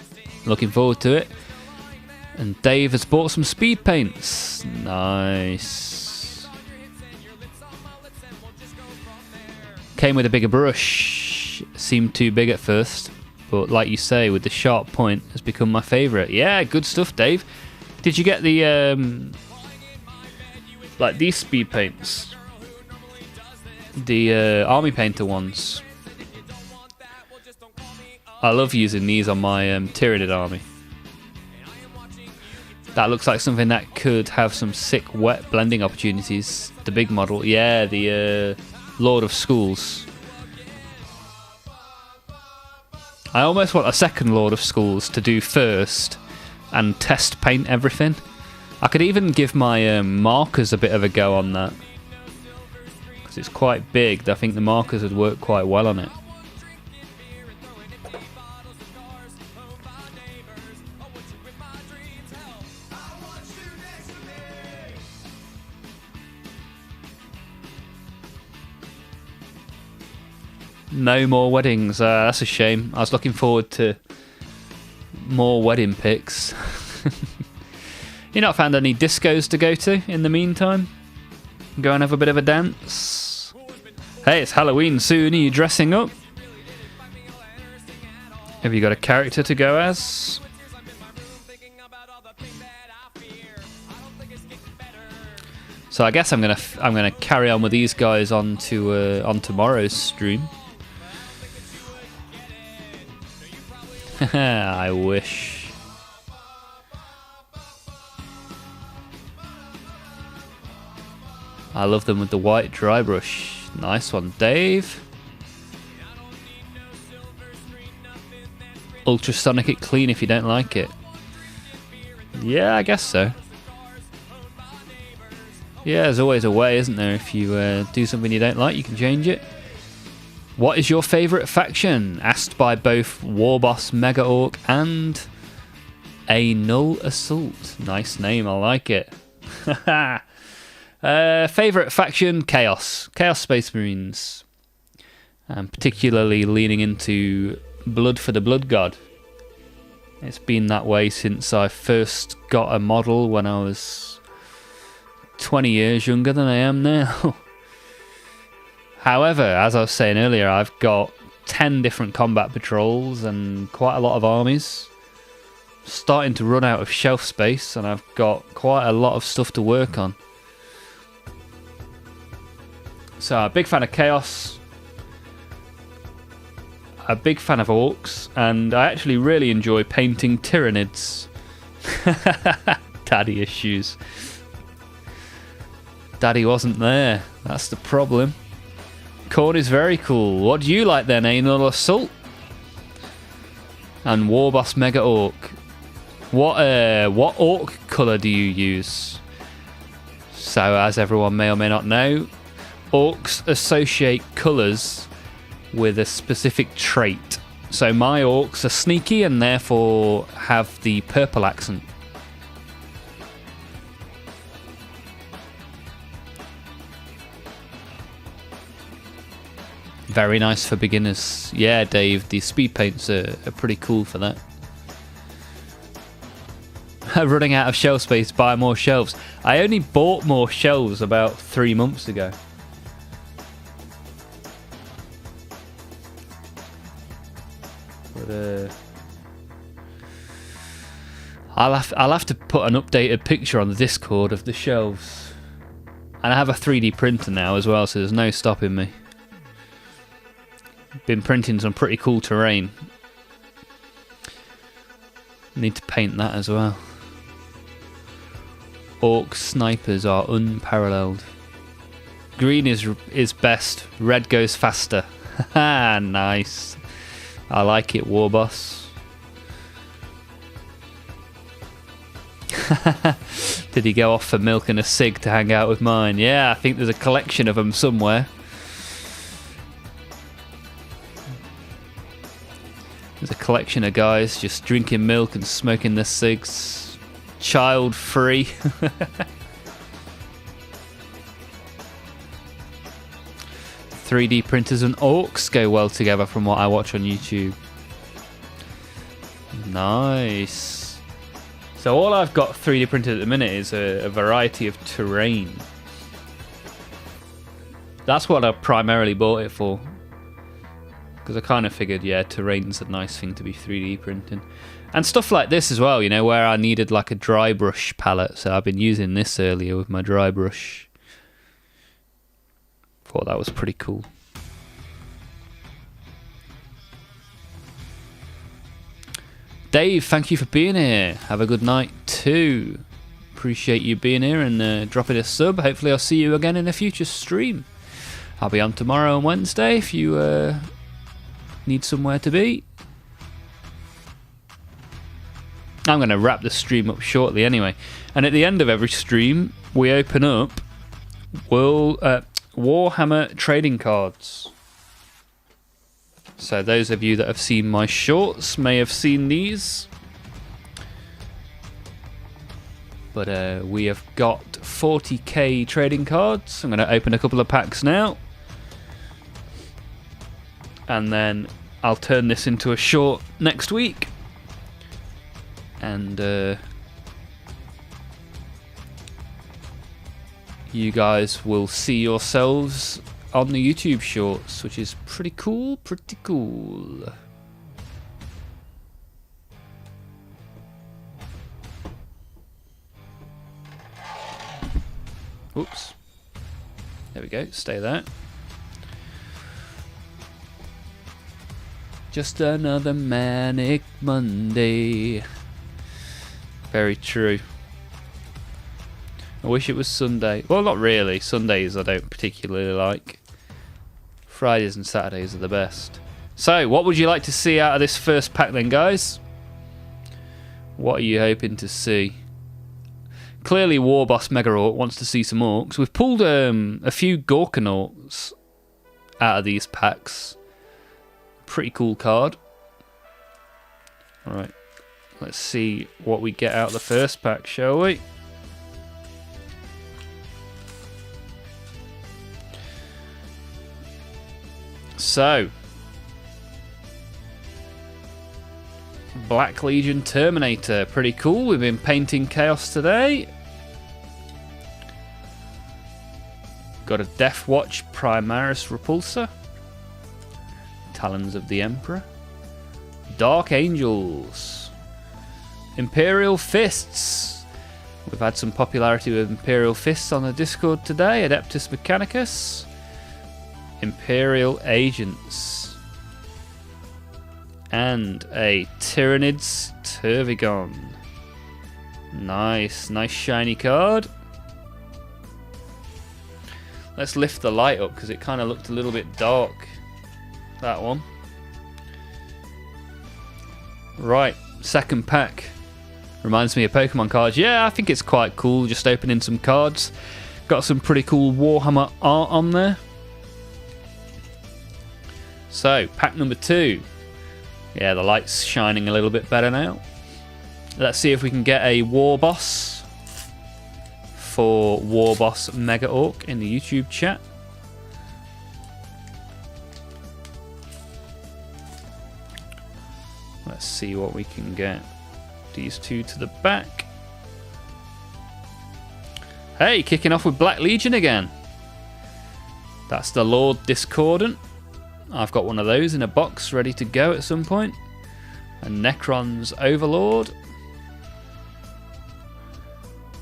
Looking forward to it. And Dave has bought some speed paints. Nice. Came with a bigger brush. Seemed too big at first. But like you say, with the sharp point, has become my favourite. Yeah, good stuff, Dave. Did you get the, like these speed paints? The Army Painter ones. I love using these on my Tyranid army. That looks like something that could have some sick wet blending opportunities. The big model. Yeah, the Lord of Schools. I almost want a second Lord of Schools to do first and test paint everything. I could even give my markers a bit of a go on that. Because it's quite big. I think the markers would work quite well on it. No more weddings. That's a shame. I was looking forward to more wedding pics. You not found any discos to go to in the meantime? Go and have a bit of a dance? Hey, it's Halloween soon. Are you dressing up? Have you got a character to go as? So I guess I'm gonna carry on with these guys on tomorrow's stream. I wish. I love them with the white dry brush. Nice one, Dave. Ultrasonic it clean if you don't like it. Yeah, I guess so. Yeah, there's always a way, isn't there? If you do something you don't like, you can change it. What is your favourite faction? Asked by both Warboss Mega Orc and A Null Assault. Nice name, I like it. Favourite faction? Chaos. Chaos Space Marines. Particularly leaning into Blood for the Blood God. It's been that way since I first got a model when I was 20 years younger than I am now. However, as I was saying earlier, I've got 10 different combat patrols and quite a lot of armies. Starting to run out of shelf space, and I've got quite a lot of stuff to work on. So, a big fan of Chaos, a big fan of Orcs, and I actually really enjoy painting Tyranids. Daddy issues. Daddy wasn't there. That's the problem. Corn is very cool. What do you like then, Anal Assault? And Warboss Mega Orc. What orc colour do you use? So, as everyone may or may not know, orcs associate colours with a specific trait. So my orcs are sneaky and therefore have the purple accent. Very nice for beginners. Yeah, Dave, the speed paints are pretty cool for that. Running out of shelf space, buy more shelves. I only bought more shelves about 3 months ago. But I'll have to put an updated picture on the Discord of the shelves. And I have a 3D printer now as well, so there's no stopping me. Been printing some pretty cool terrain. Need to paint that as well. Orc snipers are unparalleled. Green is best. Red goes faster. Haha, nice. I like it, Warboss. Did he go off for milk and a cig to hang out with mine? Yeah, I think there's a collection of them somewhere. There's a collection of guys just drinking milk and smoking their cigs. Child free. 3D printers and orcs go well together from what I watch on YouTube. Nice. So all I've got 3D printed at the minute is a variety of terrain. That's what I primarily bought it for. Because I kind of figured, yeah, terrain's a nice thing to be 3D printing. And stuff like this as well, you know, where I needed like a dry brush palette. So I've been using this earlier with my dry brush. Thought that was pretty cool. Dave, thank you for being here. Have a good night too. Appreciate you being here and dropping a sub. Hopefully I'll see you again in a future stream. I'll be on tomorrow and Wednesday if you need somewhere to be. I'm going to wrap the stream up shortly anyway. And at the end of every stream, we open up Warhammer trading cards. So those of you that have seen my shorts may have seen these. But we have got 40k trading cards. I'm going to open a couple of packs now. and then I'll turn this into a short next week, and you guys will see yourselves on the YouTube shorts, which is pretty cool, pretty cool. Oops. There we go, stay there. Just another manic Monday. Very true. I wish it was Sunday. Well, not really. Sundays I don't particularly like. Fridays and Saturdays are the best. So, what would you like to see out of this first pack then, guys? What are you hoping to see? Clearly, Warboss Mega Orc wants to see some orcs. We've pulled a few Gorkanauts out of these packs. Pretty cool card. Alright, let's see what we get out of the first pack, shall we? So, Black Legion Terminator, pretty cool. We've been painting Chaos today. Got a Death Watch Primaris Repulsor. Talons of the Emperor. Dark Angels. Imperial Fists. We've had some popularity with Imperial Fists on the Discord today. Adeptus Mechanicus. Imperial Agents. And a Tyranids Tervigon. Nice, nice shiny card. Let's lift the light up because it kind of looked a little bit dark, that one. Right, second pack. Reminds me of Pokemon cards. Yeah, I think it's quite cool just opening some cards. Got some pretty cool Warhammer art on there. So, pack number 2. Yeah, the light's shining a little bit better now. Let's see if we can get a Warboss for Warboss Mega Orc in the YouTube chat. Let's see what we can get. These two to the back. Hey, kicking off with Black Legion again. That's the Lord Discordant. I've got one of those in a box ready to go at some point. A Necron's Overlord.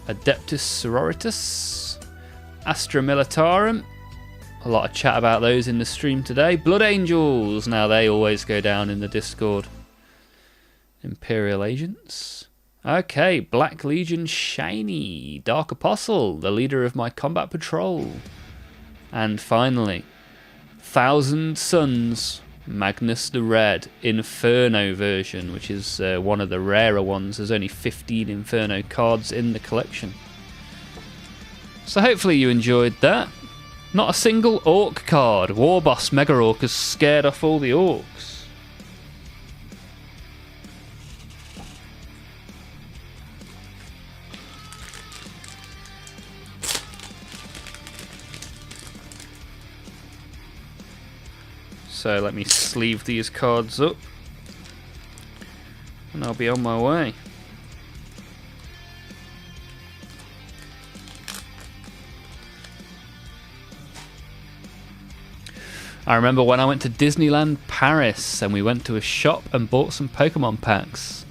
Adeptus Sororitas. Astra Militarum. A lot of chat about those in the stream today. Blood Angels. Now they always go down in the Discord. Imperial Agents. Okay, Black Legion Shiny. Dark Apostle, the leader of my combat patrol. And finally, Thousand Suns, Magnus the Red Inferno version, which is one of the rarer ones. There's only 15 Inferno cards in the collection. So hopefully you enjoyed that. Not a single Orc card. Warboss Mega Orc has scared off all the Orcs. So let me sleeve these cards up and I'll be on my way. I remember when I went to Disneyland Paris and we went to a shop and bought some Pokemon packs.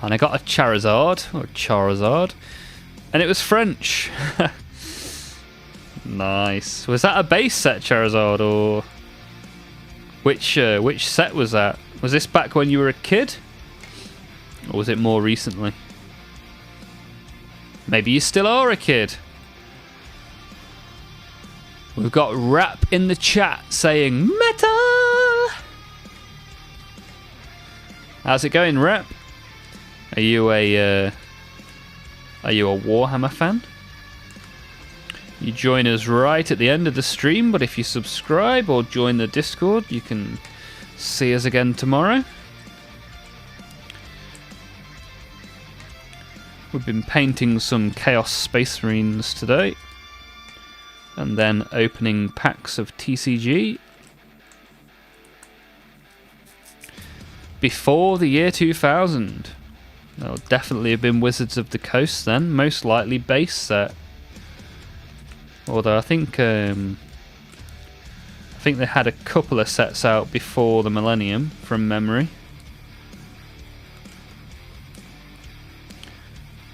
And I got a Charizard, and it was French. Nice. Was that a base set Charizard or... Which set was that? Was this back when you were a kid? Or was it more recently? Maybe you still are a kid. We've got Rap in the chat saying metal! How's it going, Rap? Are you a Warhammer fan? You join us right at the end of the stream, but if you subscribe or join the Discord, you can see us again tomorrow. We've been painting some Chaos Space Marines today, and then opening packs of TCG. before the year 2000. That'll definitely have been Wizards of the Coast then. Most likely base set. Although I think they had a couple of sets out before the Millennium, from memory.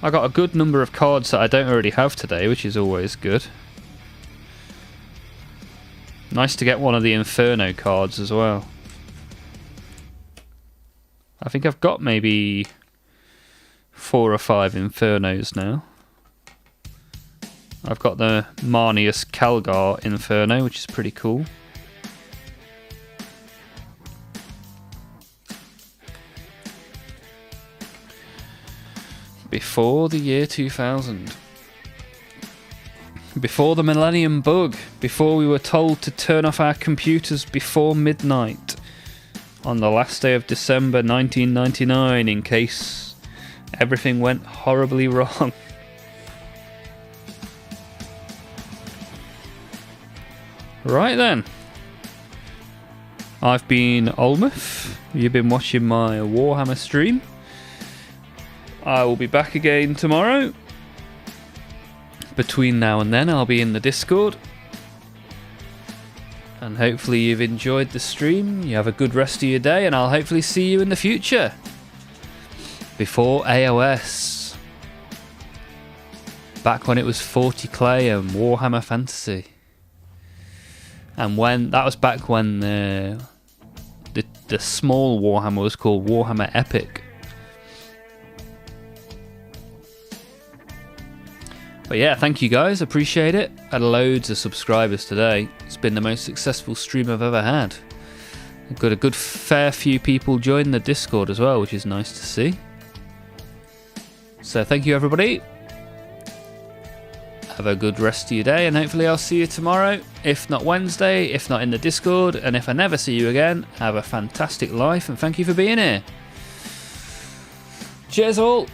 I got a good number of cards that I don't already have today, which is always good. Nice to get one of the Inferno cards as well. I think I've got maybe 4 or 5 Infernos now. I've got the Marnius Calgar Inferno, which is pretty cool. Before the year 2000. Before the Millennium Bug. Before we were told to turn off our computers before midnight. On the last day of December 1999, in case everything went horribly wrong. Right then. I've been Olmouth. You've been watching my Warhammer stream. I will be back again tomorrow. Between now and then, I'll be in the Discord. And hopefully you've enjoyed the stream. You have a good rest of your day, and I'll hopefully see you in the future. Before AOS. Back when it was 40 Clay and Warhammer Fantasy. And that was back when the small Warhammer was called Warhammer Epic. But yeah, thank you guys, appreciate it. Had loads of subscribers today. It's been the most successful stream I've ever had. I've got a good fair few people join the Discord as well, which is nice to see. So thank you everybody. Have a good rest of your day, and hopefully I'll see you tomorrow, if not Wednesday, if not in the Discord, and if I never see you again, have a fantastic life, and thank you for being here. Cheers all.